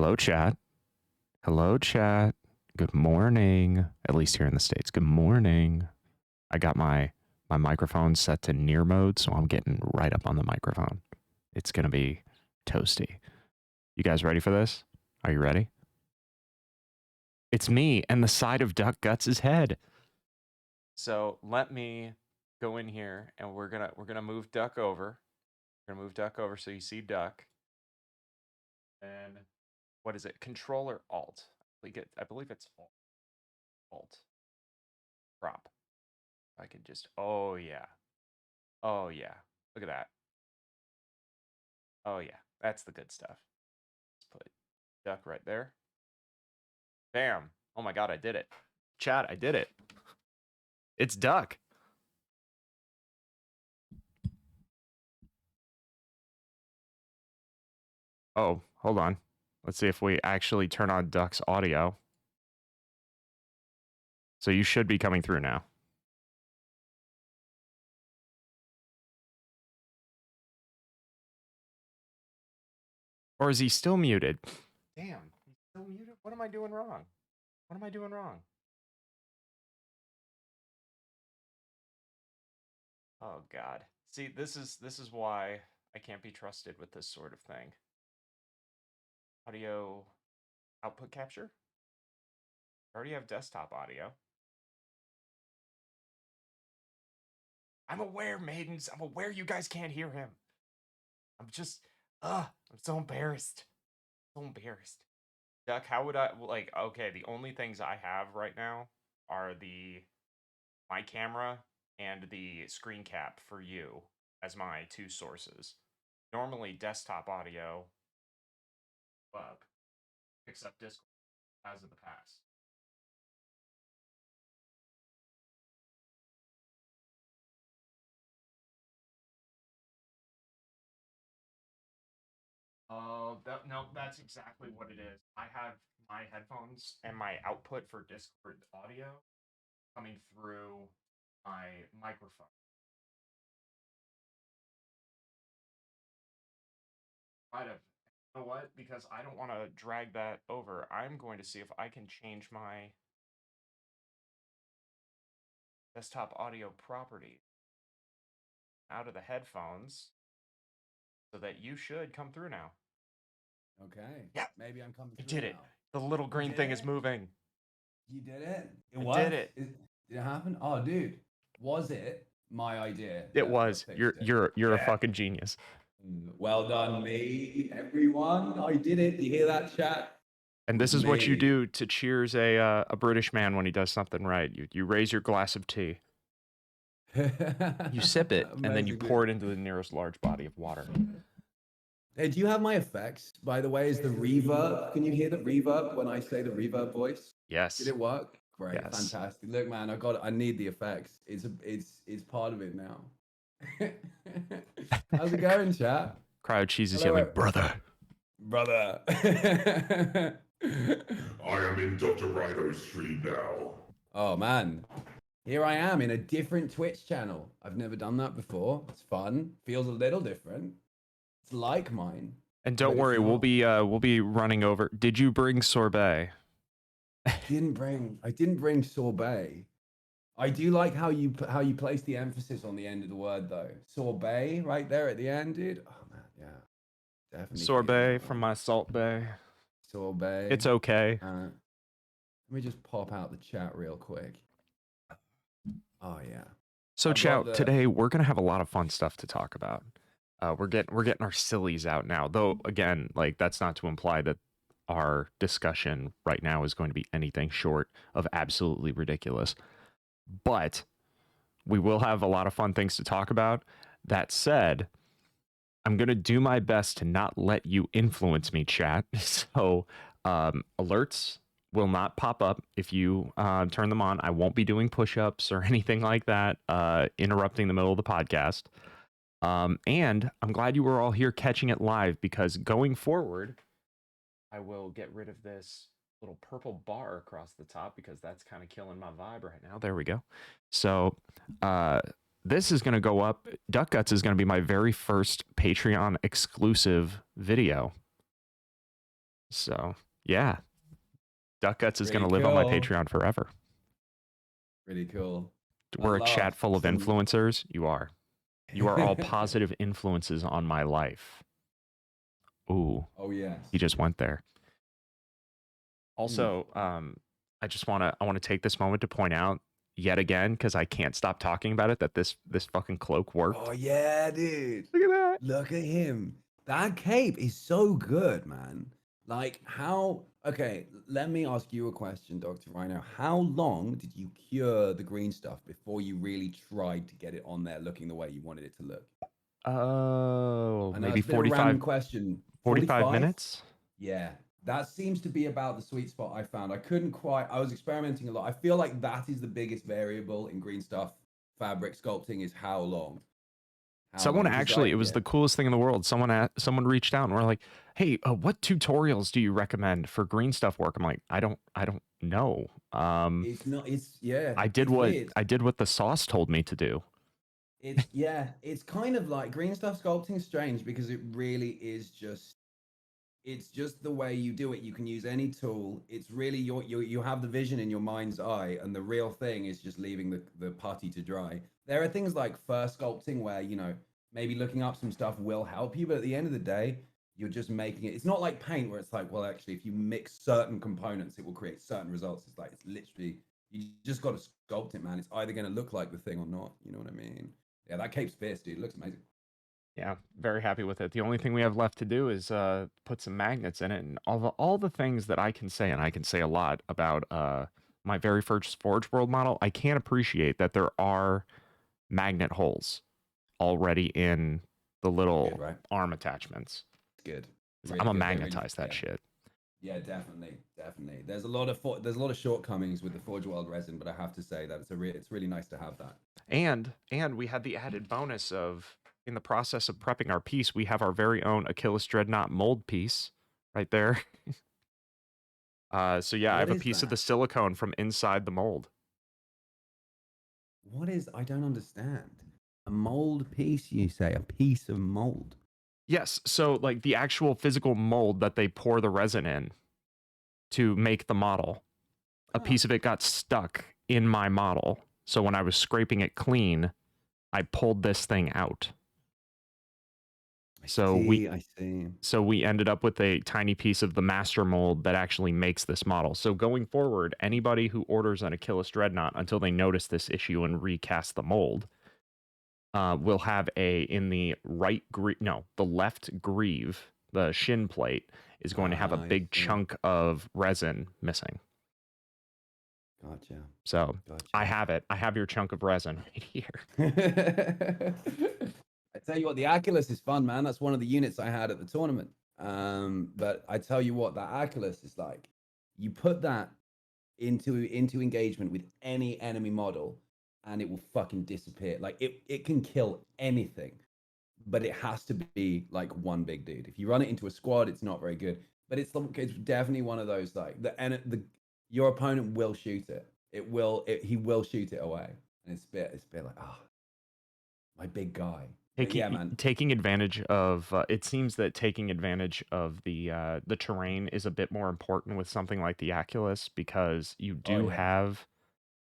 Hello, chat. Hello, chat. Good morning. At least here in the States. Good morning. I got my microphone set to near mode, so I'm getting right up on the microphone. It's going to be toasty. You guys ready for this? Are you ready? It's me and the side of Duck Guts' head. So let me go in here and we're gonna move Duck over. We're gonna move Duck over so you see Duck. And what is it? Control or Alt? I believe it's Alt. Alt. Prop. I could just, oh yeah. Oh yeah. Look at that. Oh yeah. That's the good stuff. Let's put Duck right there. Bam. Oh my god, I did it. Chat, I did it. It's Duck. Oh, hold on. Let's see if we actually turn on Duck's audio. So you should be coming through now. Or is he still muted? Damn, he's still muted? What am I doing wrong? What am I doing wrong? Oh god. See, this is why I can't be trusted with this sort of thing. Audio output capture? I already have desktop audio. I'm aware, maidens. I'm aware you guys can't hear him. I'm just, I'm so embarrassed. So embarrassed. Duck, how would I, like, okay, the only things I have right now are my camera and the screen cap for you as my two sources. Normally, desktop audio up, except Discord, as in the past. No, that's exactly what it is. I have my headphones and my output for Discord audio coming through my microphone. Might have. You know what? Because I don't want to drag that over, I'm going to see if I can change my desktop audio property out of the headphones so that you should come through now. Okay. Yeah. Maybe I'm coming I through did it. now. The little green thing is moving. You did it. I did it. Did it happen? Oh, dude, was it my idea? It was. Fixed it? You're a fucking genius. Well done, me, everyone. I did it. Do you hear that, chat? And this is what you do to cheers a British man when he does something right. You raise your glass of tea. You sip it, and then you pour it into the nearest large body of water. Hey, do you have my effects, by the way? Is the reverb? Can you hear the reverb when I say the reverb voice? Yes. Did it work? Great, yes. Fantastic. Look, man, I need the effects. It's part of it now. How's it going, chat? Crowd cheese is yelling, brother. Brother. I am in Dr. Rhino's stream now. Oh man. Here I am in a different Twitch channel. I've never done that before. It's fun. Feels a little different. It's like mine. And don't worry, we'll be running over. Did you bring sorbet? I didn't bring sorbet. I do like how you place the emphasis on the end of the word though. Sorbet right there at the end, dude. Oh man, yeah. Definitely. Sorbet from my Salt Bay. Sorbet. It's okay. Let me just pop out the chat real quick. Oh yeah. So chat, today we're gonna have a lot of fun stuff to talk about. We're getting our sillies out now, though. Again, like that's not to imply that our discussion right now is going to be anything short of absolutely ridiculous. But we will have a lot of fun things to talk about. That said, I'm going to do my best to not let you influence me, chat. So alerts will not pop up if you turn them on. I won't be doing push-ups or anything like that, interrupting the middle of the podcast. And I'm glad you were all here catching it live, because going forward, I will get rid of this little purple bar across the top because that's kind of killing my vibe right now. There we go. So this is going to go up. Duck Guts is going to be my very first Patreon exclusive video. So yeah, Duck Guts is going to Pretty live on my cool. Patreon forever. Pretty cool. We're a chat full of Some- influencers. You are all positive influences on my life. Ooh, Oh yes. he just went there. Also, I want to take this moment to point out yet again, because I can't stop talking about it, that this fucking cloak worked. Oh yeah, dude. Look at that. Look at him. That cape is so good, man. Like how okay, let me ask you a question, Dr. Rhino. How long did you cure the green stuff before you really tried to get it on there looking the way you wanted it to look? Oh, I know maybe it's a bit of a random 45 question. 45 minutes. Yeah, that seems to be about the sweet spot I found. I was experimenting a lot. I feel like that is the biggest variable in green stuff fabric sculpting is how long. Someone actually, it was the coolest thing in the world. Someone reached out and were like, "Hey, what tutorials do you recommend for green stuff work?" I'm like, I don't know. It's not. It's yeah. I did It's what weird. the sauce told me to do. It's yeah. It's kind of like green stuff sculpting is strange because it really is just. It's just the way you do it. You can use any tool. It's really you have the vision in your mind's eye, and the real thing is just leaving the putty to dry. There are things like fur sculpting where maybe looking up some stuff will help you, but at the end of the day, you're just making it. It's not like paint where it's like, well, actually, if you mix certain components, it will create certain results. It's like it's literally you just got to sculpt it, man. It's either going to look like the thing or not. You know what I mean? Yeah, that cape's fierce, dude. It looks amazing. Yeah, very happy with it. The only thing we have left to do is put some magnets in it, and all the things that I can say, and I can say a lot about my very first Forge World model. I can't appreciate that there are magnet holes already in the little Good, right? arm attachments. Good. I'm Really gonna good. magnetize that Yeah. shit. Yeah, definitely. There's a lot of shortcomings with the Forge World resin, but I have to say that it's really nice to have that. And we had the added bonus of, in the process of prepping our piece, we have our very own Achilles Dreadnought mold piece right there. So yeah, I What have a is piece of the that? silicone from inside the mold. What is? I don't understand. A mold piece, you say? A piece of mold? Yes, so like the actual physical mold that they pour the resin in to make the model, a Huh. piece of it got stuck in my model. So when I was scraping it clean, I pulled this thing out. I see. So we ended up with a tiny piece of the master mold that actually makes this model. So going forward, anybody who orders an Achilles Dreadnought until they notice this issue and recast the mold, will have in the the left greave, the shin plate is going to have a I big see. chunk of resin missing. Gotcha. So I have it. I have your chunk of resin right here. I tell you what, the Oculus is fun, man. That's one of the units I had at the tournament. But I tell you what, that Oculus is like. You put that into engagement with any enemy model, and it will fucking disappear. Like it can kill anything, but it has to be like one big dude. If you run it into a squad, it's not very good. But it's definitely one of those like your opponent will shoot it. He will shoot it away, and it's a bit like my big guy. But yeah, man. Taking advantage of it seems that taking advantage of the terrain is a bit more important with something like the Oculus, because you do have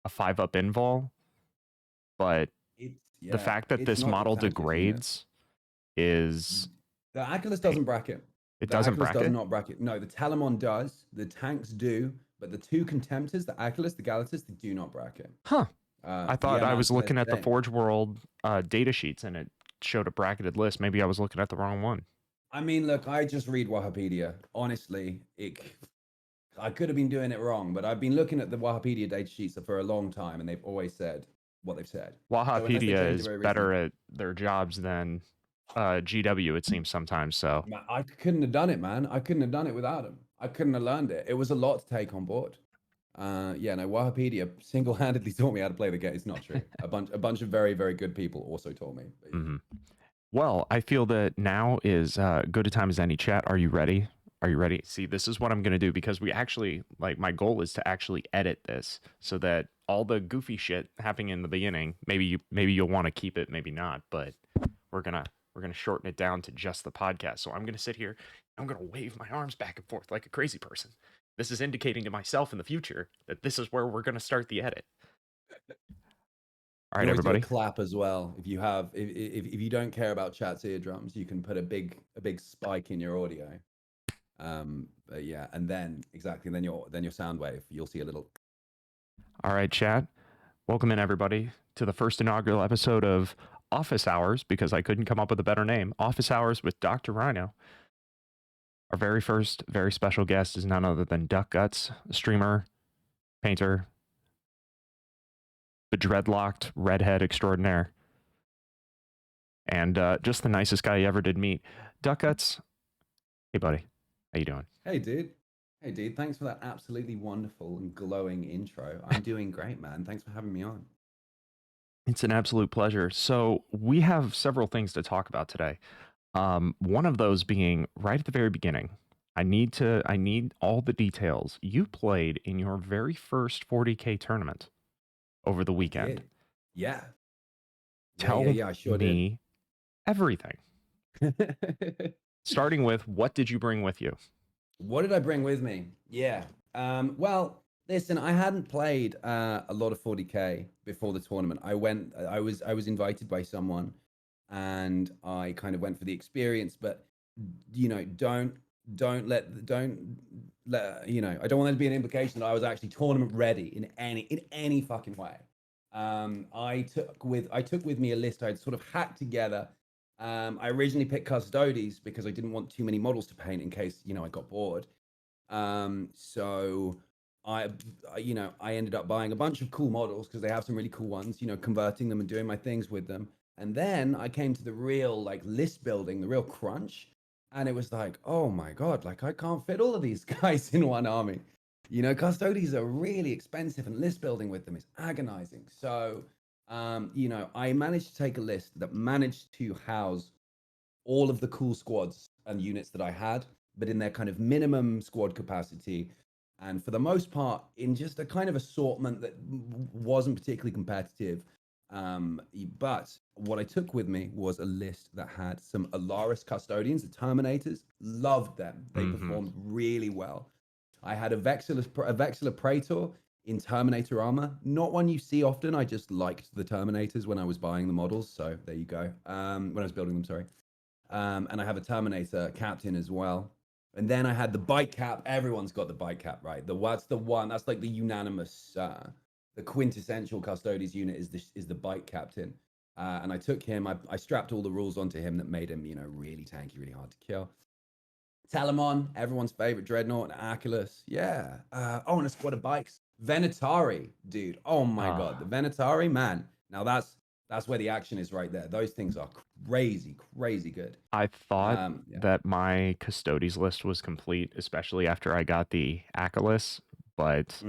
a 5-up invul, but the fact that this model degrades is the Oculus doesn't bracket. It the doesn't Oculus bracket? does not bracket. No, the Telemon does. The tanks do, but the two contemptors, the Oculus, the Galatas, they do not bracket. Huh. I thought yeah, I man, was looking at the insane. Forge World data sheets and it showed a bracketed list. Maybe I was looking at the wrong one. I mean, look, I just read Wikipedia. Honestly, I could have been doing it wrong, but I've been looking at the Wikipedia data sheets for a long time, and they've always said what they've said. Wikipedia is better at their jobs than GW, it seems sometimes. So I couldn't have done it, man. I couldn't have done it without them. I couldn't have learned it. It was a lot to take on board. Yeah, no, Wikipedia single-handedly taught me how to play the game. It's not true. A bunch of very, very good people also told me. But, yeah. Well, I feel that now is good a time as any. Chat. Are you ready? Are you ready? See, this is what I'm going to do, because we actually, like, my goal is to actually edit this so that all the goofy shit happening in the beginning, maybe you'll want to keep it, maybe not, but we're going to we're going to shorten it down to just the podcast. So I'm going to sit here, I'm going to wave my arms back and forth like a crazy person. This is indicating to myself in the future that this is where we're going to start the edit. All right, You can always everybody. do a clap as well. If you have, if you don't care about chat's eardrums, you can put a big spike in your audio. But yeah, and then then your sound wave, you'll see a little. All right, chat. Welcome in, everybody, to the first inaugural episode of Office Hours, because I couldn't come up with a better name. Office Hours with Dr. Rhino. Our very first, very special guest is none other than Duck Guts, streamer, painter, the dreadlocked redhead extraordinaire, and just the nicest guy you ever did meet. Duck Guts, hey buddy, how you doing? Hey dude, thanks for that absolutely wonderful and glowing intro. I'm doing great, man. Thanks for having me on. It's an absolute pleasure. So we have several things to talk about today. One of those being right at the very beginning. I need all the details. You played in your very first 40K tournament over the weekend. Yeah. Tell I sure me everything. did. Starting with, what did you bring with you? What did I bring with me? Yeah. Well, listen, I hadn't played a lot of 40K before the tournament. I was invited by someone, and I kind of went for the experience. But don't let I don't want there to be an implication that I was actually tournament ready in any fucking way. I took with me a list I'd sort of hacked together. I originally picked Custodes because I didn't want too many models to paint in case I got bored. So I ended up buying a bunch of cool models because they have some really cool ones. Converting them and doing my things with them. And then I came to the real list building, the real crunch. And it was like, oh my God, I can't fit all of these guys in one army. Custodes are really expensive and list building with them is agonizing. So, I managed to take a list that managed to house all of the cool squads and units that I had, but in their kind of minimum squad capacity. And for the most part, in just a kind of assortment that wasn't particularly competitive. But what I took with me was a list that had some Alaris Custodians, the Terminators. Loved them. They performed really well. I had a Vexilla Praetor in Terminator armor. Not one you see often. I just liked the Terminators when I was buying the models. So there you go. When I was building them, sorry. And I have a Terminator Captain as well. And then I had the Bite Cap. Everyone's got the Bite Cap, right? That's the one. That's like the unanimous, the quintessential Custodes unit is the Bite Captain. And I took him. I strapped all the rules onto him that made him, really tanky, really hard to kill. Talamon, everyone's favorite Dreadnought, and Aculus. Yeah. And a squad of bikes. Venatari, dude. Oh my God. The Venatari, man. Now that's where the action is right there. Those things are crazy, crazy good. I thought that my Custodes list was complete, especially after I got the Aculus, but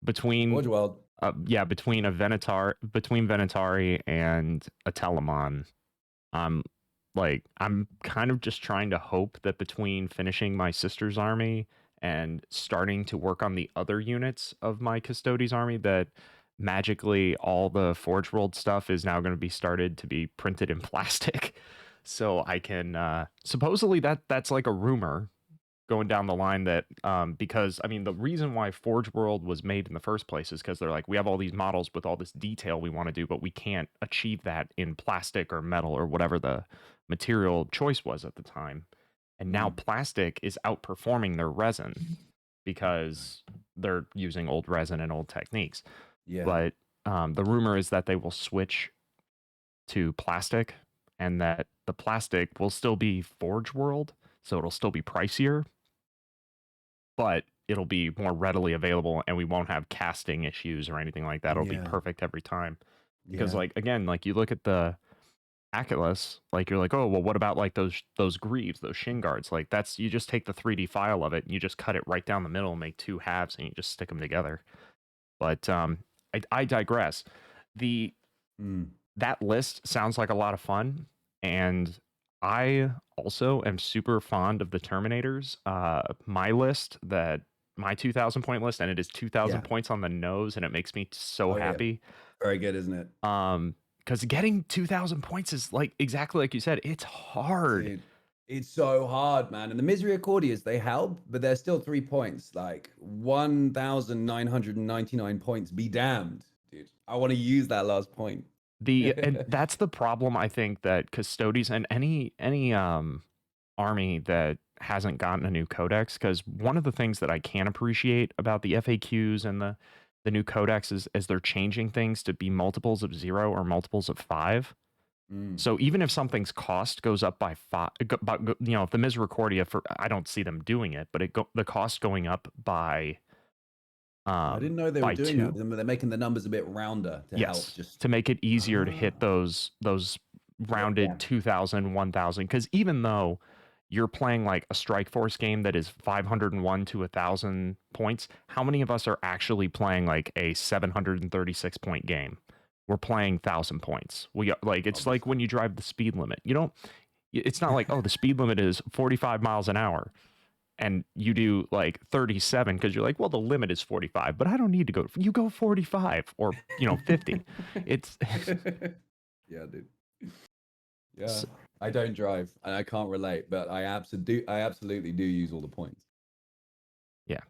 between between Venatari and a Telemon, I'm kind of just trying to hope that between finishing my sister's army and starting to work on the other units of my Custodes army that magically all the Forge World stuff is now going to be started to be printed in plastic. So I can supposedly that's like a rumor going down the line that because the reason why Forge World was made in the first place is because they're like, we have all these models with all this detail we want to do, but we can't achieve that in plastic or metal or whatever the material choice was at the time. And now plastic is outperforming their resin because they're using old resin and old techniques. Yeah. But the rumor is that they will switch to plastic and that the plastic will still be Forge World, so it'll still be pricier, but it'll be more readily available and we won't have casting issues or anything like that. It'll be perfect every time. Because again, you look at the Aculus, you're like, oh, well, what about those greaves, those shin guards? That's, you just take the 3D file of it and you just cut it right down the middle and make two halves and you just stick them together. But I digress. That list sounds like a lot of fun, and I also am super fond of the Terminators. My 2,000 point list, and it is 2,000 points on the nose, and it makes me so happy. Very good, isn't it? because getting 2,000 points is like exactly like you said, it's hard. Dude, it's so hard, man. And the Misery Accordias, they help, but they're still 3 points. Like 1,999 points. Be damned, dude. I want to use that last point. And that's the problem, I think, that custodians and any army that hasn't gotten a new codex, because one of the things that I can appreciate about the FAQs and the new codex is they're changing things to be multiples of 0 or multiples of 5. So even if something's cost goes up by 5, you know, if the Misericordia, I don't see them doing it, but the cost going up by I didn't know they were by doing 2. that. They're making the numbers a bit rounder to help. Yes, Just to make it easier to hit Ah. those rounded 2,000, 1,000. Because even though you're playing like a Strike Force game that is 501 to 1,000 points, how many of us are actually playing like a 736 point game? We're playing 1,000 points. We like it's like when you drive the speed limit. You don't. It's not like, oh, the speed limit is 45 miles an hour. And you do like 37 because you're like, well, the limit is 45, but I don't need to go. You go 45 or 50. It's yeah, dude. Yeah, I don't drive and I can't relate, but I absolutely do use all the points. Yeah.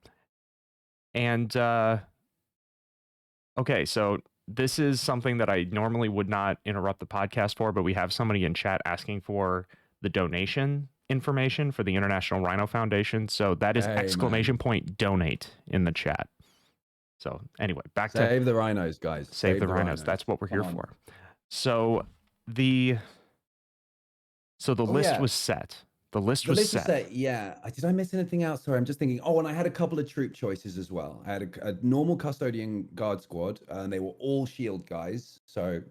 And okay, so this is something that I normally would not interrupt the podcast for, but we have somebody in chat asking for the donation information for the International Rhino Foundation. So that is exclamation point donate in the chat. So anyway, back to save the rhinos, guys. Save the rhinos. That's what we're here for. So the list was set. The list was set. Yeah. Did I miss anything else? Sorry, I'm just thinking. Oh, and I had a couple of troop choices as well. I had a normal custodian guard squad, and they were all shield guys. So,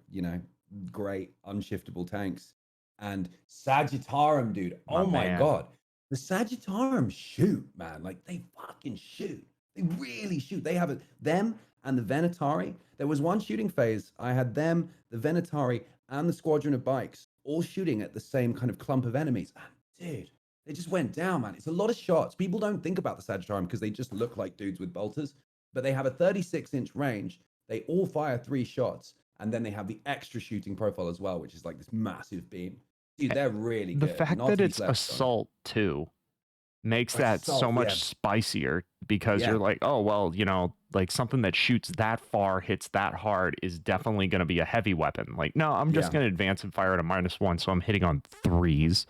great unshiftable tanks. And Sagittarum, dude. Oh my God. The Sagittarum shoot, man. Like, they fucking shoot. They really shoot. They have them and the Venatari. There was one shooting phase. I had them, the Venatari, and the squadron of bikes all shooting at the same kind of clump of enemies. And dude, they just went down, man. It's a lot of shots. People don't think about the Sagittarium because they just look like dudes with bolters, but they have a 36-inch range. They all fire 3 shots, and then they have the extra shooting profile as well, which is like this massive beam. Dude, they're really good. The fact that it's assault too makes that so much spicier, because you're like, oh, well, like something that shoots that far, hits that hard is definitely going to be a heavy weapon. Like, no, I'm just going to advance and fire at a -1, so I'm hitting on 3s.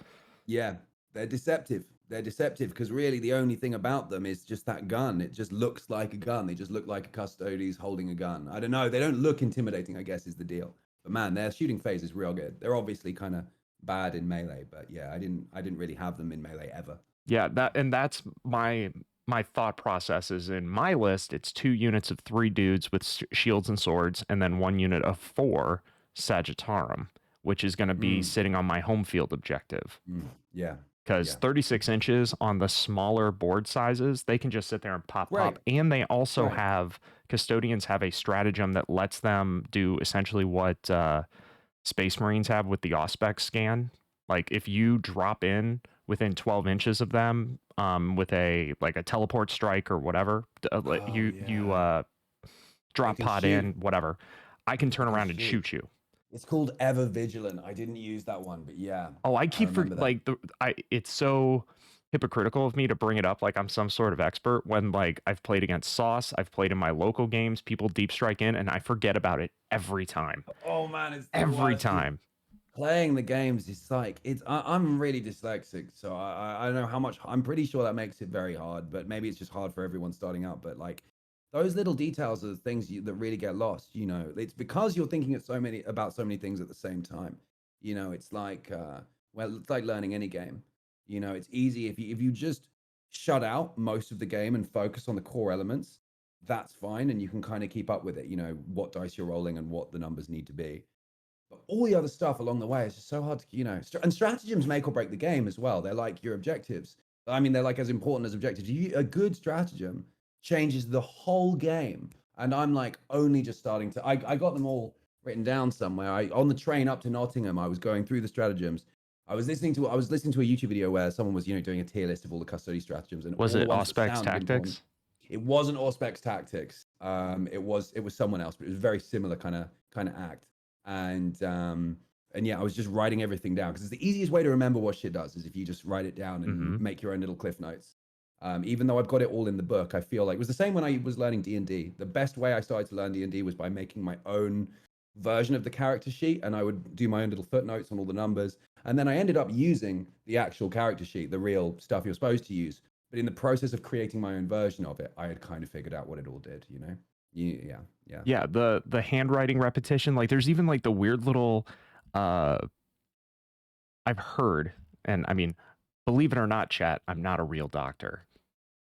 Yeah, they're deceptive. They're deceptive because really the only thing about them is just that gun. It just looks like a gun. They just look like a custodes holding a gun. I don't know. They don't look intimidating, I guess, is the deal. But man, their shooting phase is real good. They're obviously kind of bad in melee, but yeah, I didn't really have them in melee ever. Yeah, that's my thought process. Is in my list, it's 2 units of 3 dudes with shields and swords, and then 1 unit of 4 Sagittarum, which is going to be sitting on my home field objective. Yeah. Because 36 inches on the smaller board sizes, they can just sit there and pop. And they also custodians have a stratagem that lets them do essentially what Space Marines have with the Auspex scan. Like, if you drop in within 12 inches of them with a teleport strike or whatever, you drop pod in, whatever, I can turn around and shoot you. It's called Ever Vigilant. I didn't use that one, but yeah. Oh, I keep it's so hypocritical of me to bring it up like I'm some sort of expert when, like, I've played against Sauce, I've played in my local games, people deep strike in, and I forget about it every time. Oh man, it's every time. Playing the games is like, I'm really dyslexic, so I don't know how much. I'm pretty sure that makes it very hard, but maybe it's just hard for everyone starting out. But like, those little details are the things that really get lost. It's because you're thinking about so many things at the same time. It's like it's like learning any game. It's easy if you just shut out most of the game and focus on the core elements. That's fine, and you can kind of keep up with it. What dice you're rolling and what the numbers need to be. But all the other stuff along the way is just so hard to, and stratagems make or break the game as well. They're like your objectives. I mean, they're like as important as objectives. A good stratagem changes the whole game. And I'm like only just starting to, I got them all written down somewhere. On the train up to Nottingham, I was going through the stratagems. I was listening to a YouTube video where someone was, doing a tier list of all the custody stratagems. And was it Auspex Tactics? It wasn't Auspex Tactics. It was someone else, but it was a very similar kind of act. And yeah, I was just writing everything down because it's the easiest way to remember what shit does is if you just write it down and make your own little cliff notes. Even though I've got it all in the book, I feel like it was the same when I was learning D&D. The best way I started to learn D&D was by making my own version of the character sheet, and I would do my own little footnotes on all the numbers. And then I ended up using the actual character sheet, the real stuff you're supposed to use. But in the process of creating my own version of it, I had kind of figured out what it all did, you know? Yeah. The handwriting repetition, like there's even like the weird little I've heard, and I mean, believe it or not, chat, I'm not a real doctor.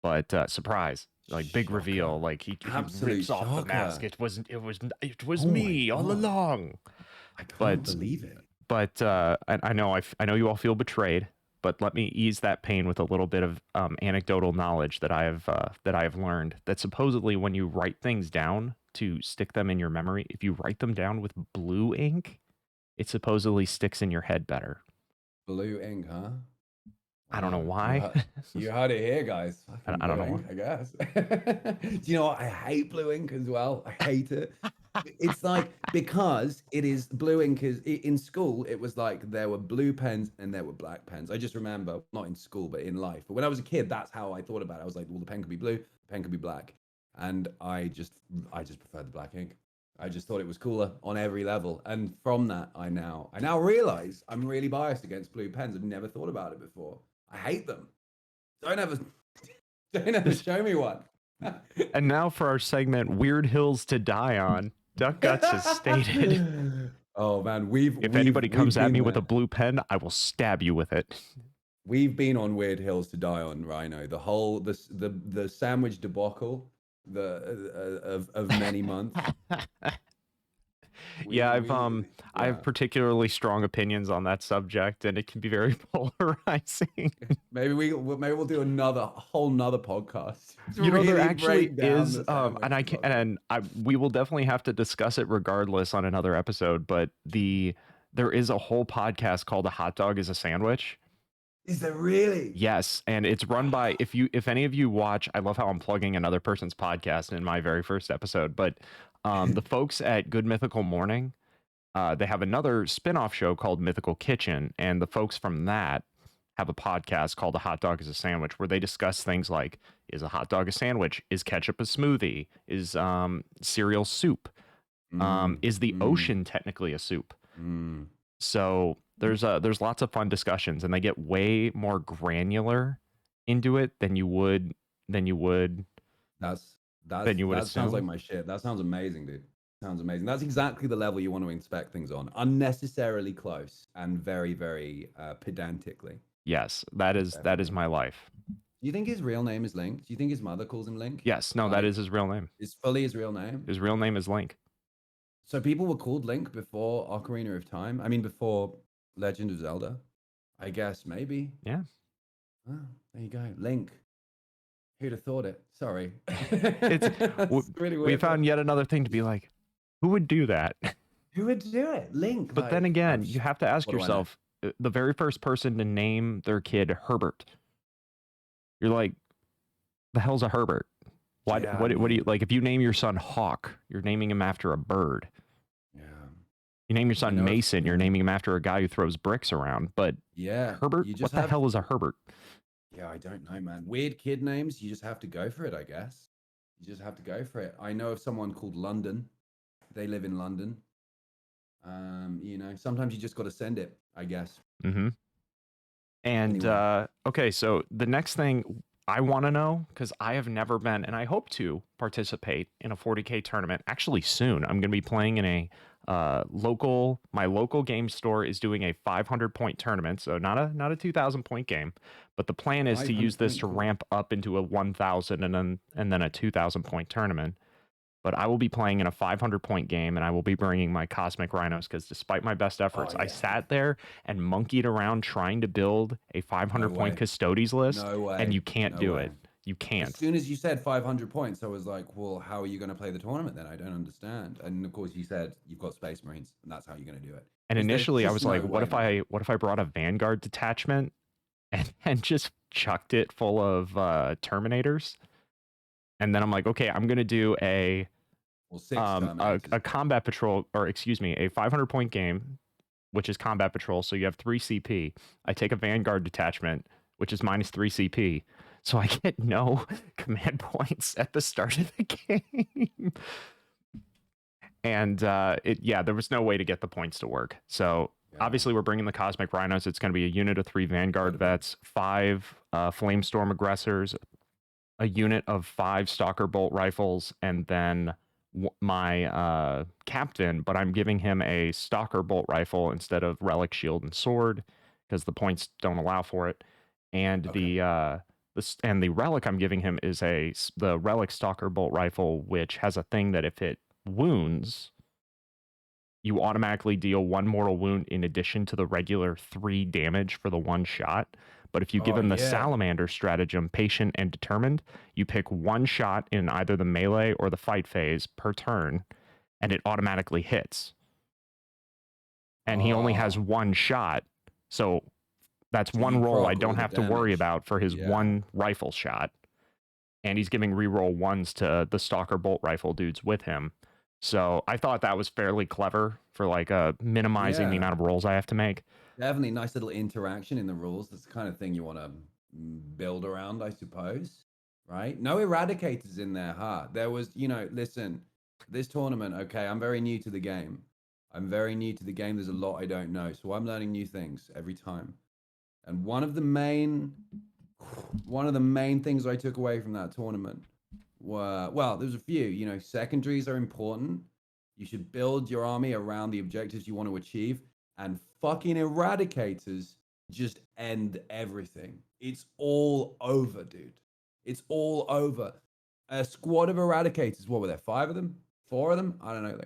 But surprise, like big reveal, like he rips off the mask. It was Oh me my all God. along. I can't believe it. But I know you all feel betrayed, but let me ease that pain with a little bit of anecdotal knowledge that I have learned that supposedly when you write things down to stick them in your memory, if you write them down with blue ink, it supposedly sticks in your head better. Blue ink, huh? I don't know why. You heard it here, guys. I don't know ink, I guess. Do you know what? I hate blue ink as well. I hate it. It's like, because it is blue ink is in school, it was like there were blue pens and there were black pens. I just remember, not in school, but in life. But when I was a kid, that's how I thought about it. I was like, well, the pen could be blue, the pen could be black. And I just preferred the black ink. I just thought it was cooler on every level. And from that, I now realize I'm really biased against blue pens. I've never thought about it before. I hate them. Don't ever show me one. And now for our segment, Weird Hills to Die On. Duck Guts has stated. Oh man, if anybody comes at me with a blue pen, I will stab you with it. We've been on Weird Hills to Die On, Rhino. The whole the sandwich debacle of many months. I have particularly strong opinions on that subject, and it can be very polarizing. Maybe we'll do a whole nother podcast. You know, there actually is, we will definitely have to discuss it regardless on another episode. But there is a whole podcast called "A Hot Dog Is a Sandwich." Is there really? Yes, and it's run by if any of you watch. I love how I'm plugging another person's podcast in my very first episode, but the folks at Good Mythical Morning, they have another spin-off show called Mythical Kitchen, and the folks from that have a podcast called A Hot Dog Is a Sandwich, where they discuss things like, is a hot dog a sandwich? Is ketchup a smoothie? Is cereal soup? Is the ocean technically a soup? So there's lots of fun discussions, and they get way more granular into it than you would assume. That sounds like my shit. That sounds amazing, dude. Sounds amazing. That's exactly the level you want to inspect things on. Unnecessarily close and very, very pedantically. Yes, that is my life. Do you think his real name is Link? Do you think his mother calls him Link? Yes, no, that is his real name. Is fully his real name? His real name is Link. So people were called Link before Ocarina of Time? I mean, before Legend of Zelda? I guess, maybe. Yeah. Oh, there you go. Link. Who'd have thought it? Sorry. It's really weird. We found yet another thing to be like, who would do that? Who would do it? Link. But then again, you have to ask yourself, the very first person to name their kid Herbert. You're like, the hell's a Herbert? What do you like? If you name your son Hawk, you're naming him after a bird. Yeah. You name your son Mason, you're naming him after a guy who throws bricks around. But Herbert, what the hell is a Herbert? Yeah, I don't know, man. Weird kid names, you just have to go for it, I guess. You just have to go for it. I know of someone called London. They live in London. You know, sometimes you just got to send it, I guess. Mm-hmm. And anyway. Okay, so the next thing I want to know, because I have never been, and I hope to participate in a 40K tournament actually soon. I'm going to be playing in a my local game store is doing a 500 point tournament, so not a 2,000 point game, but the plan is to use this to ramp up into a 1,000 and then a 2,000 point tournament. But I will be playing in a 500 point game, and I will be bringing my Cosmic Rhinos, because despite my best efforts, I sat there and monkeyed around trying to build a 500 point Custodes list, and you can't do it. You can't. As soon as you said 500 points, I was like, well, how are you going to play the tournament then? I don't understand. And of course you said you've got Space Marines, and that's how you're going to do it. And initially I was like, what if I brought a Vanguard detachment and just chucked it full of Terminators? And then I'm like, okay, I'm going to do a Or 6 Terminators. A combat patrol, or excuse me, a 500 point game, which is combat patrol. So you have 3 CP. I take a Vanguard detachment, which is minus 3 CP. So I get no command points at the start of the game. And there was no way to get the points to work. So obviously we're bringing the Cosmic Rhinos. It's going to be a unit of 3 Vanguard vets, 5 Flamestorm aggressors, a unit of 5 Stalker bolt rifles, and then my captain, but I'm giving him a Stalker bolt rifle instead of Relic shield and sword because the points don't allow for it. And the Relic I'm giving him is the Relic Stalker bolt rifle, which has a thing that if it wounds, you automatically deal 1 mortal wound in addition to the regular 3 damage for the 1 shot. But if you give him the Salamander stratagem, Patient and Determined, you pick 1 shot in either the melee or the fight phase per turn, and it automatically hits. And he only has 1 shot, so that's 1 roll I don't have to worry about for his 1 rifle shot. And he's giving reroll 1s to the Stalker bolt rifle dudes with him. So I thought that was fairly clever for like minimizing the amount of rolls I have to make. Definitely nice little interaction in the rules. That's the kind of thing you want to build around, I suppose. Right? No eradicators in there, huh? There was, listen, this tournament, okay, I'm very new to the game. There's a lot I don't know. So I'm learning new things every time. And one of the main things I took away from that tournament were, well, there's a few, secondaries are important. You should build your army around the objectives you want to achieve. And fucking eradicators just end everything. It's all over, dude. It's all over. A squad of eradicators, what were there? 5 of them? 4 of them? I don't know.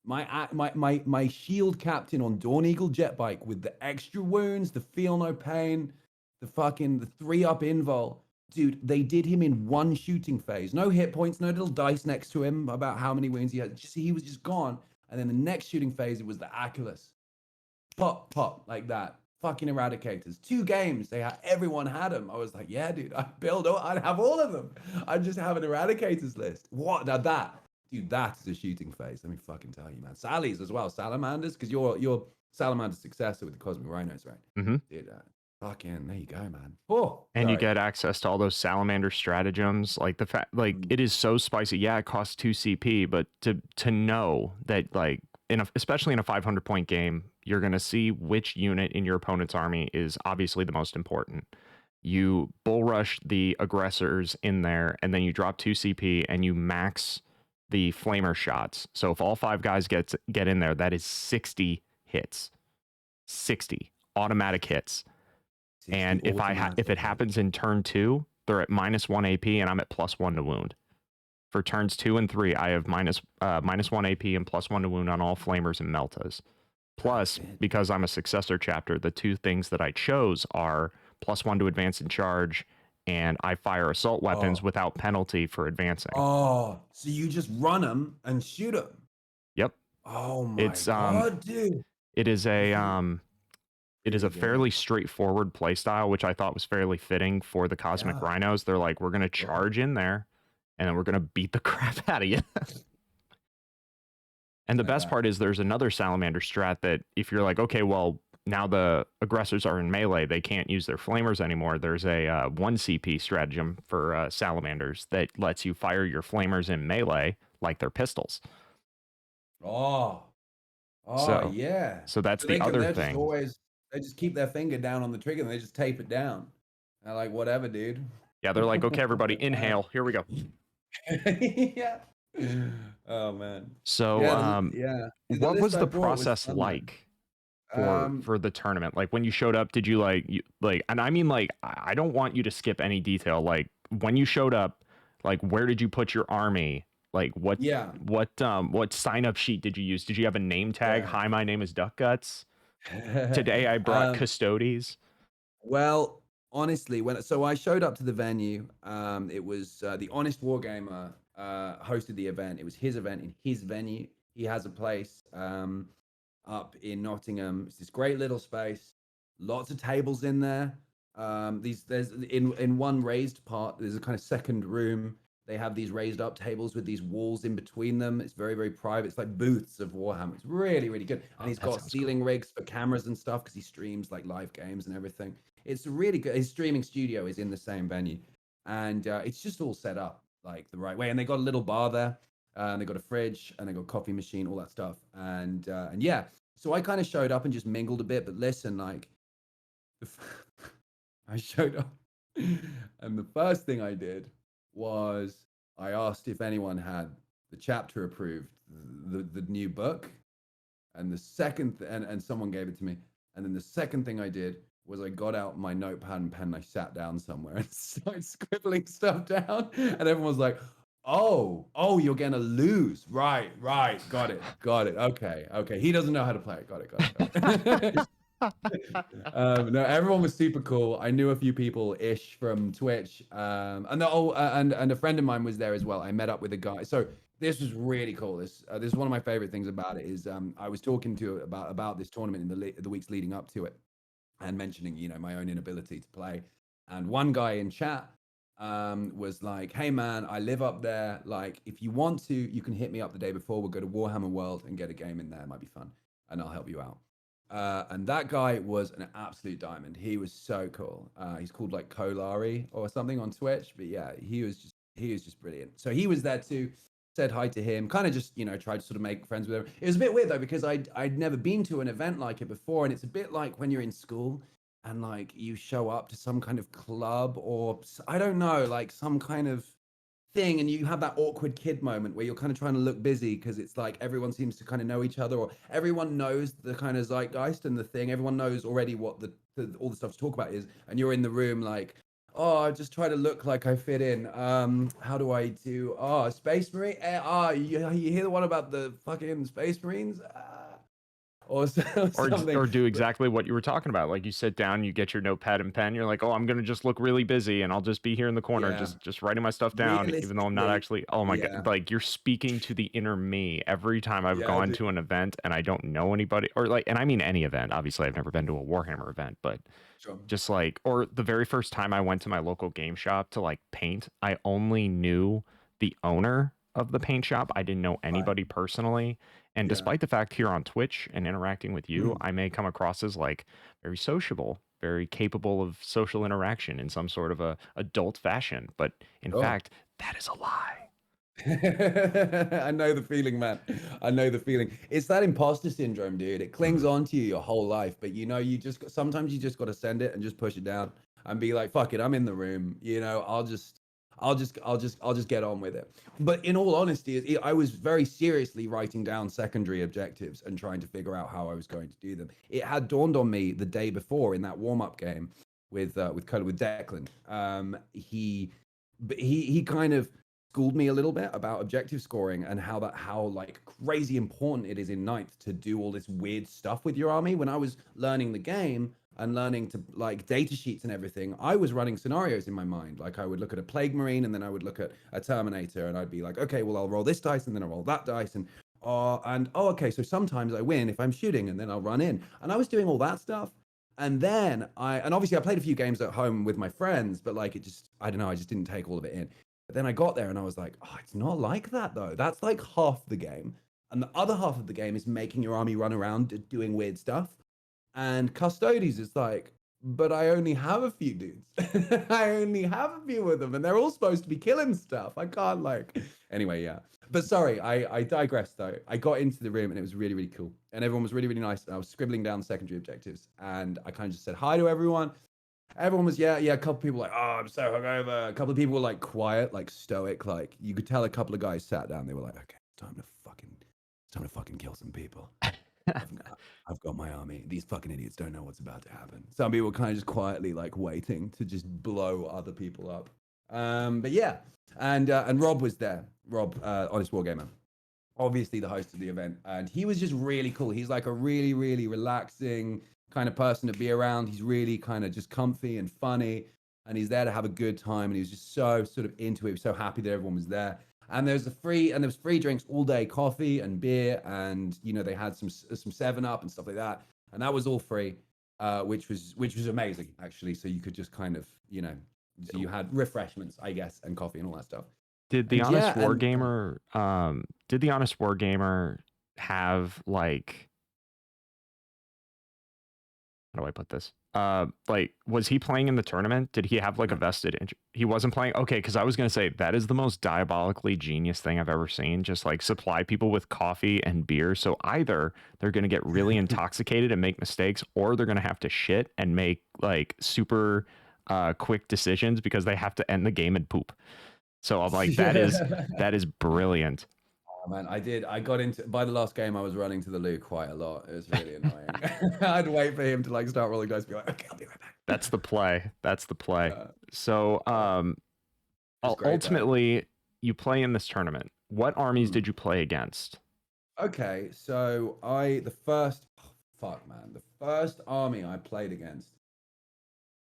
My shield captain on Dawn Eagle jet bike with the extra wounds, the feel no pain, the 3-up invul. Dude, they did him in 1 shooting phase. No hit points, no little dice next to him about how many wounds he had. He was just gone. And then the next shooting phase, it was the Aculus. Pop, like that. Fucking eradicators. 2 games, everyone had them. I was like, yeah, dude, I'd have all of them. I'd just have an eradicators list. What? Now that is a shooting phase. Let me fucking tell you, man. Sally's as well, salamanders, because you're Salamander's successor with the Cosmic Rhinos, right? Mm-hmm. Dude, fucking, there you go, man. And you get access to all those salamander stratagems. Like the fact, it is so spicy. Yeah, it costs 2 CP, but to know that, especially in a 500 point game, you're gonna see which unit in your opponent's army is obviously the most important. You bull rush the aggressors in there, and then you drop 2 CP, and you max the flamer shots. So if all 5 guys get in there, that is 60 hits, 60 automatic hits. And if it happens in turn 2, they're at -1 AP, and I'm at +1 to wound. For turns 2 and 3, I have -1 AP and +1 to wound on all flamers and meltas. Plus, because I'm a successor chapter, the 2 things that I chose are +1 to advance and charge, and I fire assault weapons without penalty for advancing. Oh, so you just run them and shoot them? Yep. Oh my god, dude! It is a fairly straightforward playstyle, which I thought was fairly fitting for the Cosmic Rhinos. They're like, we're going to charge in there, and then we're going to beat the crap out of you. And the best part is there's another Salamander strat that if you're like, okay, well, now the aggressors are in melee, they can't use their flamers anymore. There's a 1 CP stratagem for Salamanders that lets you fire your flamers in melee like they're pistols. Yeah. So that's the other thing. They just keep their finger down on the trigger and they just tape it down. They're like, whatever, dude. Yeah, they're like, okay, everybody, inhale. Here we go. Yeah. Oh man. So what was the process like for the tournament? Like when you showed up, did you and I mean, I don't want you to skip any detail. Like when you showed up, like where did you put your army? Like what sign up sheet did you use? Did you have a name tag? Hi, my name is Duck Guts. Today I brought Custodes. Well, honestly, so I showed up to the venue. It was the Honest Wargamer hosted the event. It was his event in his venue. He has a place up in Nottingham. It's this great little space. Lots of tables in there. There's in one raised part. There's a kind of second room They have these raised up tables with these walls in between them. It's very, very private. It's like booths of Warhammer. It's really, really good. And Oh, he's that got sounds ceiling cool. rigs for cameras and stuff because he streams like live games and everything. It's really good. His streaming studio is in the same venue, and it's just all set up like the right way. And they got a little bar there, and they got a fridge, and they got a coffee machine, all that stuff. And yeah, so I kind of showed up and just mingled a bit. But listen, like, I showed up, and the first thing I did was I asked if anyone had the chapter approved, the new book, and the second and someone gave it to me, and then the second thing I did was I got out my notepad and pen and I sat down somewhere and started scribbling stuff down, and everyone was like, oh, you're gonna lose, right, got it, okay, he doesn't know how to play it, got it. No, everyone was super cool. I knew a few people ish from Twitch, and a friend of mine was there as well. I met up with a guy. So this was really cool. This is one of my favorite things about it. Is I was talking to about this tournament in the weeks leading up to it, and mentioning my own inability to play. And one guy in chat was like, "Hey man, I live up there. Like, if you want to, you can hit me up the day before. We'll go to Warhammer World and get a game in there. It might be fun, and I'll help you out." And that guy was an absolute diamond. He was so cool. He's called like Kolari or something on Twitch, but yeah, he was just brilliant. So he was there too. Said hi to him. Kind of just tried to sort of make friends with him. It was a bit weird though because I'd never been to an event like it before, and it's a bit like when you're in school and like you show up to some kind of club or I don't know, like some kind of thing, and you have that awkward kid moment where you're kind of trying to look busy because it's like everyone seems to kind of know each other, or everyone knows the kind of zeitgeist and the thing. Everyone knows already what all the stuff to talk about is, and you're in the room like, oh, I just try to look like I fit in. How do I do? Oh, Space Marine. You hear the one about the fucking Space Marines? Or something. Or do exactly what you were talking about. Like you sit down, you get your notepad and pen. You're like, oh, I'm gonna just look really busy, and I'll just be here in the corner, Yeah, just writing my stuff down, even though I'm not realistically, actually. Oh my god! yeah, Like you're speaking to the inner me every time I've yeah, gone to an event and I don't know anybody, or like, and I mean any event. Obviously, I've never been to a Warhammer event, but sure. just like, or the very first time I went to my local game shop to like paint, I only knew the owner of the paint shop. I didn't know Right. anybody personally. And Yeah. despite the fact here on Twitch and interacting with you, I may come across as like very sociable, very capable of social interaction in some sort of a adult fashion. But in Sure. fact, that is a lie. I know the feeling, man. I know the feeling. It's that imposter syndrome, dude. It clings on to you your whole life, but sometimes you just got to send it and just push it down and be like, fuck it, I'm in the room. I'll just get on with it. But in all honesty, I was very seriously writing down secondary objectives and trying to figure out how I was going to do them. It had dawned on me the day before in that warm-up game with Declan. He kind of schooled me a little bit about objective scoring and how like crazy important it is in ninth to do all this weird stuff with your army. When I was learning the game and learning to like data sheets and everything, I was running scenarios in my mind. Like I would look at a plague marine and then I would look at a terminator and I'd be like, okay, well I'll roll this dice and then I'll roll that dice and okay, so sometimes I win if I'm shooting and then I'll run in. And I was doing all that stuff. And then and obviously I played a few games at home with my friends, but like I don't know, I just didn't take all of it in. But then I got there and I was like, oh, it's not like that though. That's like half the game. And the other half of the game is making your army run around doing weird stuff. And Custodes is like, but I only have a few dudes. I only have a few of them, and they're all supposed to be killing stuff. I can't like. Anyway, yeah. But sorry, I digress though. I got into the room and it was really, really cool. And everyone was really, really nice. And I was scribbling down secondary objectives. And I kind of just said hi to everyone. Everyone was, yeah. A couple people like, oh, I'm so hungover. A couple of people were like quiet, like stoic. Like you could tell a couple of guys sat down. They were like, okay, it's time to fucking kill some people. I've got my army. These fucking idiots don't know what's about to happen. Some people were kind of just quietly like waiting to just blow other people up. But yeah, and Rob was there. Rob, Honest Wargamer, obviously the host of the event, and he was just really cool. He's like a really, really relaxing kind of person to be around. He's really kind of just comfy and funny, and he's there to have a good time. And he was just so sort of into it. He was so happy that everyone was there. And there was free drinks all day, coffee and beer, and they had some 7-Up and stuff like that, and that was all free, which was amazing actually. So you could just kind of so you had refreshments, I guess, and coffee and all that stuff. Did the And Honest yeah, and Wargamer did the Honest Wargamer have like how do I put this? Like, was he playing in the tournament? Did he have like a no. vested interest? He wasn't playing. Okay, because I was gonna say that is the most diabolically genius thing I've ever seen. Just like supply people with coffee and beer, so either they're gonna get really intoxicated and make mistakes, or they're gonna have to shit and make like super quick decisions because they have to end the game and poop. So I'm like, that is brilliant. Oh, man, I got into by the last game. I was running to the loo quite a lot. It was really annoying. I'd wait for him to like start rolling dice, be like, okay, I'll be right back. That's the play. That's the play. Yeah, So it was great though. ultimately, you play in this tournament. What armies Hmm. did you play against? Okay, so fuck man, the first army I played against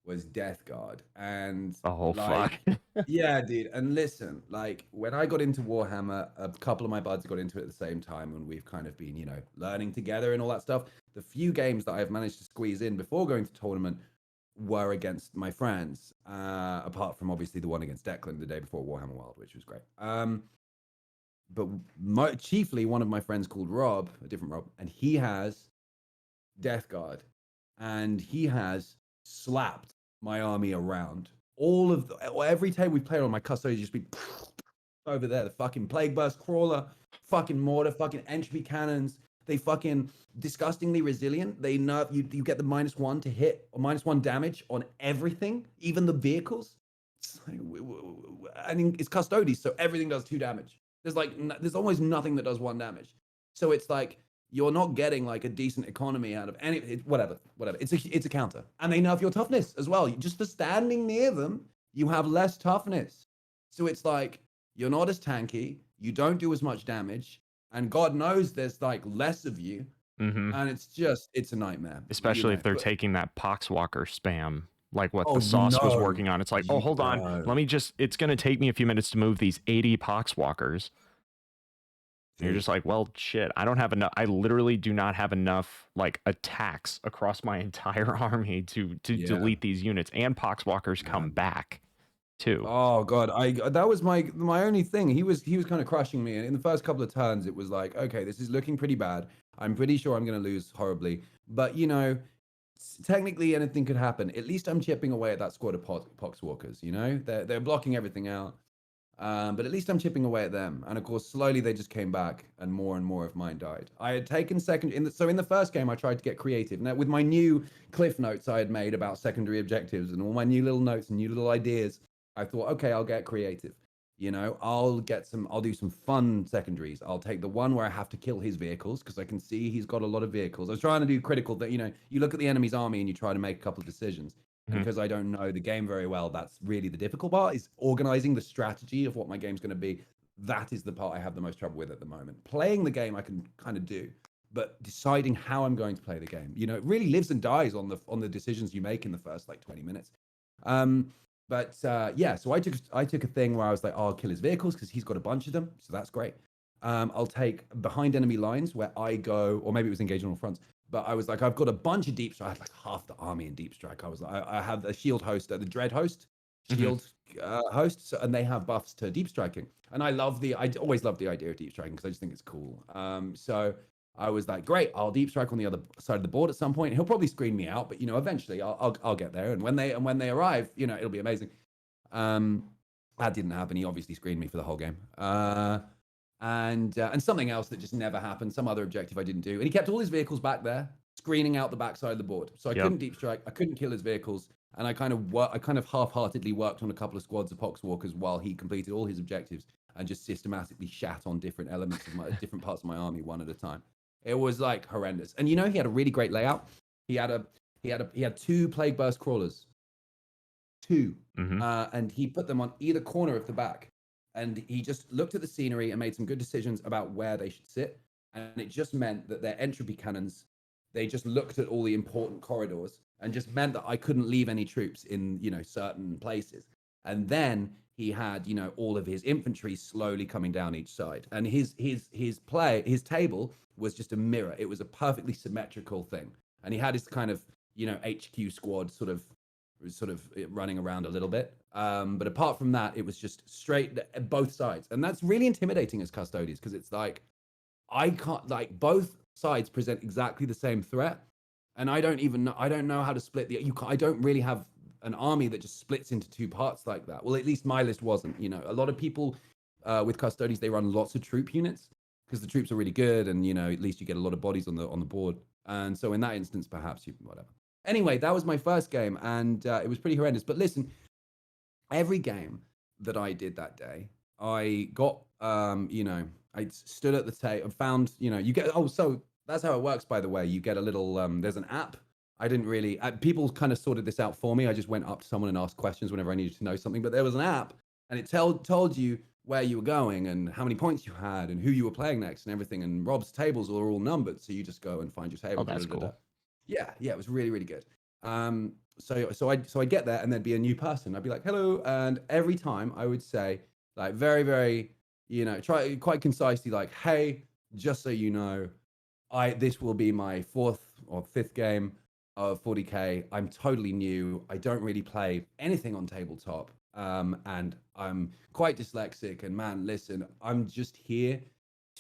was Death Guard, and Oh fuck. like, yeah, dude. And listen, like when I got into Warhammer, a couple of my buds got into it at the same time, and we've kind of been, learning together and all that stuff. The few games that I've managed to squeeze in before going to tournament were against my friends, apart from obviously the one against Declan the day before Warhammer World, which was great. But chiefly one of my friends called Rob, a different Rob, and he has Death Guard, and he has slapped my army around. Every table we played on, my custodians just be over there. The fucking Plague Burst Crawler, fucking Mortar, fucking Entropy Cannons. They fucking disgustingly resilient. They nerf you. You get the -1 to hit or -1 damage on everything, even the vehicles. I mean, it's custodies, so everything does 2 damage. There's almost nothing that does 1 damage. So it's like you're not getting like a decent economy out of whatever. It's a counter, and they nerf your toughness as well. Just for standing near them, you have less toughness. So it's like you're not as tanky, you don't do as much damage, and God knows there's like less of you, Mm-hmm. and it's a nightmare. Especially if they're taking that Poxwalker spam, like what Oh, the you sauce was know, working on. It's like, oh, you hold on, know, let me just. It's gonna take me a few minutes to move these 80 Poxwalkers. And you're dude. just like, well, shit, I don't have enough. I literally do not have enough like attacks across my entire army to Yeah. delete these units. And Poxwalkers come back too. Oh God, I that was my only thing. He was kind of crushing me, and in the first couple of turns, it was like, okay, this is looking pretty bad. I'm pretty sure I'm going to lose horribly, but technically anything could happen. At least I'm chipping away at that squad of Poxwalkers. They're blocking everything out, but at least I'm chipping away at them. And of course, slowly they just came back, and more of mine died. I had taken second in the first game. I tried to get creative. Now with my new cliff notes I had made about secondary objectives and all my new little notes and new little ideas. I thought, okay, I'll get creative. I'll do some fun secondaries. I'll take the one where I have to kill his vehicles because I can see he's got a lot of vehicles. I was trying to do critical that, you look at the enemy's army and you try to make a couple of decisions. And Mhm. because I don't know the game very well, that's really the difficult part is organizing the strategy of what my game's going to be. That is the part I have the most trouble with at the moment. Playing the game I can kind of do, but deciding how I'm going to play the game, it really lives and dies on the decisions you make in the first like 20 minutes. But yeah, so I took a thing where I was like, oh, I'll kill his vehicles because he's got a bunch of them, so that's great. I'll take behind enemy lines where I go, or maybe it was engaged on all fronts. But I was like, I've got a bunch of deep strike. I had like half the army in deep strike. I was like, I have a shield host, the dread host, Mhm. shield hosts, and they have buffs to deep striking. And I always love the idea of deep striking because I just think it's cool. So I was like, great, I'll deep strike on the other side of the board at some point. He'll probably screen me out, but eventually I'll get there. And when they arrive, it'll be amazing. That didn't happen. He obviously screened me for the whole game. And something else that just never happened, some other objective I didn't do. And he kept all his vehicles back there, screening out the backside of the board. So I Yep. couldn't deep strike, I couldn't kill his vehicles, and I kind of half-heartedly worked on a couple of squads of Poxwalkers while he completed all his objectives and just systematically shat on different elements of my different parts of my army one at a time. It was like horrendous. And he had a really great layout. He had 2 Plague Burst Crawlers. 2. Mhm. And he put them on either corner of the back. And he just looked at the scenery and made some good decisions about where they should sit. And it just meant that their entropy cannons, they just looked at all the important corridors and just meant that I couldn't leave any troops in, certain places. And then he had, all of his infantry slowly coming down each side. And his table was just a mirror. It was a perfectly symmetrical thing. And he had his kind of, HQ squad sort of sort of running around a little bit. But apart from that, it was just straight both sides. And that's really intimidating as custodians because it's like, I can't, like, both sides present exactly the same threat. And I don't know how to split I don't really have an army that just splits into two parts like that. Well, at least my list wasn't, a lot of people with custodians, they run lots of troop units because the troops are really good. And, at least you get a lot of bodies on the board. And so in that instance, perhaps whatever. Anyway, that was my first game and it was pretty horrendous. But listen, every game that I did that day, I got, I stood at the table and found, you get, so that's how it works, by the way. You get a little, there's an app. I didn't really, people kind of sorted this out for me. I just went up to someone and asked questions whenever I needed to know something, but there was an app and it told you where you were going and how many points you had and who you were playing next and everything. And Rob's tables are all numbered. So you just go and find your table. Oh, that's cool. Yeah, it was really, really good. So I'd get there and there'd be a new person. I'd be like, hello. And every time I would say, like, very, very, try quite concisely, like, hey, just so you know, this will be my 4th or 5th game of 40K. I'm totally new. I don't really play anything on tabletop. And I'm quite dyslexic. And man, listen, I'm just here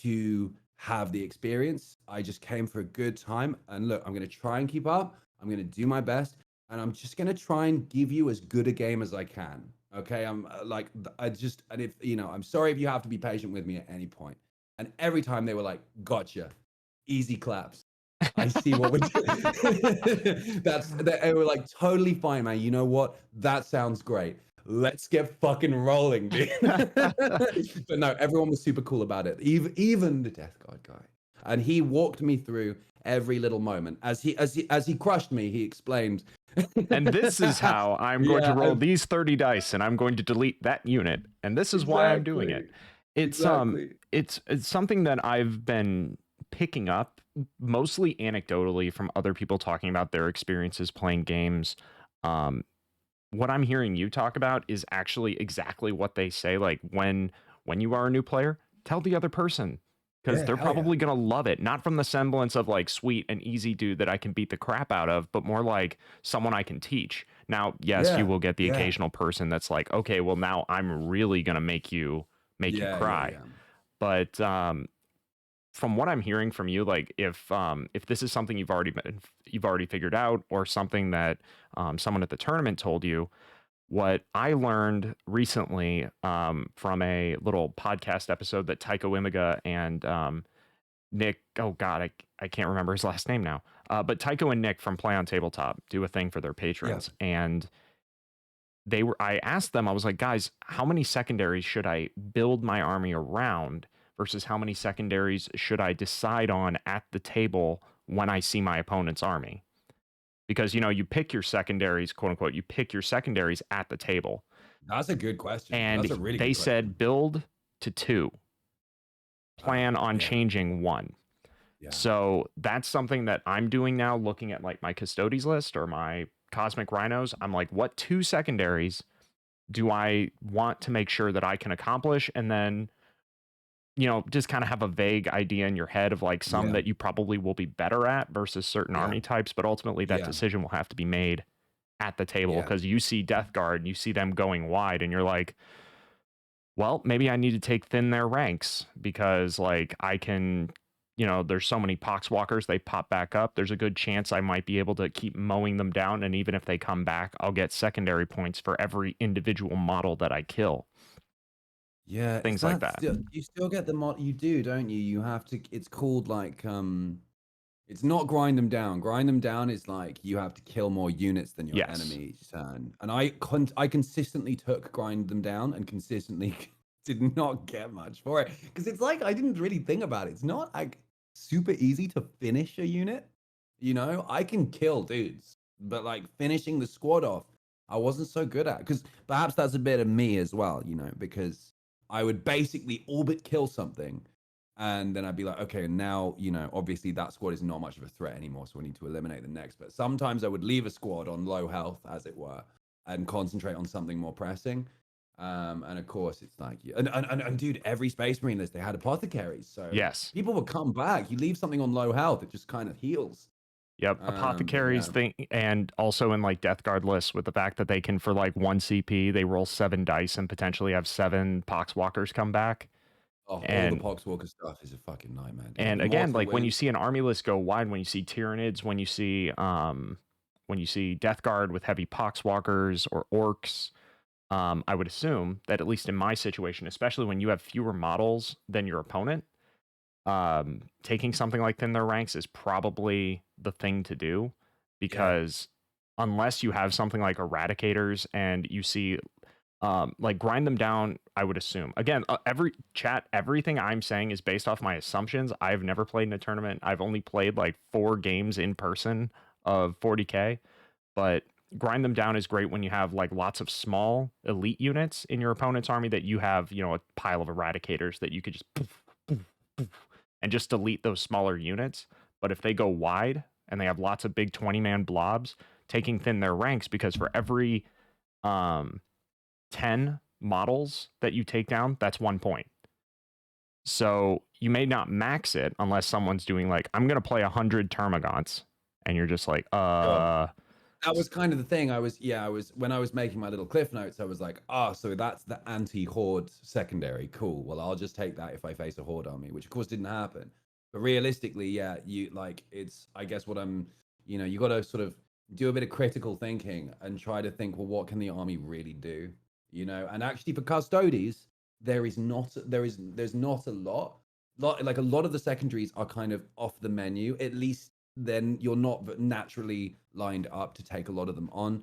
to have the experience. I just came for a good time. And look, I'm going to try and keep up. I'm going to do my best. And I'm just going to try and give you as good a game as I can. Okay. I'm and if, I'm sorry if you have to be patient with me at any point. And every time they were like, gotcha, easy claps. I see what we're doing. They were like, totally fine, man. You know what? That sounds great. Let's get fucking rolling, dude. But no, everyone was super cool about it. Even the Death Guard guy. And he walked me through every little moment. As he crushed me, he explained. And this is how I'm going to roll these 30 dice, and I'm going to delete that unit, and this is why I'm doing it. It's it's something that I've been picking up mostly anecdotally from other people talking about their experiences playing games. What I'm hearing you talk about is actually exactly what they say. Like when you are a new player, tell the other person because they're probably going to love it. Not from the semblance of like sweet and easy dude that I can beat the crap out of, but more like someone I can teach. Now, yes, you will get the occasional person that's like, okay, well now I'm really going to make you cry. But from what I'm hearing from you, like if this is something you've already figured out, or something that someone at the tournament told you, what I learned recently from a little podcast episode that Taiko Uemaga and Nick, oh God, I can't remember his last name now, but Taiko and Nick from Play on Tabletop do a thing for their patrons, and I asked them, I was like, guys, how many secondaries should I build my army around versus how many secondaries should I decide on at the table when I see my opponent's army? Because, you pick your secondaries, quote unquote, you pick your secondaries at the table. That's a good question. And that's a really they good said build to 2, plan on changing 1. Yeah. So that's something that I'm doing now, looking at like my Custodes list or my Cosmic Rhinos. I'm like, what 2 secondaries do I want to make sure that I can accomplish? And then, just kind of have a vague idea in your head of like some that you probably will be better at versus certain army types. But ultimately that decision will have to be made at the table because you see Death Guard and you see them going wide and you're like, well, maybe I need to take thin their ranks because like I can, there's so many Poxwalkers, they pop back up. There's a good chance I might be able to keep mowing them down. And even if they come back, I'll get secondary points for every individual model that I kill. Yeah, things like that. You still get the mod. You do, don't you? You have to. It's called like it's not grind them down. Grind them down is like you have to kill more units than your enemy each turn. And I consistently took grind them down and consistently did not get much for it because it's like I didn't really think about it. It's not like super easy to finish a unit. I can kill dudes, but like finishing the squad off, I wasn't so good at because perhaps that's a bit of me as well. Because I would basically orbit kill something and then I'd be like, okay, now, obviously that squad is not much of a threat anymore. So we need to eliminate the next. But sometimes I would leave a squad on low health, as it were, and concentrate on something more pressing. And of course, it's like, and dude, every Space Marine list, they had apothecaries. So yes, people would come back. You leave something on low health, it just kind of heals. Yep, apothecaries Yeah. thing, and also in like Death Guard lists with the fact that they can for like 1 CP they roll 7 dice and potentially have 7 Poxwalkers come back. Oh, all the And Poxwalker stuff is a fucking nightmare, dude. and The more again, to like when you win, see an army list go wide, when you see Tyranids, when you see Death Guard with heavy Poxwalkers or Orcs, I would assume that at least in my situation, especially when you have fewer models than your opponent, taking something like Thin Their Ranks is probably the thing to do, because unless you have something like Eradicators and you see like grind them down, I would assume. Again, everything I'm saying is based off my assumptions. I've never played in a tournament. I've only played like 4 games in person of 40k, but grind them down is great when you have like lots of small elite units in your opponent's army that you have, a pile of Eradicators that you could just poof, poof, poof, and just delete those smaller units. But if they go wide and they have lots of big 20-man blobs, taking Thin Their Ranks, because for every 10 models that you take down, that's 1 point. So you may not max it unless someone's doing like, I'm going to play 100 Termagants, and you're just like, Sure. That was kind of the thing. I was when I was making my little cliff notes, I was like, so that's the anti-horde secondary. Cool. Well, I'll just take that if I face a horde army, which of course didn't happen. But realistically, yeah, you like it's I guess what I'm, you got to sort of do a bit of critical thinking and try to think, well, what can the army really do? And actually for Custodes, there's not a lot. Like a lot of the secondaries are kind of off the menu, at least then you're not naturally lined up to take a lot of them on.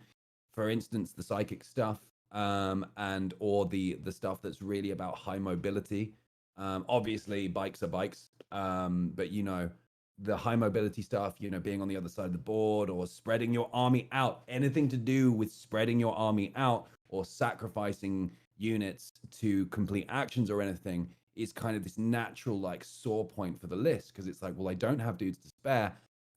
For instance, the psychic stuff, and or the stuff that's really about high mobility. Obviously, bikes are bikes, but the high mobility stuff, being on the other side of the board or spreading your army out, anything to do with spreading your army out or sacrificing units to complete actions or anything is kind of this natural like sore point for the list, because it's like, well, I don't have dudes to spare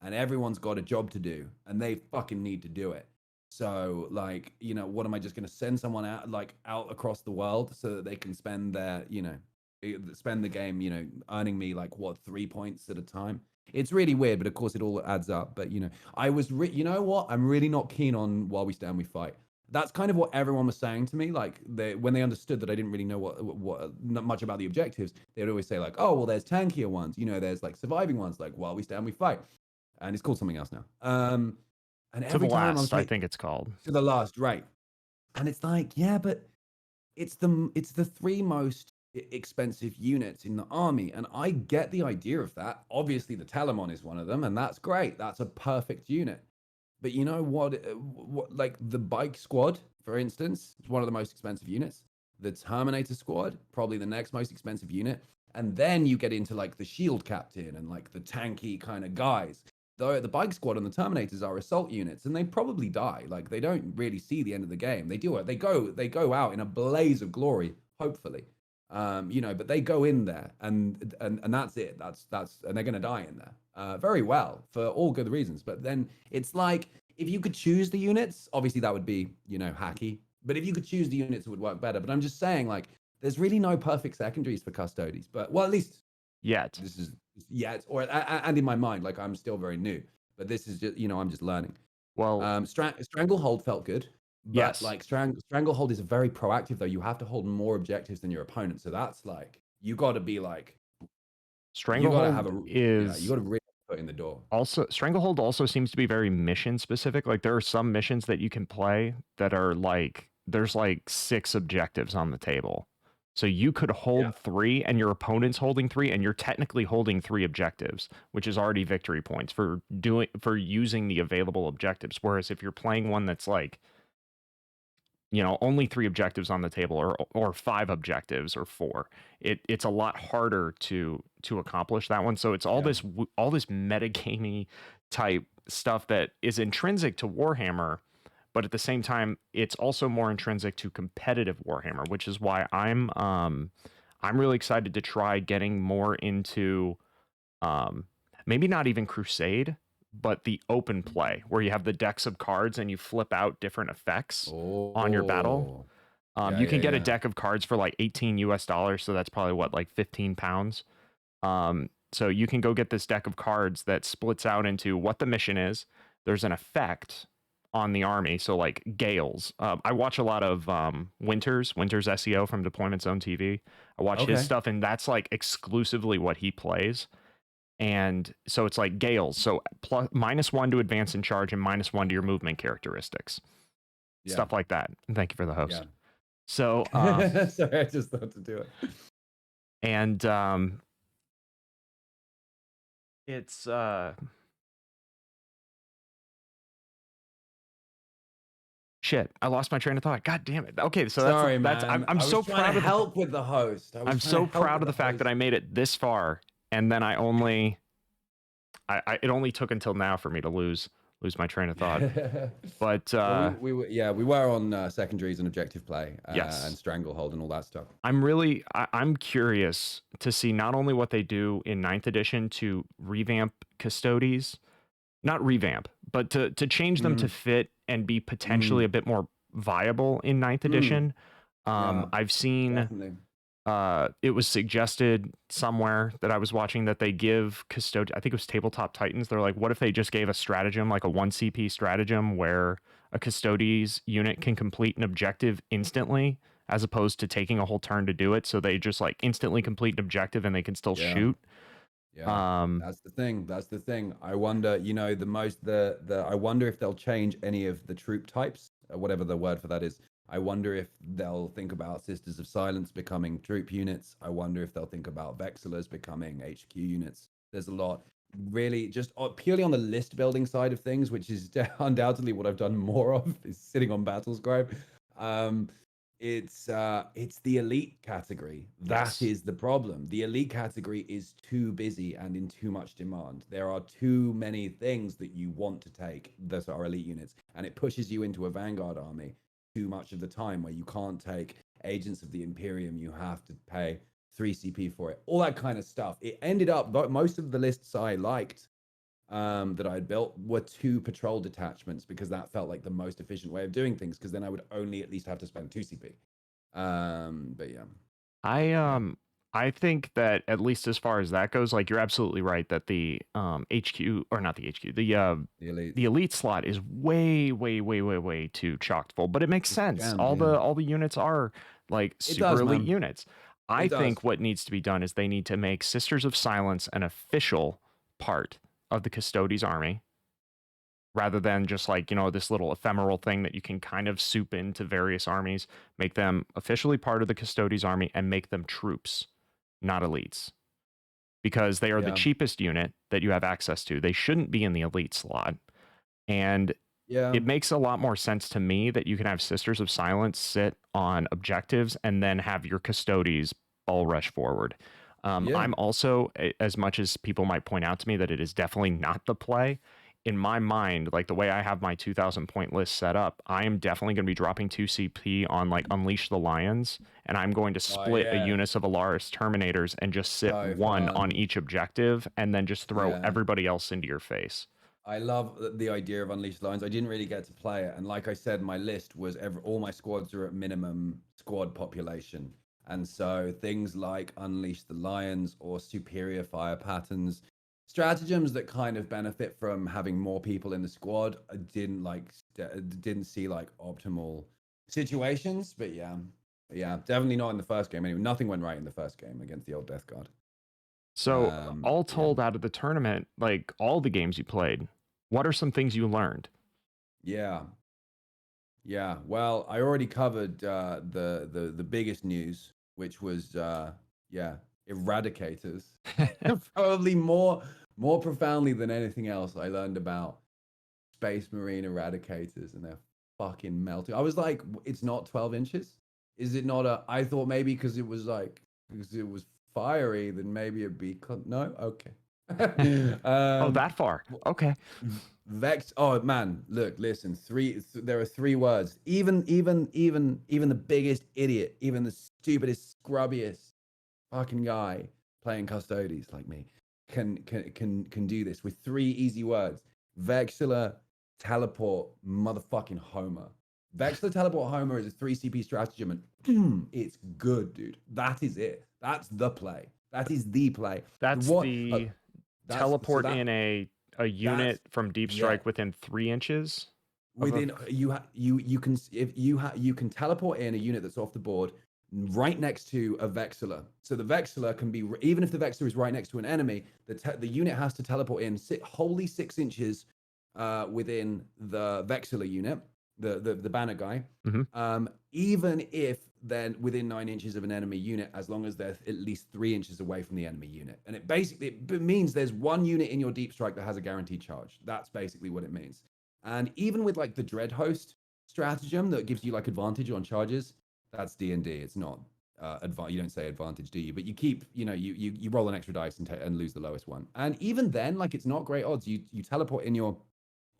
and everyone's got a job to do and they fucking need to do it. So like, what am I just going to send someone out across the world so that they can spend spend the game, earning me like 3 points at a time? It's really weird, but of course it all adds up. But I was, you know what? I'm really not keen on while we stand, we fight. That's kind of what everyone was saying to me. Like when they understood that I didn't really know not much about the objectives, they would always say like, oh, well, there's tankier ones. There's like surviving ones, like while we stand, we fight, and it's called something else now. And to the every time I was last, I like, think it's called. to the last, right? And it's like, yeah, but it's the 3 most expensive units in the army, and I get the idea of that. Obviously, the Telemon is one of them, and that's great. That's a perfect unit. But you know what? Like the bike squad, for instance, is one of the most expensive units. The Terminator squad, probably the next most expensive unit. And then you get into like the shield captain and like the tanky kind of guys. Though the bike squad and the Terminators are assault units, and they probably die. Like they don't really see the end of the game. They do it. They go out in a blaze of glory, hopefully. But they go in there and that's it. That's and they're gonna die in there. Very well for all good reasons. But then it's like if you could choose the units, obviously that would be hacky. But if you could choose the units, it would work better. But I'm just saying, like, there's really no perfect secondaries for Custodes. But well, at least Yet. this is and in my mind, like I'm still very new. But this is just I'm just learning. Well, Stranglehold felt good. But yes. like Stranglehold is very proactive though. You have to hold more objectives than your opponent. So that's like you got to be like Stranglehold is you got to really put in the door. also Stranglehold also seems to be very mission specific. Like there are some missions that you can play that are like there's like 6 objectives on the table. So you could hold 3 and your opponent's holding 3 and you're technically holding 3 objectives, which is already victory points for using the available objectives. Whereas if you're playing one that's like only 3 objectives on the table or 5 objectives or 4, it's a lot harder to accomplish that one. So it's all this metagamey type stuff that is intrinsic to Warhammer, but at the same time it's also more intrinsic to competitive Warhammer, which is why I'm really excited to try getting more into maybe not even Crusade, but the open play where you have the decks of cards and you flip out different effects on your battle. You can get a deck of cards for like $18 US, so that's probably what, like 15 pounds. So you can go get this deck of cards that splits out into what the mission is. There's an effect on the army. So like Gales. I watch a lot of Winters SEO from Deployment Zone TV. I watch his Okay. stuff, and that's like exclusively what he plays. And so it's like Gales. So plus -1 to advance and charge, and -1 to your movement characteristics. Yeah. Stuff like that. And thank you for the host. Yeah. So Sorry, I just thought to do it. and it's shit, I lost my train of thought. God damn it. Okay, so Sorry, that's man. I'm I so was trying proud to of help with the host. I'm so proud of the fact that I made it this far, and then I only it only took until now for me to lose my train of thought. But well, we were on secondaries and objective play, Yes. and stranglehold and all that stuff. I'm curious to see not only what they do in 9th edition to revamp Custodes, not revamp, but to change them to fit and be potentially a bit more viable in 9th edition. Yeah, I've seen definitely. it was suggested somewhere that I was watching that they give Custode, I think it was Tabletop Titans. They're like, what if they just gave a stratagem, like a 1 CP stratagem, where a Custodes unit can complete an objective instantly, as opposed to taking a whole turn to do it. So they just like instantly complete an objective and they can still shoot. Yeah, that's the thing. That's the thing. I wonder, you know, I wonder if they'll change any of the troop types, whatever the word for that is. I wonder if they'll think about Sisters of Silence becoming troop units. I wonder if they'll think about Vexillers becoming HQ units. There's a lot. Really, just purely on the list building side of things, which is undoubtedly what I've done more of, is sitting on Battlescribe. It's the elite category. That is the problem. The elite category is too busy and in too much demand. There are too many things that you want to take that are elite units, and it pushes you into a Vanguard army too much of the time, where you can't take Agents of the Imperium. You have to pay 3 CP for it. All that kind of stuff. It ended up, most of the lists I liked that I had built were 2 patrol detachments, because that felt like the most efficient way of doing things, because then I would only at least have to spend 2 CP. But yeah. I think that at least as far as that goes, like, you're absolutely right that the HQ, or not the HQ, the elite slot is way too chocked full, but it makes sense. Jammed, all the units are like super elite units. I think what needs to be done is they need to make Sisters of Silence an official part of the Custodes army, rather than just like, you know, this little ephemeral thing that you can kind of soup into various armies. Make them officially part of the Custodes army and make them troops, not elites, because they are the cheapest unit that you have access to. They shouldn't be in the elite slot. And it makes a lot more sense to me that you can have Sisters of Silence sit on objectives and then have your Custodes all rush forward. I'm also, as much as people might point out to me that it is definitely not the play, in my mind, like the way I have my 2,000 point list set up, I am definitely going to be dropping 2 CP on like Unleash the Lions, and I'm going to split a Unus of Alaris Terminators and just sit 1 on each objective, and then just throw everybody else into your face. I love the idea of Unleash the Lions. I didn't really get to play it, and like I said, my list was all my squads are at minimum squad population, and so things like Unleash the Lions or superior fire patterns, stratagems that kind of benefit from having more people in the squad, didn't see like optimal situations. But yeah, definitely not in the first game. Anyway, nothing went right in the first game against the old Death Guard. So all told, out of the tournament, like all the games you played, what are some things you learned? Yeah. Well, I already covered the biggest news, which was Eradicators. Probably more profoundly than anything else, I learned about Space Marine Eradicators, and they're fucking melting. I was like, it's not 12 inches? Is it not I thought maybe because it was fiery, then maybe it'd be no? Okay. Oh, that far. Okay. Vex. Oh man, look, listen. There are 3 words. Even the biggest idiot, even the stupidest, scrubbiest fucking guy playing Custodes like me can do this with 3 easy words. Vexilla Teleport motherfucking Homer. Vexilla Teleport Homer is a 3 CP stratagem, and it's good, dude. That is it. That's the play. That is the play. That's What? the That's so teleport that in a unit from deep yeah. strike within 3 inches. Within you can if you can teleport in a unit that's off the board right next to a Vexilla. So the Vexilla can be even if the Vexilla is right next to an enemy, the unit has to teleport in wholly 6 inches within the Vexilla unit, the banner guy. Even if they're within 9 inches of an enemy unit, as long as they're at least 3 inches away from the enemy unit. And it basically means there's one unit in your deep strike that has a guaranteed charge. That's basically what it means. And even with like the Dread Host stratagem that gives you like advantage on charges, that's D&D. It's not you don't say advantage, do you? But you keep, you roll an extra dice and lose the lowest one. And even then, like it's not great odds. You teleport in your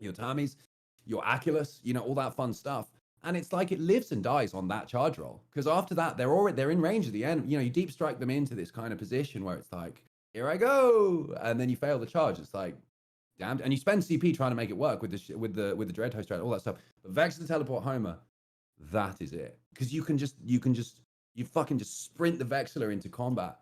Tamis, your Aculus, all that fun stuff. And it's like it lives and dies on that charge roll. Because after that, they're in range of the end. You deep strike them into this kind of position where it's like, here I go. And then you fail the charge. It's like, damned. And you spend CP trying to make it work with the Dread Host, all that stuff. But Vex the Teleport Homer, that is it. Because you fucking just sprint the Vexilla into combat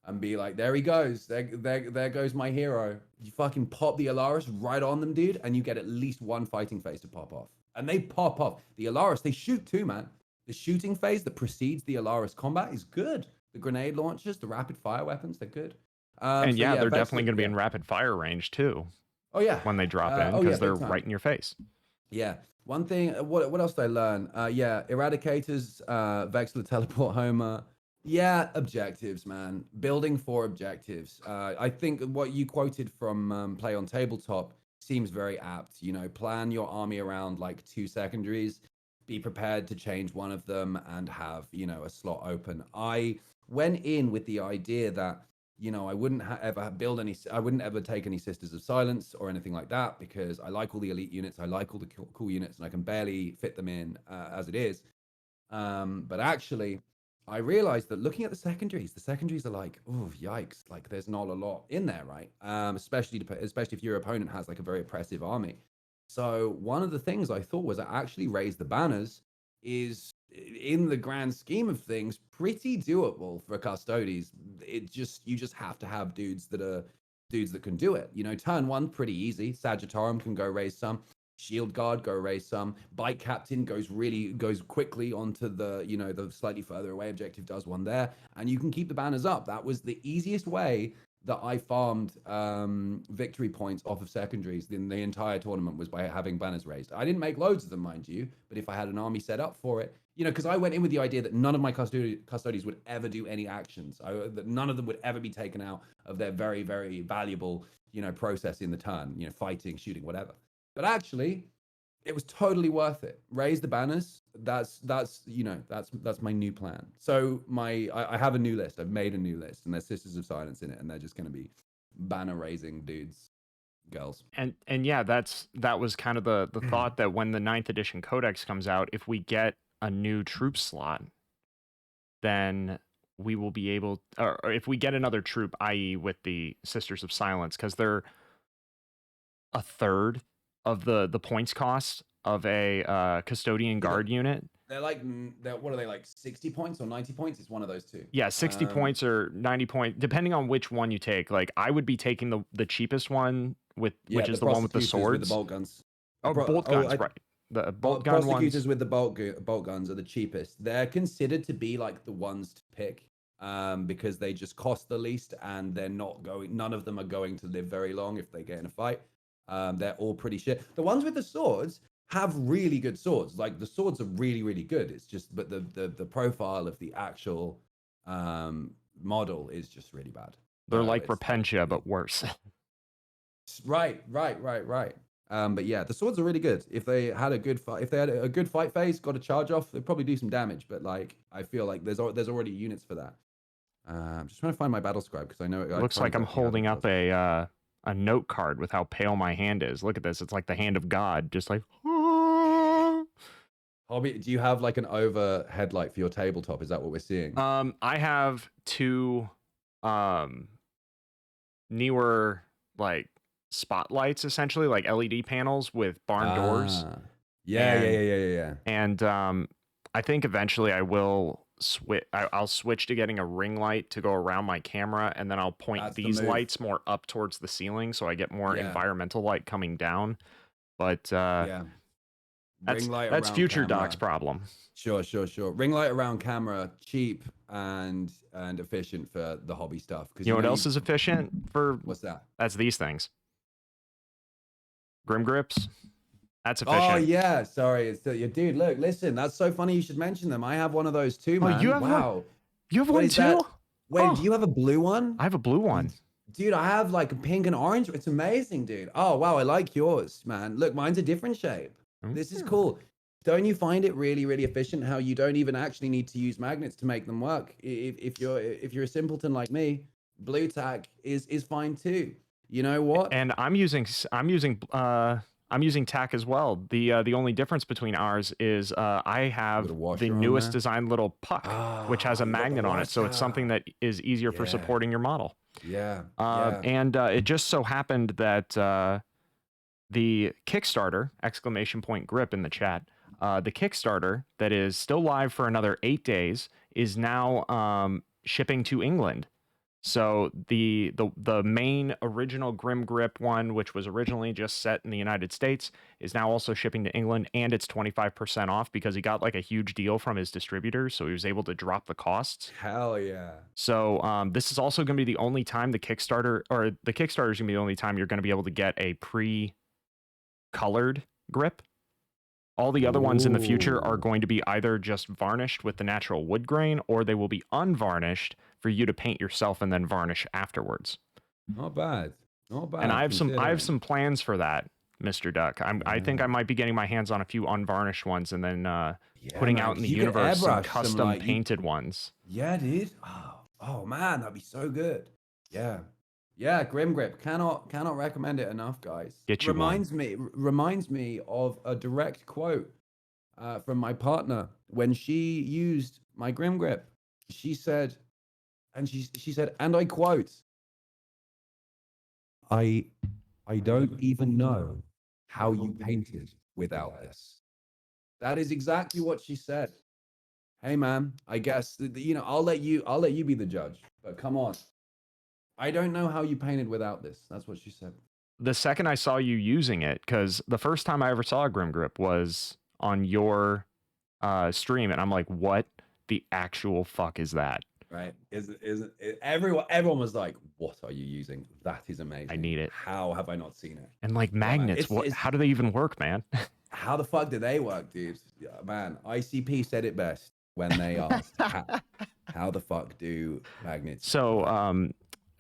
and be like, there he goes. There goes my hero. You fucking pop the Alaris right on them, dude, and you get at least one fighting phase to pop off. And they pop off. The Alaris, they shoot too, man. The shooting phase that precedes the Alaris combat is good. The grenade launchers, the rapid fire weapons, they're good. And so, they're definitely going to be in rapid fire range too. Oh yeah, when they drop in, because they're right in your face. Yeah. One thing. What else did I learn? Eradicators, Vexilla Teleport Homer. Yeah, objectives, man. Building for objectives. I think what you quoted from Play on Tabletop seems very apt. Plan your army around like 2 secondaries. Be prepared to change one of them and have a slot open. I went in with the idea that I wouldn't ever build any. I wouldn't ever take any Sisters of Silence or anything like that because I like all the elite units. I like all the cool units, and I can barely fit them in as it is. But actually, I realized that looking at the secondaries are like, oh yikes! Like there's not a lot in there, right? Especially if your opponent has like a very oppressive army. So one of the things I thought was I actually raise the banners is in the grand scheme of things pretty doable for Custodes. You just have to have dudes that can do it. Turn 1 pretty easy. Sagittarium can go raise some. Shield Guard go raise some. Bike Captain goes quickly onto the the slightly further away objective, does one there, and you can keep the banners up. That was the easiest way that I farmed victory points off of secondaries in the entire tournament, was by having banners raised. I didn't make loads of them, mind you, but if I had an army set up for it, because I went in with the idea that none of my custodians would ever do any actions, that none of them would ever be taken out of their very, very valuable, process in the turn, fighting, shooting, whatever. But actually, it was totally worth it. Raise the banners. That's my new plan. So I have a new list. I've made a new list, and there's Sisters of Silence in it, and they're just going to be banner raising dudes, girls. And yeah, that was kind of the thought that when the 9th edition Codex comes out, if we get a new troop slot, then we will be able, or if we get another troop, i.e. with the Sisters of Silence, because they're a third of the points cost of a custodian guard unit. They're what are they, like 60 points or 90 points? It's one of those two. Yeah, 60 points or 90 points, depending on which one you take. Like I would be taking the cheapest one which is the one with the swords. With the bolt guns. Bolt guns, right. The bolt gun prosecutors ones with the bolt guns are the cheapest. They're considered to be like the ones to pick because they just cost the least, and none of them are going to live very long if they get in a fight. They're all pretty shit. The ones with the swords have really good swords. Like the swords are really, really good. It's just, but the profile of the actual model is just really bad. They're like Repentia, but worse. Right. But yeah, the swords are really good. If they had a good fight phase, got a charge off, they'd probably do some damage. But like, I feel like there's already units for that. I'm just trying to find my battle scribe because I know it looks like I'm holding up a note card with how pale my hand is. Look at this. It's like the hand of God, just like. Hobby, do you have like an overhead light for your tabletop? Is that what we're seeing? I have 2 newer like spotlights, essentially like LED panels with barn doors. Yeah. And I think eventually I will I'll switch to getting a ring light to go around my camera, and then I'll point That's the these move. lights more up towards the ceiling, so I get more Yeah. environmental light coming down. But Yeah. that's Ring light that's around future camera. Doc's problem. Sure. Ring light around camera, cheap and efficient for the hobby stuff. Because You know what else is efficient for? What's that? That's these things. Grim grips. That's efficient. Oh yeah, sorry. It's still, dude. Look, listen. That's so funny. You should mention them. I have one of those too, man. You have wow. one? You have What one is that? too? Wait, Oh. do you have a blue one? I have a blue one. Dude, I have like a pink and orange. It's amazing, dude. Oh wow, I like yours, man. Look, mine's a different shape. This is cool. Don't you find it really, really efficient how you don't even actually need to use magnets to make them work? If you're a simpleton like me, blue tack is fine too. You know what? And I'm using tack as well. The only difference between ours is I have the newest design little puck, which has a magnet on it, so it's something that is easier for supporting your model. Yeah. And it just so happened that the Kickstarter !grip in the chat, the Kickstarter that is still live for another 8 days is now shipping to England. So the main original Grim Grip one, which was originally just set in the United States, is now also shipping to England, and it's 25% off because he got like a huge deal from his distributors, so he was able to drop the costs. Hell yeah. So this is also going to be the only time the Kickstarter is going to be the only time you're going to be able to get a pre-colored grip. All the other ones in the future are going to be either just varnished with the natural wood grain, or they will be unvarnished for you to paint yourself and then varnish afterwards. Not bad. And I have some plans for that, Mr. Duck. I think I might be getting my hands on a few unvarnished ones and then putting out in the universe some custom painted ones. Yeah, dude. Oh man, that'd be so good. Yeah, Grim Grip. Cannot recommend it enough, guys. Reminds me of a direct quote from my partner when she used my Grim Grip. She said, and I quote, I don't even know how you painted without this. That is exactly what she said. Hey man, I guess I'll let you be the judge. But come on. I don't know how you painted without this. That's what she said. The second I saw you using it, because the first time I ever saw a Grim Grip was on your stream, and I'm like, what the actual fuck is that? Right? Everyone was like, what are you using? That is amazing. I need it. How have I not seen it? And like magnets, how do they even work, man? How the fuck do they work, dude? Man, ICP said it best when they asked, how the fuck do magnets? So,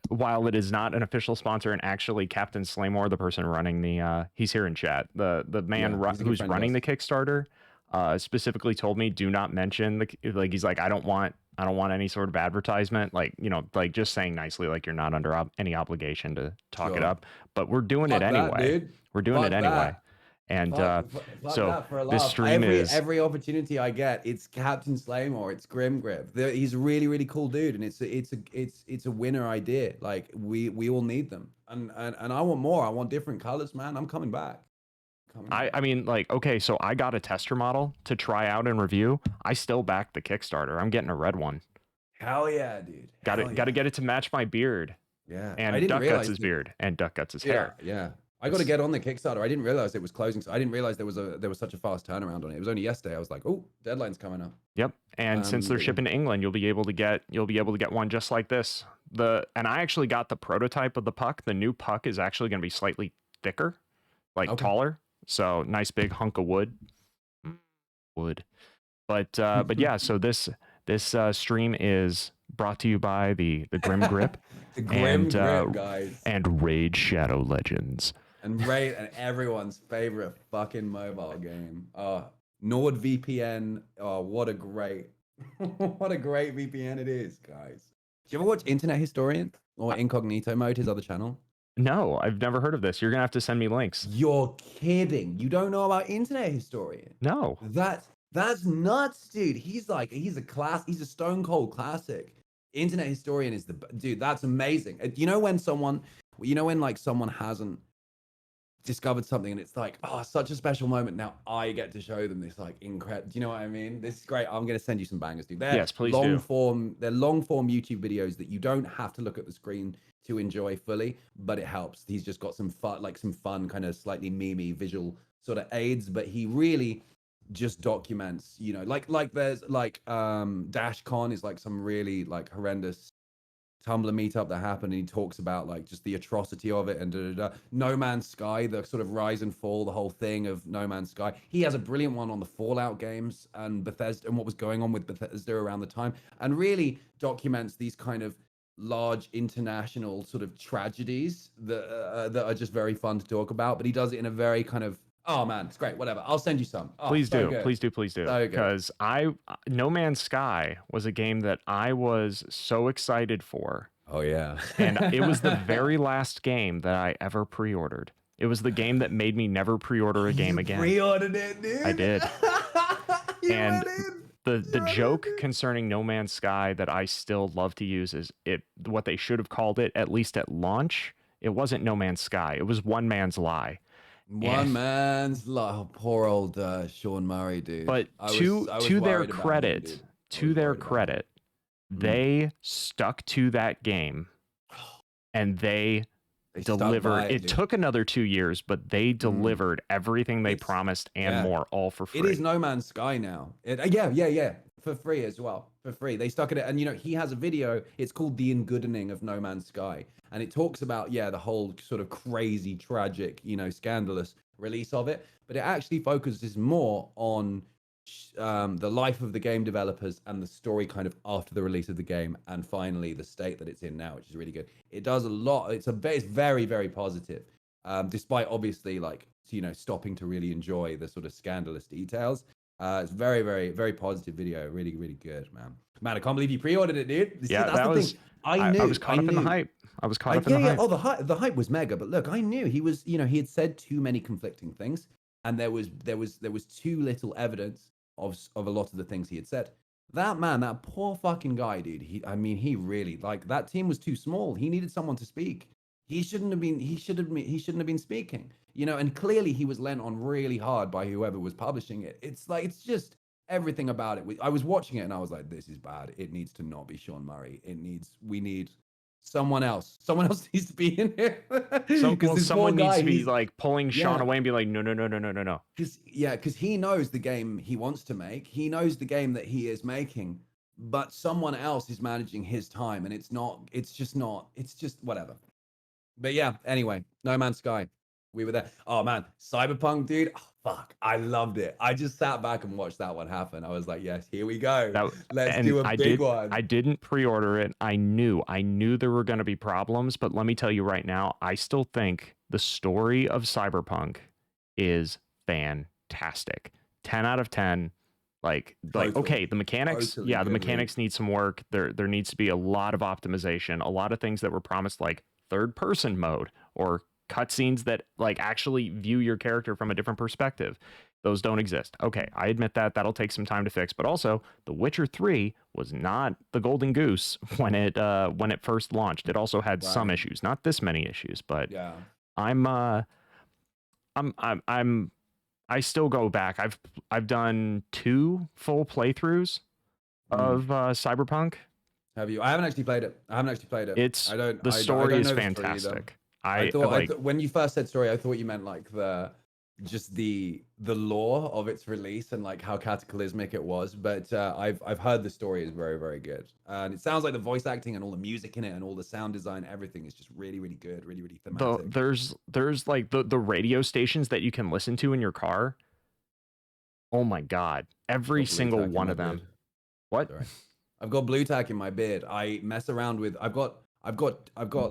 while it is not an official sponsor, and actually Captain Slaymore, the person running the, he's here in chat, the man who's running the Kickstarter, specifically told me, do not mention he's like, I don't want any sort of advertisement, like, like just saying nicely, like you're not under any obligation to talk it up, but we're doing it anyway. We're doing it anyway. And so this stream every opportunity I get, it's Captain Slaymore, it's Grim Grip. He's a really, really cool dude, and it's a winner idea. Like we all need them, and I want more. I want different colors, man. I'm coming back. I mean, like, okay, so I got a tester model to try out and review. I still back the Kickstarter. I'm getting a red one. Hell yeah, dude. Got to get it to match my beard. Yeah, and Duck Guts' beard, and Duck Guts' hair. Yeah. I got to get on the Kickstarter. I didn't realize it was closing. So I didn't realize there was such a fast turnaround on it. It was only yesterday. I was like, oh, deadline's coming up. Yep. And since they're shipping to England, you'll be able to get one just like this. And I actually got the prototype of the puck. The new puck is actually going to be slightly thicker, taller. So nice big hunk of wood. But yeah. So this stream is brought to you by the Grim Grip, the Grim Grip, guys, and Raid Shadow Legends. And Raid, and everyone's favorite fucking mobile game. NordVPN. Oh, what a great VPN it is, guys. Do you ever watch Internet Historian or Incognito Mode, his other channel? No, I've never heard of this. You're gonna have to send me links. You're kidding. You don't know about Internet Historian? No. That's nuts, dude. He's a stone cold classic. Internet Historian is dude, that's amazing. You know when someone hasn't discovered something, and it's like, oh, such a special moment. Now I get to show them this like incredible. Do you know what I mean? This is great. I'm gonna send you some bangers, dude. They're Yes, please do. they're long form YouTube videos that you don't have to look at the screen to enjoy fully, but it helps. He's just got some fun, kind of slightly memey visual sort of aids, but he really just documents, you know, like there's like DashCon is like some really like horrendous Tumblr meetup that happened, and he talks about like just the atrocity of it and No Man's Sky, the sort of rise and fall, the whole thing of No Man's Sky. He has a brilliant one on the Fallout games and Bethesda and what was going on with Bethesda around the time, and really documents these kind of large international sort of tragedies that are just very fun to talk about. But he does it in a very kind of, oh man, it's great. Whatever, I'll send you some. Oh, Please so do, good. please do, please do. So good. Because No Man's Sky was a game that I was so excited for. Oh yeah. And it was the very last game that I ever pre-ordered. It was the game that made me never pre-order a game again. Pre-ordered it, dude. I did. And the You joke went in. concerning No Man's Sky that I still love to use is what they should have called it, at least at launch. It wasn't No Man's Sky. It was One Man's Lie. One man's oh, poor old Sean Murray, dude. But to their credit, they stuck to that game, and they delivered. It took another 2 years, but they delivered everything they promised and more, all for free. It is No Man's Sky now. Yeah, for free as well. For free, they stuck at it, and you know he has a video. It's called "The Engoodening of No Man's Sky," and it talks about the whole sort of crazy, tragic, scandalous release of it. But it actually focuses more on the life of the game developers and the story kind of after the release of the game, and finally the state that it's in now, which is really good. It does a lot. It's very, very positive, despite obviously stopping to really enjoy the sort of scandalous details. It's very, very, very positive video. Really, really good, man. Man, I can't believe you pre-ordered it, dude. That was. I was caught up in the hype. I was caught up in the hype. Oh, the hype was mega. But look, I knew he was. He had said too many conflicting things, and there was too little evidence of a lot of the things he had said. That man, that poor fucking guy, dude. He really, like, that team was too small. He needed someone to speak. He shouldn't have been speaking. And clearly he was lent on really hard by whoever was publishing it. It's just everything about it. I was watching it and I was like, this is bad. It needs to not be Sean Murray. We need someone else. Someone else needs to be in here. Someone needs to be like pulling Sean away and be like, no. Because he knows the game he wants to make. He knows the game that he is making, but someone else is managing his time, and it's just whatever. But yeah, anyway, No Man's Sky. We were there. Oh man, Cyberpunk, dude. Oh, fuck, I loved it. I just sat back and watched that one happen. I was like, yes, here we go. Let's do a big one. I didn't pre-order it. I knew there were going to be problems, but let me tell you right now, I still think the story of Cyberpunk is fantastic. 10 out of 10. Like okay, the mechanics, the mechanics need some work. There needs to be a lot of optimization, a lot of things that were promised, like third person mode or cutscenes that like actually view your character from a different perspective. Those don't exist. Okay, I admit that'll take some time to fix, but also The Witcher 3 was not the golden goose when it first launched. It also had some issues, not this many issues, but yeah. I still go back. I've done 2 full playthroughs of Cyberpunk. Have you? I haven't actually played it. The story is fantastic. I thought when you first said story, I thought you meant like the lore of its release and like how cataclysmic it was. But I've heard the story is very, very good, and it sounds like the voice acting and all the music in it and all the sound design, everything is just really, really good, really, really thematic. There's like the radio stations that you can listen to in your car. Oh my god, every single one of them. What? Sorry. I've got blue tack in my beard. I mess around with. I've got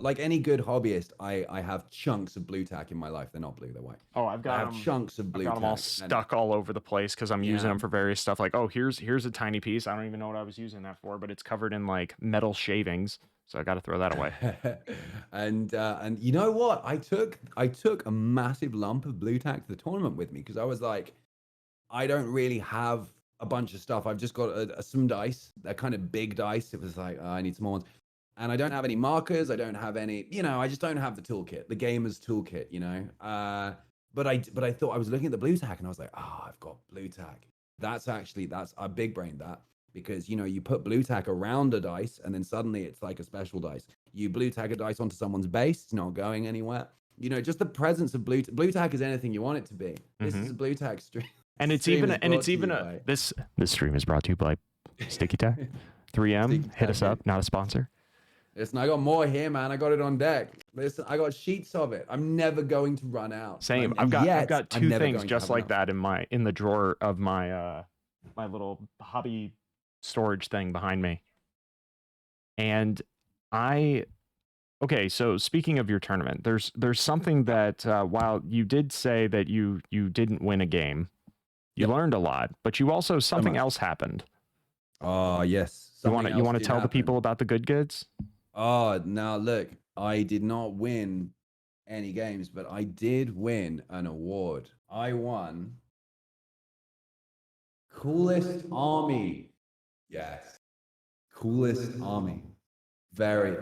like any good hobbyist. I have chunks of blue tack in my life. They're not blue, they're white. Oh, I have chunks of blue. I've got them all stuck all over the place because I'm using them for various stuff. Like, oh, here's a tiny piece. I don't even know what I was using that for, but it's covered in like metal shavings, so I got to throw that away. and you know what? I took a massive lump of blue tack to the tournament with me because I was like, I don't really have a bunch of stuff. I've just got some dice. They're kind of big dice. It was like, oh, I need some more ones. and I don't have any markers. I don't have any, I just don't have the toolkit, the gamer's toolkit, but I thought I was looking at the blue tack and I was like, oh, I've got blue tack. That's a big brain that, because, you put blue tack around a dice and then suddenly it's like a special dice. You blue tack a dice onto someone's base, it's not going anywhere. Just the presence of blue tack is anything you want it to be. This is a blue tack stream. And it's even this stream is brought to you by Sticky Tack. 3M, Sticky hit us Tack, up, not a sponsor. Listen, I got more here, man. I got it on deck. Listen, I got sheets of it. I'm never going to run out. Same. I've got two things just like that in the drawer of my my little hobby storage thing behind me. And okay, so speaking of your tournament, there's something that while you did say that you didn't win a game, you learned a lot, but you also something else happened. Oh yes. You want to tell the people about the good goods? Oh, now look, I did not win any games, but I did win an award. I won Coolest Army. Yes. Coolest Army. Very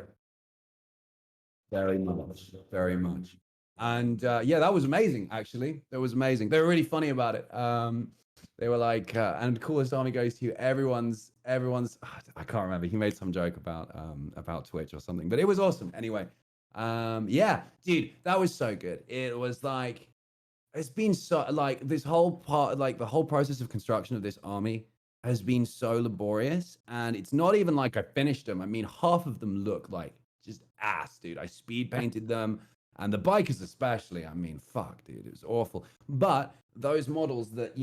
much. And yeah, that was amazing, actually. That was amazing. They were really funny about it. They were like, and Coolest Army goes to you. Everyone's I can't remember. He made some joke about Twitch or something, but it was awesome. Anyway, yeah, dude, that was so good. It was like, it's been so like this whole part, like the whole process of construction of this army has been so laborious, and it's not even like I finished them. I mean, half of them look like just ass, dude. I speed painted them. And the bikers especially, I mean, fuck, dude, it was awful. But those models that,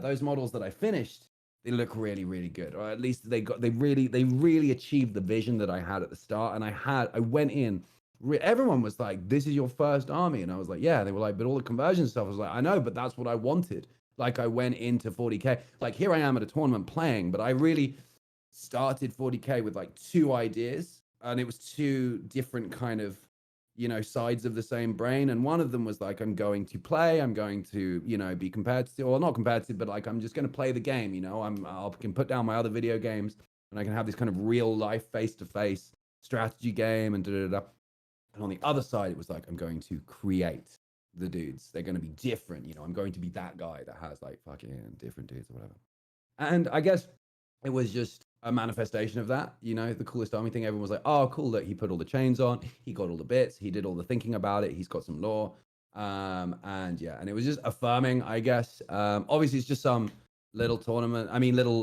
those models that I finished, they look really, really good. Or at least they really achieved the vision that I had at the start. And I went in, everyone was like, this is your first army. And I was like, yeah. They were like, but all the conversion stuff, I was like, I know, but that's what I wanted. Like I went into 40K, like here I am at a tournament playing, but I really started 40K with like 2 ideas. And it was 2 different kind of, sides of the same brain. And one of them was like, I'm going to play, I'm going to, be competitive, or not competitive, but like, I'm just going to play the game. I can put down my other video games and I can have this kind of real life face-to-face strategy game and da-da-da. And on the other side, it was like, I'm going to create the dudes. They're going to be different. I'm going to be that guy that has like fucking different dudes or whatever. And I guess it was just a manifestation of that, the Coolest Army thing. Everyone was like, oh, cool, look, he put all the chains on, he got all the bits, he did all the thinking about it, he's got some lore. And yeah, and it was just affirming, I guess. Obviously, it's just some little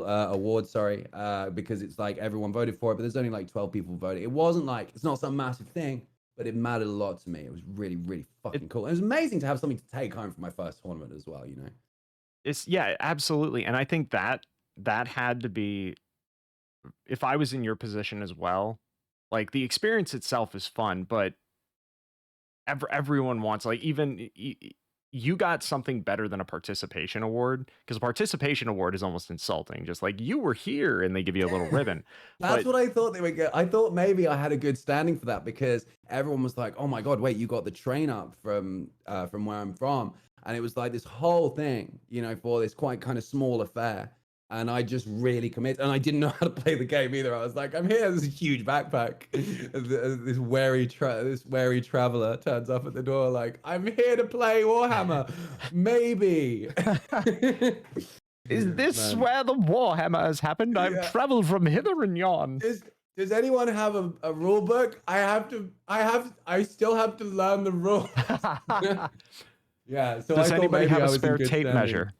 award, sorry, because it's like everyone voted for it, but there's only like 12 people voted. It wasn't like, it's not some massive thing, but it mattered a lot to me. It was really, really fucking cool. It was amazing to have something to take home from my first tournament as well, Yeah, absolutely. And I think that had to be, if I was in your position as well, like the experience itself is fun, but everyone wants, like, even you got something better than a participation award, because a participation award is almost insulting. Just like, you were here, and they give you a little ribbon. That's what I thought they would get. I thought maybe I had a good standing for that, because everyone was like, oh my God, wait, you got the train up from where I'm from. And it was like this whole thing, for this quite kind of small affair. And I just really committed, and I didn't know how to play the game either. I was like, I'm here, this huge backpack. This wary traveler turns up at the door like, I'm here to play Warhammer. Maybe. Is this where the Warhammer has happened? I've traveled from hither and yon. Does anyone have a rule book? I still have to learn the rules. Yeah. So does anybody have a spare tape measure?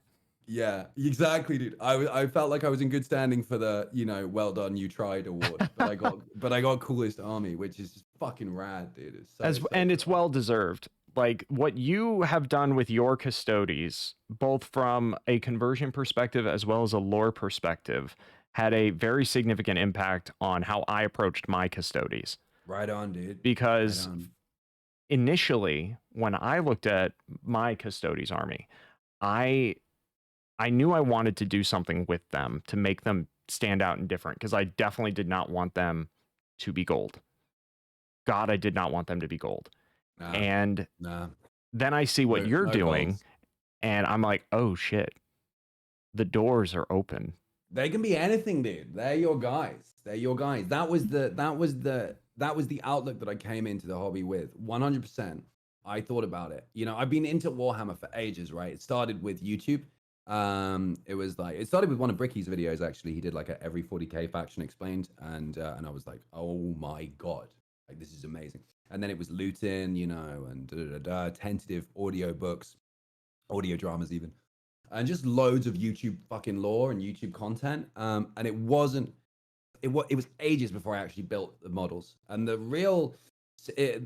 Yeah, exactly, dude. I felt like I was in good standing for the, well done, you tried award. But I got Coolest Army, which is just fucking rad, dude. It's well deserved. Like what you have done with your custodies, both from a conversion perspective as well as a lore perspective, had a very significant impact on how I approached my custodies. Right on, dude. Because initially, when I looked at my custodies army, I knew I wanted to do something with them to make them stand out and different, because I definitely did not want them to be gold. God, I did not want them to be gold. Then I see what you're doing, and I'm like, oh shit, the doors are open. They can be anything, dude. They're your guys. They're your guys. That was the outlook that I came into the hobby with. 100%. I thought about it. You know, I've been into Warhammer for ages, right? It started with YouTube. It started with one of Bricky's videos actually. He did like a every 40k faction explained, and I was like, oh my god, like this is amazing. And then it was Luton, you know, and tentative audio books, audio dramas even, and just loads of YouTube fucking lore and YouTube content. And it wasn't, it was ages before I actually built the models. And the real,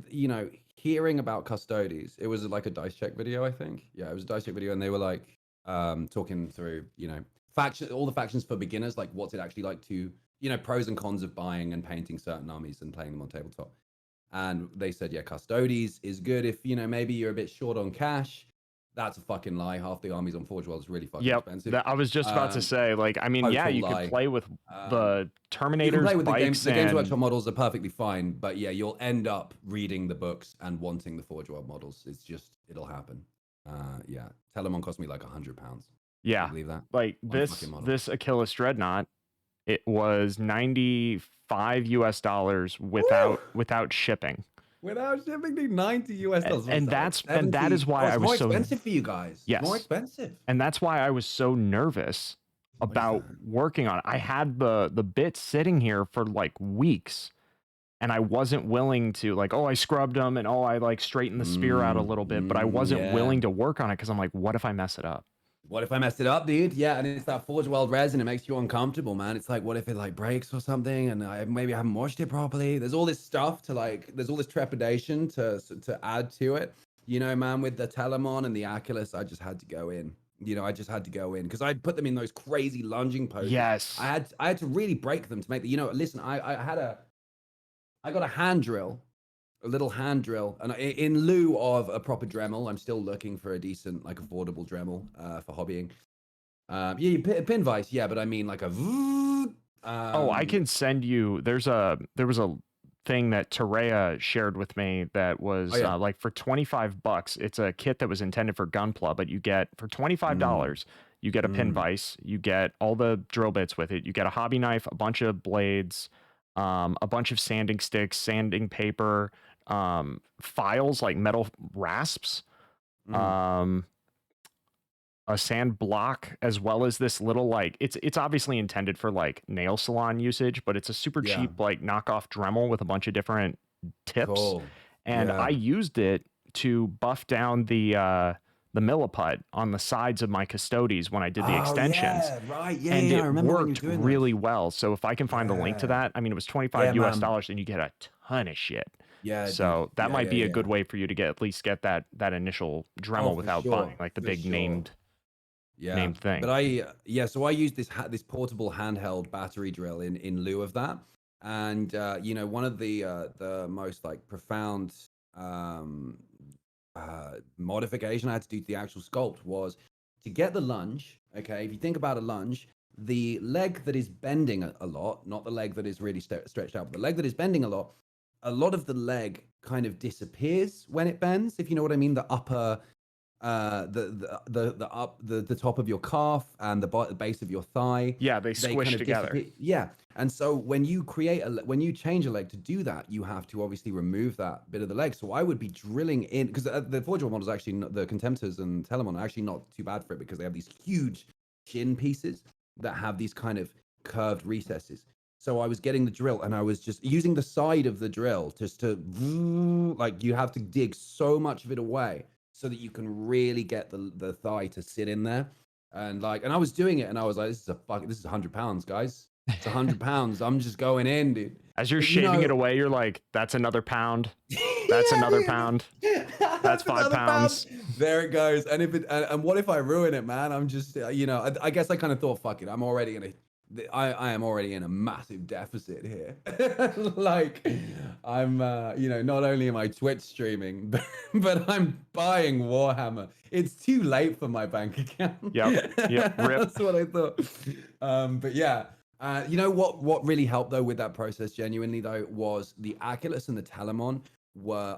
you know, hearing about Custodes, it was like a dice check video, I think. Yeah, it was a dice check video, and they were like talking through, you know, all the factions for beginners, like what's it actually like to, you know, pros and cons of buying and painting certain armies and playing them on tabletop. And they said, yeah, Custodes is good if, you know, maybe you're a bit short on cash. That's a fucking lie. Half the armies on Forge World is really fucking expensive. I was just about to say, like, I mean, yeah, Total you lie. could play with the Terminators, You can play with the bikes, Games Workshop and models are perfectly fine, but yeah, you'll end up reading the books and wanting the Forge World models. It's just, it'll happen. Yeah, Telemon cost me like £100. Can yeah, you believe that? like One fucking model. this Achilles Dreadnought, it was $95 US without shipping. Without shipping, dude, $90 US. And that is why I was more so expensive for you guys. Yes. More expensive. And that's why I was so nervous about working on it. I had the bits sitting here for like weeks, and I wasn't willing to, like, oh, I scrubbed them, and oh, I like straightened the spear out a little bit, but I wasn't willing to work on it because I'm like, what if I mess it up? What if I messed it up, dude? Yeah, and it's that Forge World resin. It makes you uncomfortable, man. It's like, what if it like breaks or something, and maybe I haven't washed it properly? There's all this stuff to like. There's all this trepidation to add to it. You know, man. With the Telemon and the Achilles, I just had to go in. You know, I just had to go in because I'd put them in those crazy lunging poses. Yes. I had to really break them to make the. You know, listen, I got a hand drill. A little hand drill, and in lieu of a proper Dremel, I'm still looking for a decent, like, affordable Dremel for hobbying. Yeah, pin vise, yeah, but I mean like a. I can send you. There was a thing that Terea shared with me that was like for $25. It's a kit that was intended for Gunpla, but you get for $25. You get a pin vise, you get all the drill bits with it, you get a hobby knife, a bunch of blades, a bunch of sanding sticks, sanding paper, files like metal rasps, a sand block, as well as this little, like, it's obviously intended for like nail salon usage, but it's a super cheap like knockoff Dremel with a bunch of different tips. And I used it to buff down the milliput on the sides of my Custodes when I did the extensions. And it worked really well. So if I can find the link to that, I mean, it was $25 US, and you get a ton of shit. Yeah. So that might be a good way for you to at least get that initial Dremel without buying like the big named thing. But so I used this portable handheld battery drill in lieu of that. And you know, one of the most like profound modification I had to do to the actual sculpt was to get the lunge. Okay, if you think about a lunge, the leg that is bending a lot, not the leg that is really stretched out, but the leg that is bending a lot of the leg kind of disappears when it bends, if you know what I mean. The upper the top of your calf and the base of your thigh, they squish kind of together. Yeah. And so when you change a leg to do that, you have to obviously remove that bit of the leg. So I would be drilling in, because the Forge World models actually, the Contemptors and Telemon are actually not too bad for it, because they have these huge chin pieces that have these kind of curved recesses. So I was getting the drill, and I was just using the side of the drill just to, like, you have to dig so much of it away so that you can really get the thigh to sit in there. And I was doing it, and I was like, this is £100, guys. It's £100. I'm just going in, dude. As you're shaving it away, you're like, that's another pound. That's another pound. That's 5 pounds. There it goes. And and what if I ruin it, man? I'm just, you know, I guess I kind of thought, fuck it. I am already in a massive deficit here. Like, I'm, you know, not only am I Twitch streaming, but I'm buying Warhammer. It's too late for my bank account. Yep. Rip. That's what I thought. But yeah, you know what really helped though with that process, genuinely though, was the Achilles and the Telemon.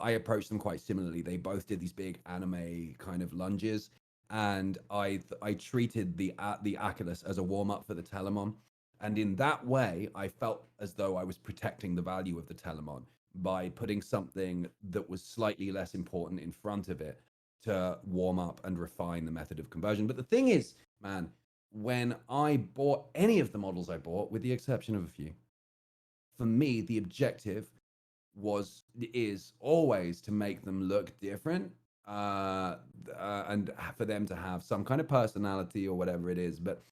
I approached them quite similarly. They both did these big anime kind of lunges. and I treated the Achilles as a warm up for the Telemon, and in that way, I felt as though I was protecting the value of the Telemon by putting something that was slightly less important in front of it to warm up and refine the method of conversion. But the thing is, man, when I bought any of the models I bought, with the exception of a few, for me, the objective is always to make them look different, and for them to have some kind of personality or whatever it is. But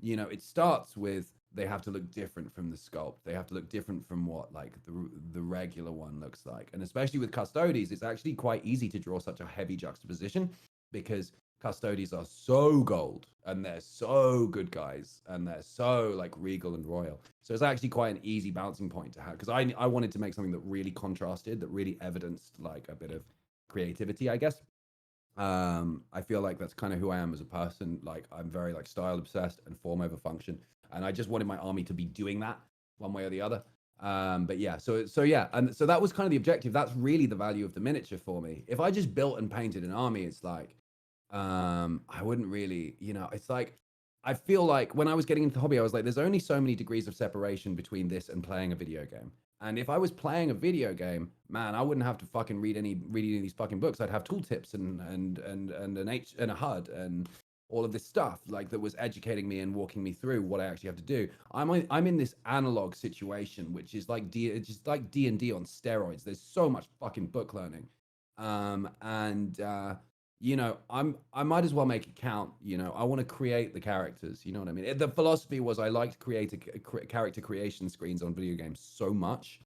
it starts with they have to look different from the sculpt. They have to look different from what like the regular one looks like. And especially with Custodes, it's actually quite easy to draw such a heavy juxtaposition because Custodes are so gold and they're so good guys and they're so like regal and royal. So it's actually quite an easy bouncing point to have, because I wanted to make something that really contrasted, that really evidenced like a bit of creativity, I guess. I feel like that's kind of who I am as a person. Like I'm very like style obsessed and form over function, and I just wanted my army to be doing that one way or the other. But yeah, so yeah, and so that was kind of the objective. That's really the value of the miniature for me. If I just built and painted an army, it's like I wouldn't really, it's like I feel like when I was getting into the hobby, I was like, there's only so many degrees of separation between this and playing a video game. And if I was playing a video game, man, I wouldn't have to fucking read any of these fucking books. I'd have tooltips and a HUD and all of this stuff like that was educating me and walking me through what I actually have to do. I'm in this analog situation, which is like just like D&D on steroids. There's so much fucking book learning, I might as well make it count. I want to create the characters. You know what I mean? The philosophy was I like to create character creation screens on video games so much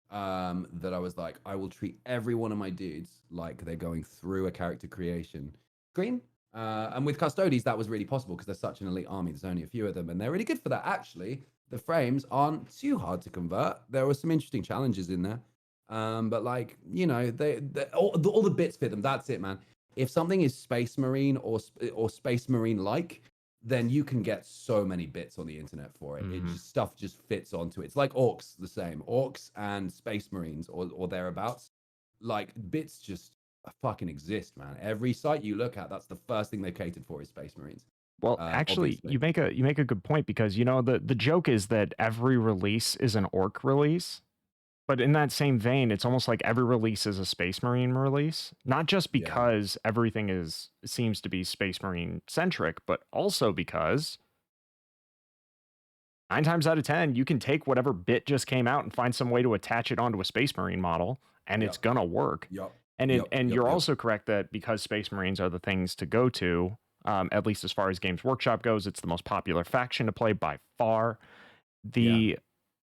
that I was like, I will treat every one of my dudes like they're going through a character creation screen. And with Custodes, that was really possible because they're such an elite army. There's only a few of them, and they're really good for that. Actually, the frames aren't too hard to convert. There were some interesting challenges in there, but like they all the bits fit them. That's it, man. If something is Space Marine or Space Marine like, then you can get so many bits on the internet for it. Mm-hmm. Stuff just fits onto it. It's like orcs, the same. Orcs and Space Marines or thereabouts. Like bits just fucking exist, man. Every site you look at, that's the first thing they catered for is Space Marines. Well, actually, Obviously. you make a good point because the joke is that every release is an orc release. But in that same vein, it's almost like every release is a Space Marine release, not just because everything seems to be Space Marine centric, but also because 9 times out of 10, you can take whatever bit just came out and find some way to attach it onto a Space Marine model, and it's gonna work. And you're also correct that because Space Marines are the things to go to, at least as far as Games Workshop goes, it's the most popular faction to play by far.